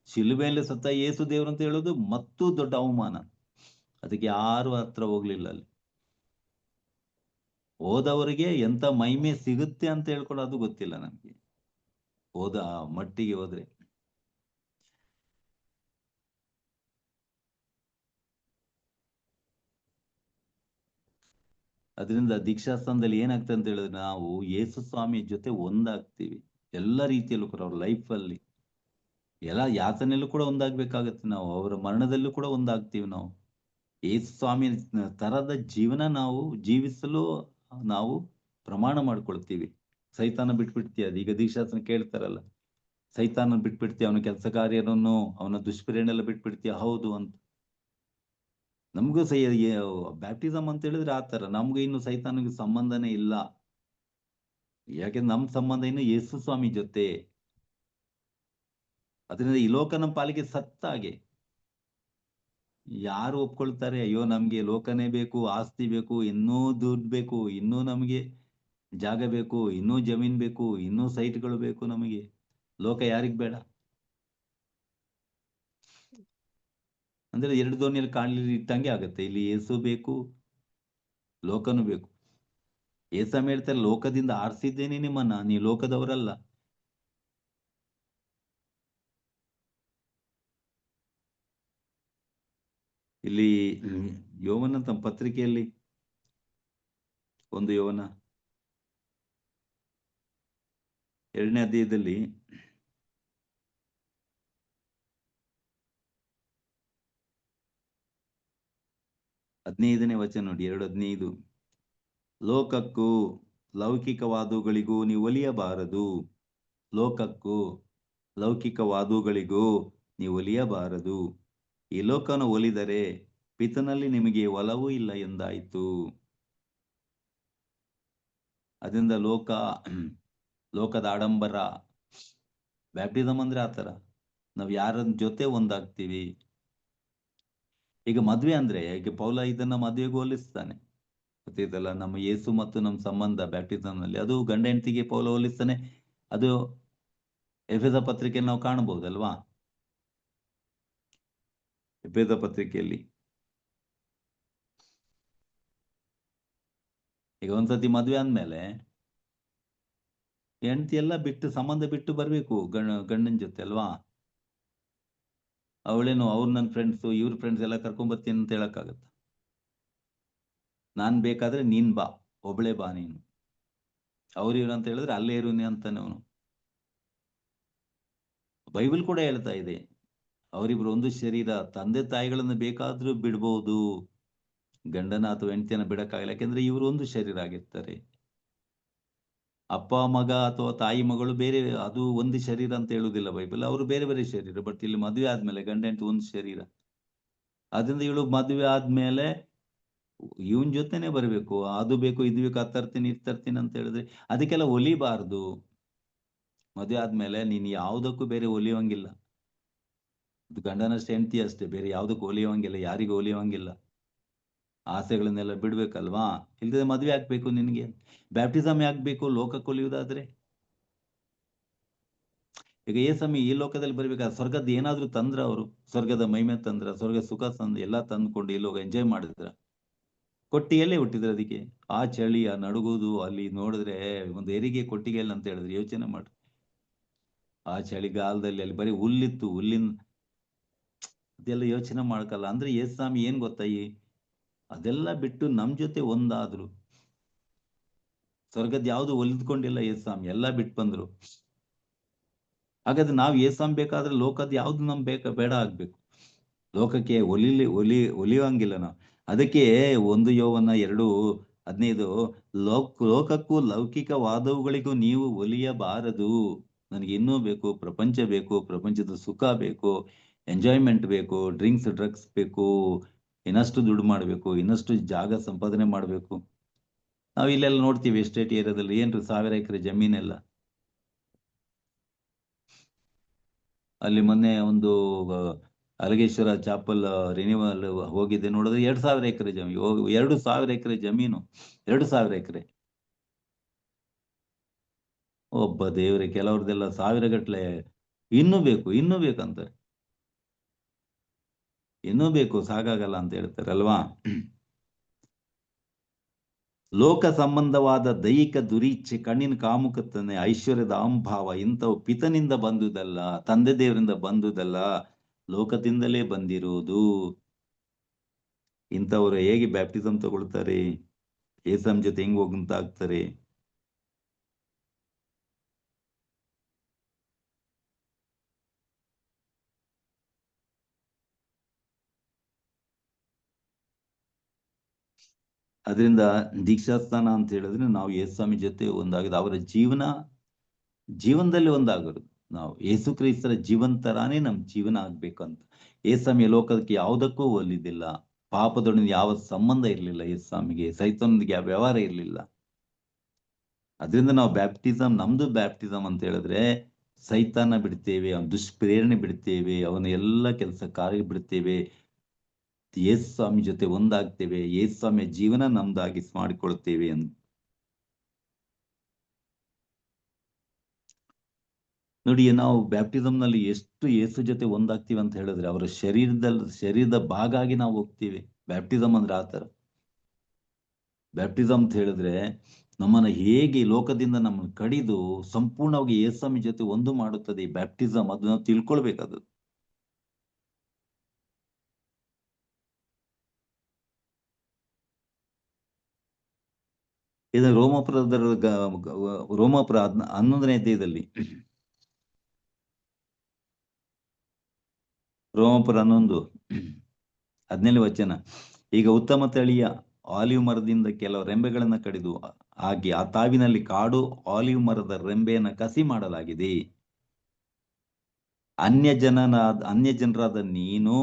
ಶಿಲುಬೆಯಲ್ಲಿ ಸತ್ತ ಯೇಸು ದೇವ್ರಂತ ಹೇಳೋದು ಮತ್ತೂ ದೊಡ್ಡ ಅವಮಾನ. ಅದಕ್ಕೆ ಯಾರು ಹತ್ರ ಹೋಗ್ಲಿಲ್ಲ. ಅಲ್ಲಿ ಹೋದವರಿಗೆ ಎಂತ ಮಹಿಮೆ ಸಿಗುತ್ತೆ ಅಂತ ಹೇಳ್ಕೊಂಡು ಅದು ಗೊತ್ತಿಲ್ಲ ನಮ್ಗೆ, ಹೋದ ಮಟ್ಟಿಗೆ ಹೋದ್ರೆ. ಅದರಿಂದ ದೀಕ್ಷಾಸ್ಥಾನದಲ್ಲಿ ಏನಾಗ್ತದೆ ಅಂತ ಹೇಳಿದ್ರೆ ನಾವು ಯೇಸು ಸ್ವಾಮಿ ಜೊತೆ ಒಂದಾಗ್ತೀವಿ. ಎಲ್ಲ ರೀತಿಯಲ್ಲೂ ಕೂಡ ಅವ್ರ ಲೈಫಲ್ಲಿ ಎಲ್ಲ ಯಾತನೆಯಲ್ಲೂ ಕೂಡ ಒಂದಾಗ್ಬೇಕಾಗತ್ತೆ. ನಾವು ಅವರ ಮರಣದಲ್ಲೂ ಕೂಡ ಒಂದಾಗ್ತೀವಿ. ನಾವು ಯೇಸು ಸ್ವಾಮಿ ತರದ ಜೀವನ ನಾವು ಜೀವಿಸಲು ನಾವು ಪ್ರಮಾಣ ಮಾಡ್ಕೊಳ್ತೀವಿ. ಸೈತಾನ ಬಿಟ್ಬಿಡ್ತೀಯ, ಈಗ ದೀಕ್ಷಾಸನ ಕೇಳ್ತಾರಲ್ಲ, ಸೈತಾನ ಬಿಟ್ಬಿಡ್ತೀಯ, ಅವನ ಕೆಲಸ ಕಾರ್ಯವನ್ನು, ಅವನ ದುಷ್ಪ್ರೇರಣೆಲ್ಲ ಬಿಟ್ಬಿಡ್ತೀಯ. ಹೌದು ಅಂತ. ನಮಗೂ ಬ್ಯಾಪ್ಟಿಸಮ್ ಅಂತ ಹೇಳಿದ್ರೆ ಆತರ ನಮ್ಗೂ ಇನ್ನು ಸೈತಾನಿಗೆ ಸಂಬಂಧನೇ ಇಲ್ಲ. ಯಾಕೆಂದ್ರೆ ನಮ್ ಸಂಬಂಧ ಇನ್ನು ಯೇಸು ಸ್ವಾಮಿ ಜೊತೆ. ಅದರಿಂದ ಈ ಲೋಕ ನಮ್ಮ ಪಾಲಿಗೆ ಸತ್ತಾಗೆ. ಯಾರು ಒಪ್ಕೊಳ್ತಾರೆ? ಅಯ್ಯೋ ನಮ್ಗೆ ಲೋಕನೇ ಬೇಕು, ಆಸ್ತಿ ಬೇಕು, ಇನ್ನೂ ದುಡ್ಡು ಬೇಕು, ಇನ್ನೂ ನಮ್ಗೆ ಜಾಗ ಬೇಕು, ಇನ್ನೂ ಜಮೀನ್ ಬೇಕು, ಇನ್ನೂ ಸೈಟ್ಗಳು ಬೇಕು ನಮಗೆ. ಲೋಕ ಯಾರಿಗ್ ಬೇಡ? ಅಂದ್ರೆ 2 ದೋಣಿಯಲ್ಲಿ ಕಾಣಲಿ ಇಟ್ಟಂಗೆ ಆಗತ್ತೆ. ಇಲ್ಲಿ ಯೇಸು ಬೇಕು, ಲೋಕನೂ ಬೇಕು. ಏಸಮ್ ಹೇಳ್ತಾರೆ, ಲೋಕದಿಂದ ಆರಿಸಿದ್ದೇನೆ ನಿಮ್ಮನ್ನ, ನೀವು ಲೋಕದವರಲ್ಲ. ಇಲ್ಲಿ ಯೋವನ ತಮ್ಮ ಪತ್ರಿಕೆಯಲ್ಲಿ 1 ಯೋವನ 2ನೇ ಅಧ್ಯಾಯದಲ್ಲಿ 15ನೇ ವಚನ ನೋಡಿ, 2:15. ಲೋಕಕ್ಕೂ ಲೌಕಿಕವಾದವುಗಳಿಗೂ ನೀವು ಒಲಿಯಬಾರದು. ಲೋಕಕ್ಕೂ ಲೌಕಿಕವಾದವುಗಳಿಗೂ ನೀವು ಒಲಿಯಬಾರದು. ಈ ಲೋಕನ ಒಲಿದರೆ ಪಿತನಲ್ಲಿ ನಿಮಗೆ ಒಲವೂ ಇಲ್ಲ ಎಂದಾಯಿತು. ಅದರಿಂದ ಲೋಕದ ಆಡಂಬರ, ಬ್ಯಾಪ್ಟಿಸಮ್ ಅಂದ್ರೆ ಆತರ ನಾವು ಯಾರ ಜೊತೆ ಒಂದಾಗ್ತೀವಿ. ಈಗ ಮದ್ವೆ ಅಂದ್ರೆ, ಈಗ ಪೌಲ ಇದನ್ನ ಮದುವೆಗೂ ಹೋಲಿಸ್ತಾನೆ, ಗೊತ್ತಿದ್ದಲ್ಲ. ನಮ್ಮ ಯೇಸು ಮತ್ತು ನಮ್ಮ ಸಂಬಂಧ ಬ್ಯಾಪ್ಟಿಸಮ್ ನಲ್ಲಿ ಅದು ಗಂಡ ಹೆಂಡತಿಗೆ ಪೌಲ ಹೋಲಿಸ್ತಾನೆ. ಅದು ಎಫೆಸ ಪತ್ರಿಕೆಯಲ್ಲಿ ನಾವು ಕಾಣಬಹುದಲ್ವಾ? ಎಫೆಸ ಪತ್ರಿಕೆಯಲ್ಲಿ ಈಗ ಒಂದ್ಸತಿ ಮದ್ವೆ ಅಂದ್ಮೇಲೆ ಹೆಂಡತಿ ಎಲ್ಲ ಬಿಟ್ಟು, ಸಂಬಂಧ ಬಿಟ್ಟು ಬರ್ಬೇಕು ಗಂಡನ ಜೊತೆ ಅಲ್ವಾ? ಅವಳೇನು ಅವ್ರು ನನ್ನ ಫ್ರೆಂಡ್ಸು, ಇವ್ರ ಫ್ರೆಂಡ್ಸ್ ಎಲ್ಲ ಕರ್ಕೊಂಡ್ ಬರ್ತೀನಿ ಅಂತ ಹೇಳಕ್ಕಾಗತ್ತ? ನಾನ್ ಬೇಕಾದ್ರೆ ನೀನ್ ಬಾ, ಒಬ್ಳೆ ಬಾ ನೀನು. ಅವ್ರು ಇವ್ರು ಅಂತ ಹೇಳಿದ್ರೆ ಅಲ್ಲೇ ಇರುನಿ ಅಂತಾನೆ ಅವನು. ಬೈಬಲ್ ಕೂಡ ಹೇಳ್ತಾ ಇದೆ, ಅವರಿಬ್ರು ಒಂದು ಶರೀರ. ತಂದೆ ತಾಯಿಗಳನ್ನು ಬೇಕಾದ್ರೂ ಬಿಡ್ಬೋದು, ಗಂಡನ ಅಥವಾ ಹೆಂಡತಿಯನ್ನ ಬಿಡಕ್ಕಾಗಲ್ಲ, ಯಾಕೆಂದ್ರೆ ಇವರು ಒಂದು ಶರೀರ ಆಗಿರ್ತಾರೆ. ಅಪ್ಪ ಮಗ ಅಥವಾ ತಾಯಿ ಮಗಳು ಬೇರೆ, ಅದು ಒಂದು ಶರೀರ ಅಂತ ಹೇಳುವುದಿಲ್ಲ ಬೈಬಲ್. ಅವರು ಬೇರೆ ಬೇರೆ ಶರೀರ. ಬಟ್ ಇಲ್ಲಿ ಮದುವೆ ಆದ್ಮೇಲೆ ಗಂಡ ಹೆಂಡತಿ ಒಂದು ಶರೀರ. ಅದರಿಂದ ಇವಳು ಮದುವೆ ಆದ್ಮೇಲೆ ಇವನ್ ಜೊತೆನೆ ಬರಬೇಕು, ಅದು ಬೇಕು ಇದು ಬೇಕು, ಅದು ತರ್ತೀನಿ ಇದು ತರ್ತೀನಿ ಅಂತ ಹೇಳಿದ್ರೆ ಅದಕ್ಕೆಲ್ಲ ಒಲಿಬಾರ್ದು. ಮದುವೆ ಆದ್ಮೇಲೆ ನೀನ್ ಯಾವುದಕ್ಕೂ ಬೇರೆ ಒಲಿಯುವಂಗಿಲ್ಲ. ಅದು ಗಂಡನಷ್ಟೇ ಹೆಂಡತಿ ಅಷ್ಟೇ, ಬೇರೆ ಯಾವುದಕ್ಕೂ ಒಲಿಯುವಂಗಿಲ್ಲ, ಯಾರಿಗೂ ಒಲಿಯುವಂಗಿಲ್ಲ. ಆಸೆಗಳನ್ನೆಲ್ಲ ಬಿಡ್ಬೇಕಲ್ವಾ, ಇಲ್ದಿದ್ರೆ ಮದುವೆ ಆಗ್ಬೇಕು ನಿನಗೆ. ಬ್ಯಾಪ್ಟಿಸಮ್ ಯಾಕ್ಬೇಕು ಲೋಕ ಕೊಲಿಯುವುದಾದ್ರೆ? ಈಗ ಏಸಮಿ ಈ ಲೋಕದಲ್ಲಿ ಬರ್ಬೇಕಾದ್ರೆ ಸ್ವರ್ಗದ ಏನಾದ್ರೂ ತಂದ್ರ, ಅವರು ಸ್ವರ್ಗದ ಮಹಿಮೆ ತಂದ್ರ, ಸ್ವರ್ಗ ಸುಖ ತಂದು ಎಲ್ಲ ತಂದ್ಕೊಂಡು ಈ ಲೋಕ ಎಂಜಾಯ್ ಮಾಡಿದ್ರ? ಕೊಟ್ಟಿಗೆಲ್ಲೇ ಹುಟ್ಟಿದ್ರು ಅದಕ್ಕೆ. ಆ ಚಳಿ, ಆ ನಡುಗುದು ಅಲ್ಲಿ ನೋಡಿದ್ರೆ ಒಂದು ಹೆರಿಗೆ ಕೊಟ್ಟಿಗೆಲ್ಲ ಅಂತ ಹೇಳಿದ್ರೆ ಯೋಚನೆ ಮಾಡಿ. ಆ ಚಳಿಗಾಲದಲ್ಲಿ ಅಲ್ಲಿ ಬರೀ ಹುಲ್ಲಿತ್ತು, ಹುಲ್ಲಿನ ಅದೆಲ್ಲ ಯೋಚನೆ ಮಾಡ್ಕಲ್ಲ. ಅಂದ್ರೆ ಏಸ್ವಾಮಿ ಏನ್ ಗೊತ್ತಾಯಿ, ಅದೆಲ್ಲ ಬಿಟ್ಟು ನಮ್ ಜೊತೆ ಒಂದಾದ್ರು. ಸ್ವರ್ಗದ ಯಾವ್ದು ಒಲಿದ್ಕೊಂಡಿಲ್ಲ ಏಸ್ವಾಮಿ, ಎಲ್ಲ ಬಿಟ್ಟು ಬಂದ್ರು. ಹಾಗಾದ್ರೆ ನಾವು ಏಸ್ವಾಮಿ ಬೇಕಾದ್ರೆ ಲೋಕದ ಯಾವ್ದು ನಮ್ ಬೇಡ ಆಗ್ಬೇಕು. ಲೋಕಕ್ಕೆ ಒಲಿಯುವಂಗಿಲ್ಲ ನಾವು. ಅದಕ್ಕೆ 1 ಯೋವನ 2:15, ಲೋಕಕ್ಕೂ ಲೌಕಿಕವಾದವುಗಳಿಗೂ ನೀವು ಒಲಿಯಬಾರದು. ನನಗೆ ಇನ್ನೂ ಬೇಕು, ಪ್ರಪಂಚ ಬೇಕು, ಪ್ರಪಂಚದ ಸುಖ ಬೇಕು, ಎಂಜಾಯ್ಮೆಂಟ್ ಬೇಕು, ಡ್ರಗ್ಸ್ ಬೇಕು, ಇನ್ನಷ್ಟು ದುಡ್ಡು ಮಾಡಬೇಕು, ಇನ್ನಷ್ಟು ಜಾಗ ಸಂಪಾದನೆ ಮಾಡಬೇಕು. ನಾವು ಇಲ್ಲೆಲ್ಲ ನೋಡ್ತೀವಿ ಎಸ್ಟೇಟ್ ಏರಿಯಾದಲ್ಲಿ ಏನ್ರಿ 1000 ಎಕರೆ ಜಮೀನೆಲ್ಲ. ಅಲ್ಲಿ ಮೊನ್ನೆ ಒಂದು ಅಲಗೇಶ್ವರ ಚಾಪಲ್ ರಿನಿವಲ್ ಹೋಗಿದ್ದೆ, ನೋಡಿದ್ರೆ 2000 ಎಕರೆ ಜಮೀನು, 2000 ಎಕರೆ ಜಮೀನು, 2000 ಎಕರೆ. ಒಬ್ಬ ದೇವ್ರೆ, ಕೆಲವ್ರದೆಲ್ಲ 1000 ಗಟ್ಲೆ ಇನ್ನೂ ಬೇಕು ಇನ್ನೂ ಬೇಕಂತಾರೆ, ಇನ್ನೂ ಬೇಕು ಸಾಕಾಗಲ್ಲ ಅಂತ ಹೇಳ್ತಾರೆ ಅಲ್ವಾ. ಲೋಕ ಸಂಬಂಧವಾದ ದೈಹಿಕ ದುರೀಚ್ಛೆ, ಕಣ್ಣಿನ ಕಾಮುಕತನೆ, ಐಶ್ವರ್ಯದ ಅಹಂಭಾವ ಇಂಥವು ಪಿತನಿಂದ ಬಂದುದಲ್ಲ, ತಂದೆ ದೇವರಿಂದ ಬಂದುದಲ್ಲ, ಲೋಕದಿಂದಲೇ ಬಂದಿರುವುದು. ಇಂಥವ್ರು ಹೇಗೆ ಬ್ಯಾಪ್ಟಿಸಮ್ ತಗೊಳ್ತಾರೆ, ಏಸಮ್ ಜೊತೆ ಹೆಂಗ್ ಹೋಗಂತಾಗ್ತಾರೆ? ಅದರಿಂದ ದೀಕ್ಷಾಸ್ಥಾನ ಅಂತ ಹೇಳಿದ್ರೆ ನಾವು ಯೇಸುಸ್ವಾಮಿ ಜೊತೆ ಒಂದಾಗದು, ಅವರ ಜೀವನದಲ್ಲಿ ಒಂದಾಗೋದು. ನಾವು ಯೇಸು ಕ್ರಿಸ್ತರ ಜೀವಂತರಾನೇ ನಮ್ ಜೀವನ ಆಗ್ಬೇಕು ಅಂತ. ಯೇಸುಸ್ವಾಮಿ ಲೋಕಕ್ಕೆ ಯಾವುದಕ್ಕೂ ಒಲಿದಿಲ್ಲ, ಪಾಪದೊಡನೆ ಯಾವ ಸಂಬಂಧ ಇರಲಿಲ್ಲ, ಯೇಸುಸ್ವಾಮಿಗೆ ಸೈತಾನೊಂದಿಗೆ ಯಾವ ವ್ಯವಹಾರ ಇರಲಿಲ್ಲ. ಅದರಿಂದ ನಾವು ನಮ್ದು ಬ್ಯಾಪ್ಟಿಸಮ್ ಅಂತ ಹೇಳಿದ್ರೆ ಸೈತಾನ ಬಿಡ್ತೇವೆ, ಅವನ ದುಷ್ಪ್ರೇರಣೆ ಬಿಡ್ತೇವೆ, ಅವನ ಎಲ್ಲ ಕೆಲಸ ಕಾರ್ಯ ಬಿಡ್ತೇವೆ, ಯೇಸುಸ್ವಾಮಿ ಜೊತೆ ಒಂದಾಗ್ತೇವೆ, ಯೇಸುಸ್ವಾಮಿಯ ಜೀವನ ನಮ್ದಾಗಿ ಮಾಡಿಕೊಳ್ತೇವೆ ಅಂತ. ನೋಡಿ, ನಾವು ಬ್ಯಾಪ್ಟಿಸಮ್ ನಲ್ಲಿ ಎಷ್ಟು ಯೇಸು ಜೊತೆ ಒಂದಾಗ್ತೀವಿ ಅಂತ ಹೇಳಿದ್ರೆ ಅವರ ಶರೀರದ ಭಾಗ ಆಗಿ ನಾವು ಹೋಗ್ತೀವಿ. ಬ್ಯಾಪ್ಟಿಸಮ್ ಅಂದ್ರೆ ಆತರ. ಬ್ಯಾಪ್ಟಿಸಮ್ ಅಂತ ಹೇಳಿದ್ರೆ ನಮ್ಮನ್ನ ಹೇಗೆ ಲೋಕದಿಂದ ನಮ್ಮನ್ನು ಕಡಿದು ಸಂಪೂರ್ಣವಾಗಿ ಯೇಸುಸ್ವಾಮಿ ಜೊತೆ ಒಂದು ಮಾಡುತ್ತದೆ ಈ ಬ್ಯಾಪ್ಟಿಸಮ್. ಅದು ನಾವು ತಿಳ್ಕೊಳ್ಬೇಕದು. ಇದು ರೋಮಾಪುರ 11ನೇ ಅಧ್ಯಾಯದಲ್ಲಿ, ರೋಮಾಪುರ 11:17 ವಚನ. ಈಗ ಉತ್ತಮ ತಳಿಯ ಆಲಿವ್ ಮರದಿಂದ ಕೆಲವು ರೆಂಬೆಗಳನ್ನು ಕಡಿದು ಹಾಗೆ ಆ ತಾವಿನಲ್ಲಿ ಕಾಡು ಆಲಿವ್ ಮರದ ರೆಂಬೆಯನ್ನು ಕಸಿ ಮಾಡಲಾಗಿದೆ. ಅನ್ಯ ಜನರಾದ ನೀನು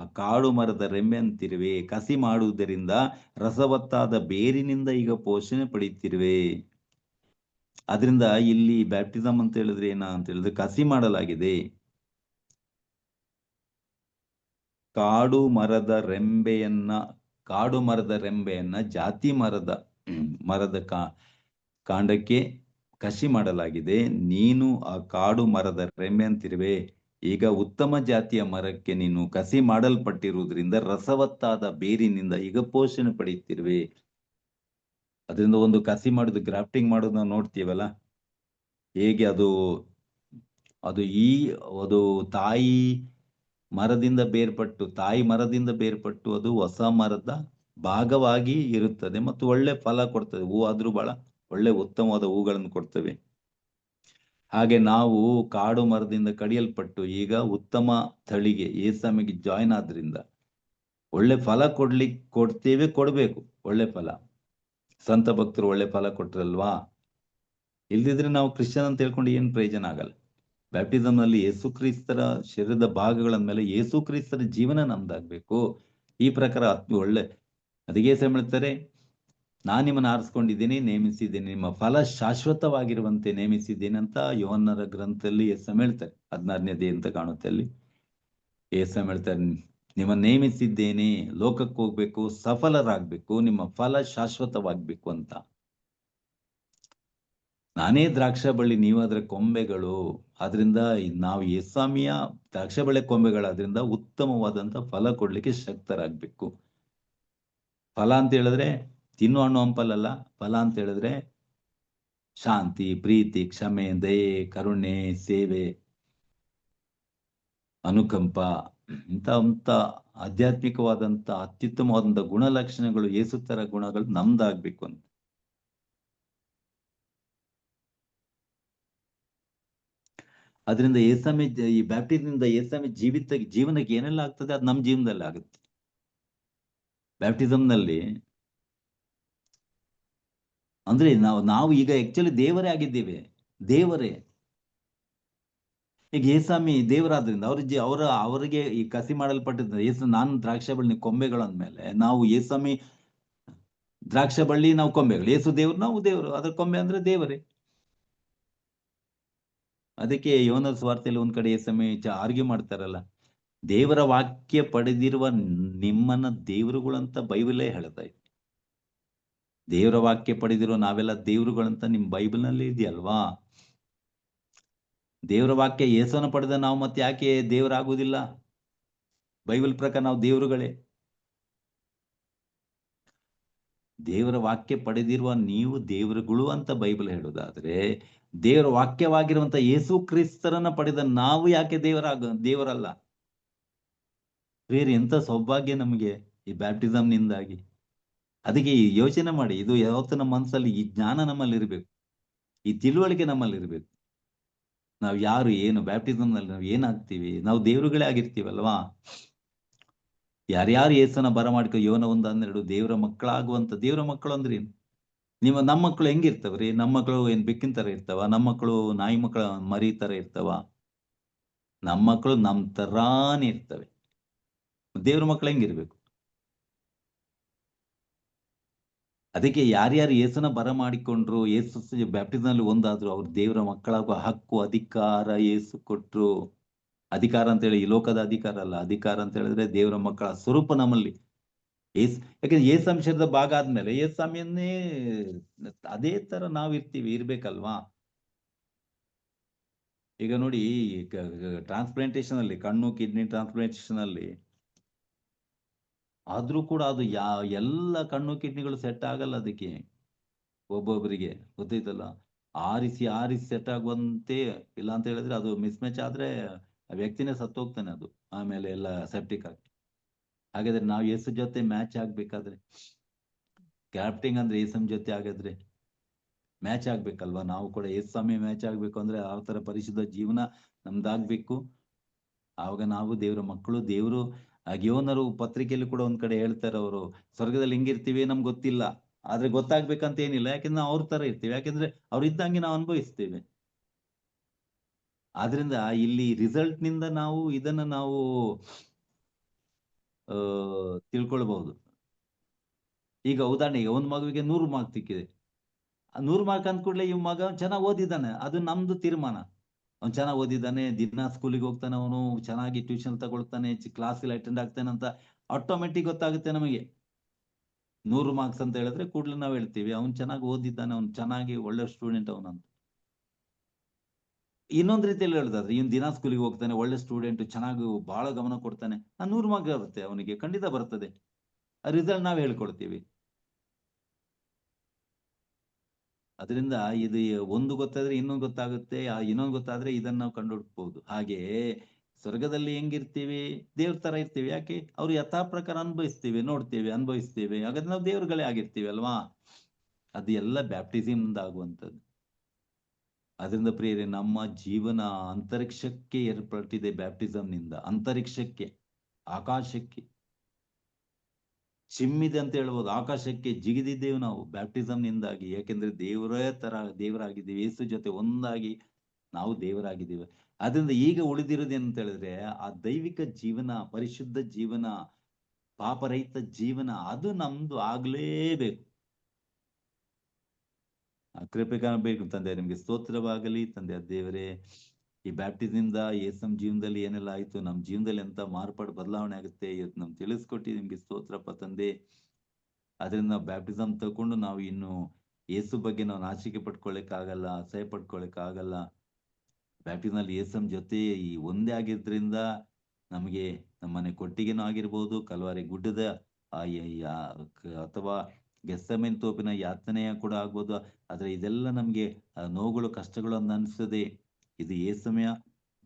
ಆ ಕಾಡು ಮರದ ರೆಂಬೆಯಂತಿರುವೆ, ಕಸಿ ಮಾಡುವುದರಿಂದ ರಸವತ್ತಾದ ಬೇರಿನಿಂದ ಈಗ ಪೋಷಣೆ ಪಡೆಯುತ್ತಿರುವೆ. ಅದರಿಂದ ಇಲ್ಲಿ ಬ್ಯಾಪ್ಟಿಸಮ್ ಅಂತ ಹೇಳಿದ್ರೆ ಏನ ಅಂತ ಹೇಳಿದ್ರೆ ಕಸಿ ಮಾಡಲಾಗಿದೆ. ಕಾಡು ಮರದ ರೆಂಬೆಯನ್ನ ಜಾತಿ ಮರದ ಕಾಂಡಕ್ಕೆ ಕಸಿ ಮಾಡಲಾಗಿದೆ. ನೀನು ಆ ಕಾಡು ಮರದ ರೆಂಬೆಯಂತಿರುವೆ, ಈಗ ಉತ್ತಮ ಜಾತಿಯ ಮರಕ್ಕೆ ನೀನು ಕಸಿ ಮಾಡಲ್ಪಟ್ಟಿರುವುದರಿಂದ ರಸವತ್ತಾದ ಬೇರಿನಿಂದ ಈಗ ಪೋಷಣೆ ಪಡೆಯುತ್ತಿರುವೆ. ಅದರಿಂದ ಒಂದು ಕಸಿ ಮಾಡೋದು, ಗ್ರಾಫ್ಟಿಂಗ್ ಮಾಡೋದು ನಾವು ನೋಡ್ತೀವಲ್ಲ, ಹೇಗೆ ಅದು ತಾಯಿ ಮರದಿಂದ ಬೇರ್ಪಟ್ಟು ಅದು ಹೊಸ ಮರದ ಭಾಗವಾಗಿ ಇರುತ್ತದೆ ಮತ್ತು ಒಳ್ಳೆ ಫಲ ಕೊಡ್ತದೆ. ಹೂ ಆದ್ರೂ ಬಹಳ ಒಳ್ಳೆ ಉತ್ತಮವಾದ ಹೂಗಳನ್ನು ಕೊಡ್ತವೆ. ಹಾಗೆ ನಾವು ಕಾಡು ಮರದಿಂದ ಕಡಿಯಲ್ಪಟ್ಟು ಈಗ ಉತ್ತಮ ತಳಿಗೆ ಏಸಮಿಗೆ ಜಾಯಿನ್ ಆದ್ರಿಂದ ಒಳ್ಳೆ ಫಲ ಕೊಡ್ತೇವೆ, ಕೊಡ್ಬೇಕು ಒಳ್ಳೆ ಫಲ. ಸಂತ ಭಕ್ತರು ಒಳ್ಳೆ ಫಲ ಕೊಟ್ರಲ್ವಾ? ಇಲ್ದಿದ್ರೆ ನಾವು ಕ್ರಿಶ್ಚಿಯನ್ ಅಂತ ಹೇಳ್ಕೊಂಡು ಏನ್ ಪ್ರಯೋಜನ ಆಗಲ್ಲ. ಬ್ಯಾಪ್ಟಿಸಮ್ ನಲ್ಲಿ ಯೇಸು ಕ್ರಿಸ್ತರ ಶರೀರದ ಭಾಗಗಳ ಮೇಲೆ ಯೇಸು ಕ್ರಿಸ್ತರ ಜೀವನ ನಮ್ದಾಗ್ಬೇಕು. ಈ ಪ್ರಕಾರ ಒಳ್ಳೆ ಅದಕ್ಕೆ ಹೇಳ್ತಾರೆ, ನಾನು ನಿಮ್ಮನ್ನು ಆರಿಸ್ಕೊಂಡಿದ್ದೀನಿ, ನೇಮಿಸಿದ್ದೀನಿ, ನಿಮ್ಮ ಫಲ ಶಾಶ್ವತವಾಗಿರುವಂತೆ ನೇಮಿಸಿದ್ದೀನಿ ಅಂತ ಯೋಹನ್ನರ ಗ್ರಂಥದಲ್ಲಿ ಎಸ್ಎಂ ಹೇಳ್ತಾರೆ. 16ನೇ ಅಂತ ಕಾಣುತ್ತೆ ಅಲ್ಲಿ. ಎಸ್ಎಂ ಹೇಳ್ತಾರೆ, ನಿಮ್ಮನ್ನು ನೇಮಿಸಿದ್ದೇನೆ, ಲೋಕಕ್ಕೆ ಹೋಗ್ಬೇಕು, ಸಫಲರಾಗ್ಬೇಕು, ನಿಮ್ಮ ಫಲ ಶಾಶ್ವತವಾಗ್ಬೇಕು ಅಂತ. ನಾನೇ ದ್ರಾಕ್ಷ ಬಳ್ಳಿ, ನೀವು ಅದರ ಕೊಂಬೆಗಳು. ಆದ್ರಿಂದ ನಾವು ಯೇಸ್ವಾಮಿಯ ದ್ರಾಕ್ಷ ಬಳ್ಳಿ ಕೊಂಬೆಗಳಾದ್ರಿಂದ ಉತ್ತಮವಾದಂತ ಫಲ ಕೊಡ್ಲಿಕ್ಕೆ ಶಕ್ತರಾಗ್ಬೇಕು. ಫಲ ಅಂತ ಹೇಳಿದ್ರೆ ತಿನ್ನು ಹಣ್ಣು ಹಂಪಲಲ್ಲ. ಫಲ ಅಂತ ಹೇಳಿದ್ರೆ ಶಾಂತಿ, ಪ್ರೀತಿ, ಕ್ಷಮೆ, ದಯೆ, ಕರುಣೆ, ಸೇವೆ, ಅನುಕಂಪ, ಇಂಥ ಆಧ್ಯಾತ್ಮಿಕವಾದಂತ ಅತ್ಯುತ್ತಮವಾದಂತ ಗುಣಲಕ್ಷಣಗಳು, ಯೇಸುತ್ತರ ಗುಣಗಳು ನಮ್ದಾಗ್ಬೇಕು ಅಂತ. ಅದರಿಂದ ಏಸಮೆ ಈ ಬ್ಯಾಪ್ಟಿಸಮ್ನಿಂದ ಏಸಮೆ ಜೀವನಕ್ಕೆ ಏನೆಲ್ಲ ಆಗ್ತದೆ ಅದು ನಮ್ಮ ಜೀವನದಲ್ಲಿ ಆಗುತ್ತೆ. ಬ್ಯಾಪ್ಟಿಸಮ್ನಲ್ಲಿ ಅಂದ್ರೆ ನಾವು ಈಗ ಆಕ್ಚುಲಿ ದೇವರೇ ಆಗಿದ್ದೇವೆ. ದೇವರೇ ಈಗ ಏಸಾಮಿ ದೇವರಾದ್ರಿಂದ ಅವರಿಗೆ ಈ ಕಸಿ ಮಾಡಲ್ಪಟ್ಟಿದ್ದ ನಾನು ದ್ರಾಕ್ಷ ಬಳ್ಳಿ ಕೊಂಬೆಗಳಂದ್ಮೇಲೆ ನಾವು ಏಸಾಮಿ ದ್ರಾಕ್ಷ ಬಳ್ಳಿ, ನಾವು ಕೊಂಬೆಗಳು. ಏಸು ದೇವ್ರು, ನಾವು ದೇವರು. ಅದ್ರ ಕೊಂಬೆ ಅಂದ್ರೆ ದೇವರೇ. ಅದಕ್ಕೆ ಯೋಹನ ಸುವಾರ್ತೆಯಲ್ಲಿ ಒಂದ್ ಕಡೆ ಏಸಾಮಿ ಆರ್ಗ್ಯೂ ಮಾಡ್ತಾರಲ್ಲ, ದೇವರ ವಾಕ್ಯ ಪಡೆದಿರುವ ನಿಮ್ಮನ್ನ ದೇವರುಗಳಂತ ಬೈಬಲೇ ಹೇಳ್ತಾ ಇದೆ. ದೇವರ ವಾಕ್ಯ ಪಡೆದಿರೋ ನಾವೆಲ್ಲ ದೇವರುಗಳಂತ ನಿಮ್ ಬೈಬಲ್ನಲ್ಲಿ ಇದೆಯಲ್ವಾ? ದೇವರ ವಾಕ್ಯ ಯೇಸುವನ್ನು ಪಡೆದ ನಾವು ಮತ್ತೆ ಯಾಕೆ ದೇವರಾಗುವುದಿಲ್ಲ? ಬೈಬಲ್ ಪ್ರಕಾರ ನಾವು ದೇವರುಗಳೇ. ದೇವರ ವಾಕ್ಯ ಪಡೆದಿರುವ ನೀವು ದೇವರುಗಳು ಅಂತ ಬೈಬಲ್ ಹೇಳುವುದಾದ್ರೆ, ದೇವರ ವಾಕ್ಯವಾಗಿರುವಂತ ಯೇಸು ಕ್ರಿಸ್ತರನ್ನ ಪಡೆದ ನಾವು ಯಾಕೆ ದೇವರಲ್ಲ? ಬೇರೆ ಎಂತ ಸೌಭಾಗ್ಯ ನಮಗೆ ಈ ಬ್ಯಾಪ್ಟಿಸಮ್ನಿಂದಾಗಿ. ಅದಕ್ಕೆ ಯೋಚನೆ ಮಾಡಿ, ಇದು ಯಾವತ್ತು ನಮ್ಮ ಮನಸ್ಸಲ್ಲಿ ಈ ಜ್ಞಾನ ನಮ್ಮಲ್ಲಿ ಇರಬೇಕು, ಈ ತಿಳುವಳಿಕೆ ನಮ್ಮಲ್ಲಿ ಇರಬೇಕು. ನಾವು ಯಾರು, ಏನು, ಬ್ಯಾಪ್ಟಿಸಮ್ನಲ್ಲಿ ನಾವು ಏನಾಗ್ತೀವಿ? ನಾವು ದೇವರುಗಳೇ ಆಗಿರ್ತೀವಲ್ವಾ? ಯಾರ್ಯಾರು ಯೇಸುನ ಬರಮಾಡಿಕೊ ಯೋನ 1:12 ದೇವರ ಮಕ್ಕಳಾಗುವಂತ. ದೇವರ ಮಕ್ಕಳು ಅಂದ್ರೆ ಏನು? ನಮ್ಮ ಮಕ್ಕಳು ಹೆಂಗಿರ್ತವ್ರಿ? ನಮ್ಮ ಮಕ್ಕಳು ಏನ್ ಬೆಕ್ಕಿನ ತರ ಇರ್ತಾವ? ನಮ್ಮ ಮಕ್ಕಳು ನಾಯಿ ಮಕ್ಕಳ ಮರಿ ತರ ಇರ್ತಾವ? ನಮ್ಮ ಮಕ್ಕಳು ನಮ್ ತರಾನೇ ಇರ್ತವೆ. ದೇವ್ರ ಮಕ್ಕಳು ಹೆಂಗಿರ್ಬೇಕು? ಅದಕ್ಕೆ ಯಾರ್ಯಾರು ಯೇಸುನ ಬರಮಾಡಿಕೊಂಡ್ರು, ಯೇಸು ಬ್ಯಾಪ್ಟಿಸಮ್ನಲ್ಲಿ ಒಂದಾದ್ರು, ಅವ್ರು ದೇವರ ಮಕ್ಕಳಾಗುವ ಹಕ್ಕು, ಅಧಿಕಾರ ಯೇಸು ಕೊಟ್ರು. ಅಧಿಕಾರ ಅಂತ ಹೇಳಿ ಈ ಲೋಕದ ಅಧಿಕಾರ ಅಲ್ಲ. ಅಧಿಕಾರ ಅಂತ ಹೇಳಿದ್ರೆ ದೇವರ ಮಕ್ಕಳ ಸ್ವರೂಪ ನಮ್ಮಲ್ಲಿ. ಯಾಕಂದ್ರೆ ಯೇಸಂಶದ ಭಾಗ ಆದ್ಮೇಲೆ ಯೇಸ್ವಾಮಿಯನ್ನೇ ಅದೇ ತರ ನಾವು ಇರ್ಬೇಕಲ್ವಾ? ಈಗ ನೋಡಿ, ಟ್ರಾನ್ಸ್ಪ್ಲಾಂಟೇಶನ್ ಅಲ್ಲಿ, ಕಣ್ಣು ಕಿಡ್ನಿ ಟ್ರಾನ್ಸ್ಪ್ಲಾಂಟೇಶನ್ ಅಲ್ಲಿ ಆದ್ರೂ ಕೂಡ ಅದು ಎಲ್ಲ ಕಣ್ಣು ಕಿಡ್ನಿಗಳು ಸೆಟ್ ಆಗಲ್ಲ ಅದಕ್ಕೆ. ಒಬ್ಬೊಬ್ಬರಿಗೆ ಗೊತ್ತೈತಲ್ಲ, ಆರಿಸಿ ಸೆಟ್ ಆಗುವಂತೆ. ಇಲ್ಲ ಅಂತ ಹೇಳಿದ್ರೆ ಅದು ಮಿಸ್ ಮ್ಯಾಚ್ ಆದ್ರೆ ಆ ವ್ಯಕ್ತಿನೇ ಸತ್ತೋಗ್ತಾನೆ ಅದು, ಆಮೇಲೆ ಎಲ್ಲ ಸೆಪ್ಟಿಕ್ ಆಗಿ. ಹಾಗಾದ್ರೆ ನಾವು ಯೇಸು ಜೊತೆ ಮ್ಯಾಚ್ ಆಗ್ಬೇಕಾದ್ರೆ, ಕ್ಯಾಪ್ಟಿಂಗ್ ಅಂದ್ರೆ ಯೇಸು ಜೊತೆ ಆಗಿದ್ರೆ ಮ್ಯಾಚ್ ಆಗ್ಬೇಕಲ್ವಾ? ನಾವು ಕೂಡ ಯೇಸ್ವಾಮಿ ಮ್ಯಾಚ್ ಆಗ್ಬೇಕು ಅಂದ್ರೆ ಆ ತರ ಪರಿಶುದ್ಧ ಜೀವನ ನಮ್ದಾಗ್ಬೇಕು. ಆವಾಗ ನಾವು ದೇವರ ಮಕ್ಕಳು. ದೇವರು ಯೋನರು ಪತ್ರಿಕೆಯಲ್ಲಿ ಕೂಡ ಒಂದ್ ಕಡೆ ಹೇಳ್ತಾರೆ, ಅವರು ಸ್ವರ್ಗದಲ್ಲಿ ಹೆಂಗಿರ್ತೀವಿ ನಮ್ಗೆ ಗೊತ್ತಿಲ್ಲ, ಆದ್ರೆ ಗೊತ್ತಾಗ್ಬೇಕಂತ ಏನಿಲ್ಲ. ಯಾಕಂದ್ರೆ ನಾವು ಅವ್ರ ತರ ಇರ್ತೀವಿ, ಯಾಕಂದ್ರೆ ಅವ್ರು ಇದ್ದಂಗೆ ನಾವು ಅನುಭವಿಸ್ತೇವೆ. ಆದ್ರಿಂದ ಇಲ್ಲಿ ರಿಸಲ್ಟ್ ನಿಂದ ನಾವು ಇದನ್ನ ನಾವು ತಿಳ್ಕೊಳ್ಬಹುದು. ಈಗ ಉದಾಹರಣೆಗೆ ಒಂದ್ ಮಗುವಿಗೆ 100 ಮಾರ್ಕ್ ಸಿಕ್ಕಿದೆ. 100 ಮಾರ್ಕ್ ಅಂದ ಕೂಡಲೇ ಈ ಮಗ ಚೆನ್ನಾಗಿ ಓದಿದ್ದಾನೆ, ಅದು ನಮ್ದು ತೀರ್ಮಾನ. ಅವ್ನು ಚೆನ್ನಾಗಿ ಓದಿದ್ದಾನೆ, ದಿನ ಸ್ಕೂಲಿಗೆ ಹೋಗ್ತಾನೆ, ಅವನು ಚೆನ್ನಾಗಿ ಟ್ಯೂಷನ್ ತಗೊಳ್ತಾನೆ, ಕ್ಲಾಸ್ ಅಟೆಂಡ್ ಆಗ್ತಾನೆ ಅಂತ ಆಟೋಮೆಟಿಕ್ ಗೊತ್ತಾಗುತ್ತೆ ನಮಗೆ. 100 ಮಾರ್ಕ್ಸ್ ಅಂತ ಹೇಳಿದ್ರೆ ಕೂಡಲೇ ನಾವು ಹೇಳ್ತೀವಿ ಅವ್ನು ಚೆನ್ನಾಗಿ ಓದಿದ್ದಾನೆ, ಅವ್ನು ಚೆನ್ನಾಗಿ ಒಳ್ಳೆ ಸ್ಟೂಡೆಂಟ್ ಅವನಂತ. ಇನ್ನೊಂದ್ ರೀತಿಯಲ್ಲಿ ಹೇಳುದಾದ್ರೆ, ಇವನ್ ದಿನ ಸ್ಕೂಲಿಗೆ ಹೋಗ್ತಾನೆ, ಒಳ್ಳೆ ಸ್ಟೂಡೆಂಟ್, ಚೆನ್ನಾಗಿ ಬಹಳ ಗಮನ ಕೊಡ್ತಾನೆ, 100 ಮಾರ್ಕ್ ಬರುತ್ತೆ ಅವನಿಗೆ, ಖಂಡಿತ ಬರ್ತದೆ. ರಿಸಲ್ಟ್ ನಾವು ಹೇಳ್ಕೊಡ್ತೀವಿ. ಅದರಿಂದ ಇದು ಒಂದು ಗೊತ್ತಾದ್ರೆ ಇನ್ನೊಂದು ಗೊತ್ತಾಗುತ್ತೆ, ಇನ್ನೊಂದು ಗೊತ್ತಾದ್ರೆ ಇದನ್ನ ನಾವು ಕಂಡುಹುಡ್ಕಬಹುದು. ಹಾಗೆ ಸ್ವರ್ಗದಲ್ಲಿ ಹೆಂಗಿರ್ತೀವಿ? ದೇವ್ರ ತರ ಇರ್ತೀವಿ. ಯಾಕೆ? ಅವ್ರು ಯಥಾ ಪ್ರಕಾರ ಅನುಭವಿಸ್ತೀವಿ, ನೋಡ್ತೀವಿ, ಅನುಭವಿಸ್ತೀವಿ. ಹಾಗಾದ್ರೆ ನಾವು ದೇವ್ರುಗಳೇ ಆಗಿರ್ತೀವಿ ಅಲ್ವಾ? ಅದು ಎಲ್ಲ ಬ್ಯಾಪ್ಟಿಸಮ್ ಆಗುವಂಥದ್ದು. ಅದರಿಂದ ಪ್ರಿಯರೇ, ನಮ್ಮ ಜೀವನ ಅಂತರಿಕ್ಷಕ್ಕೆ ಏರ್ಪಟ್ಟಿದೆ ಬ್ಯಾಪ್ಟಿಸಮ್ನಿಂದ. ಅಂತರಿಕ್ಷಕ್ಕೆ, ಆಕಾಶಕ್ಕೆ ಚಿಮ್ಮಿದೆ ಅಂತ ಹೇಳ್ಬೋದು. ಆಕಾಶಕ್ಕೆ ಜಿಗಿದಿದ್ದೇವೆ ನಾವು ಬ್ಯಾಪ್ಟಿಸಮ್ನಿಂದಾಗಿ. ಯಾಕೆಂದ್ರೆ ದೇವರಾಗಿದ್ದೀವಿ. ಯೇಸು ಜೊತೆ ಒಂದಾಗಿ ನಾವು ದೇವರಾಗಿದ್ದೀವಿ. ಅದರಿಂದ ಈಗ ಉಳಿದಿರೋದೇನಂತ ಹೇಳಿದ್ರೆ, ಆ ದೈವಿಕ ಜೀವನ, ಪರಿಶುದ್ಧ ಜೀವನ, ಪಾಪರಹಿತ ಜೀವನ, ಅದು ನಮ್ದು ಆಗ್ಲೇಬೇಕು. ಆ ಕೃಪೆ ಕಾಣಬೇಕು. ತಂದೆ ನಿಮ್ಗೆ ಸ್ತೋತ್ರವಾಗಲಿ. ತಂದೆ ದೇವರೇ, ಈ ಬ್ಯಾಪ್ಟಿಸಮ್ನಿಂದ ಯೇಸು ಜೀವನದಲ್ಲಿ ಏನೆಲ್ಲ ಆಯ್ತು, ನಮ್ಮ ಜೀವನದಲ್ಲಿ ಎಂತ ಮಾರ್ಪಾಡು, ಬದಲಾವಣೆ ಆಗುತ್ತೆ ಇವತ್ತು ನಮ್ಗೆ ತಿಳಿಸ್ಕೊಟ್ಟು ನಿಮ್ಗೆ ಸ್ತೋತ್ರಪ್ಪ ತಂದೆ. ಅದರಿಂದ ನಾವು ಬ್ಯಾಪ್ಟಿಸಮ್ ತಗೊಂಡು ನಾವು ಇನ್ನು ಯೇಸು ಬಗ್ಗೆ ನಾವು ನಾಚಿಕೆ ಪಡ್ಕೊಳ್ಳಿಕ್ಕಾಗಲ್ಲ, ಅಸಹ್ಯ ಪಡ್ಕೊಳ್ಳಿಕ್ಕಾಗಲ್ಲ. ಬ್ಯಾಪ್ಟಿಸ್ಮಲ್ಲಿ ಯೇಸು ಜೊತೆ ಈ ಒಂದೇ ಆಗಿದ್ರಿಂದ ನಮಗೆ ನಮ್ಮನೆ ಕೊಟ್ಟಿಗೆನೂ ಆಗಿರ್ಬೋದು, ಕಲ್ವಾರಿ ಗುಡ್ಡದ ಅಥವಾ ಗೆತ್ಸೆಮನೆ ತೋಪಿನ ಯಾತನೆಯ ಕೂಡ ಆಗ್ಬೋದು. ಆದ್ರೆ ಇದೆಲ್ಲ ನಮ್ಗೆ ನೋವುಗಳು, ಕಷ್ಟಗಳು ಅಂತ ಅನಿಸ್ತದೆ. ಇದು ಯೇಸುವಿನ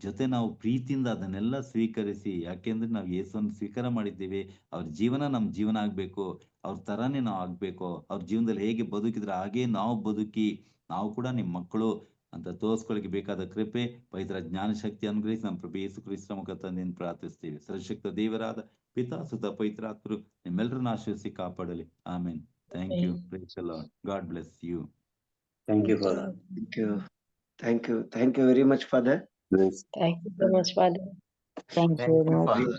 ಜೊತೆ ನಾವು ಪ್ರೀತಿಯಿಂದ ಅದನ್ನೆಲ್ಲ ಸ್ವೀಕರಿಸಿ, ಯಾಕೆಂದ್ರೆ ನಾವು ಯೇಸುವನ್ನು ಸ್ವೀಕಾರ ಮಾಡಿದ್ದೇವೆ. ಅವ್ರ ಜೀವನ ನಮ್ಮ ಜೀವನ ಆಗ್ಬೇಕು, ಅವ್ರ ತರಾನೇ ನಾವು ಆಗ್ಬೇಕು. ಅವ್ರ ಜೀವನದಲ್ಲಿ ಹೇಗೆ ಬದುಕಿದ್ರೆ ಹಾಗೆ ನಾವು ಬದುಕಿ ನಾವು ಕೂಡ ನಿಮ್ಮ ಮಕ್ಕಳು ಅಂತ ತೋರಿಸ್ಕೊಳ್ಳಿಕ್ಕೆ ಬೇಕಾದ ಕೃಪೆ, ಪವಿತ್ರ ಜ್ಞಾನ ಶಕ್ತಿ ಅನುಗ್ರಹಿಸಿ ನಮ್ಮ ಪ್ರಭು ಯೇಸು ಕ್ರಿಸ್ತ ಮುಖಾಂತರ ಪ್ರಾರ್ಥಿಸ್ತೀವಿ. ಸರ್ವಶಕ್ತ ದೇವರಾದ ಪಿತಾ, ಸುತ, ಪವಿತ್ರಾತ್ಮರು ನಿಮ್ಮೆಲ್ಲರನ್ನ ಆಶೀರ್ವದಿಸಿ ಕಾಪಾಡಲಿ. Amen. Thank you. Praise the Lord. God bless you. Thank you, Father. Thank you very much, Father. Yes. Thank you so much, Father. Thank you, Thank you, Lord. Father.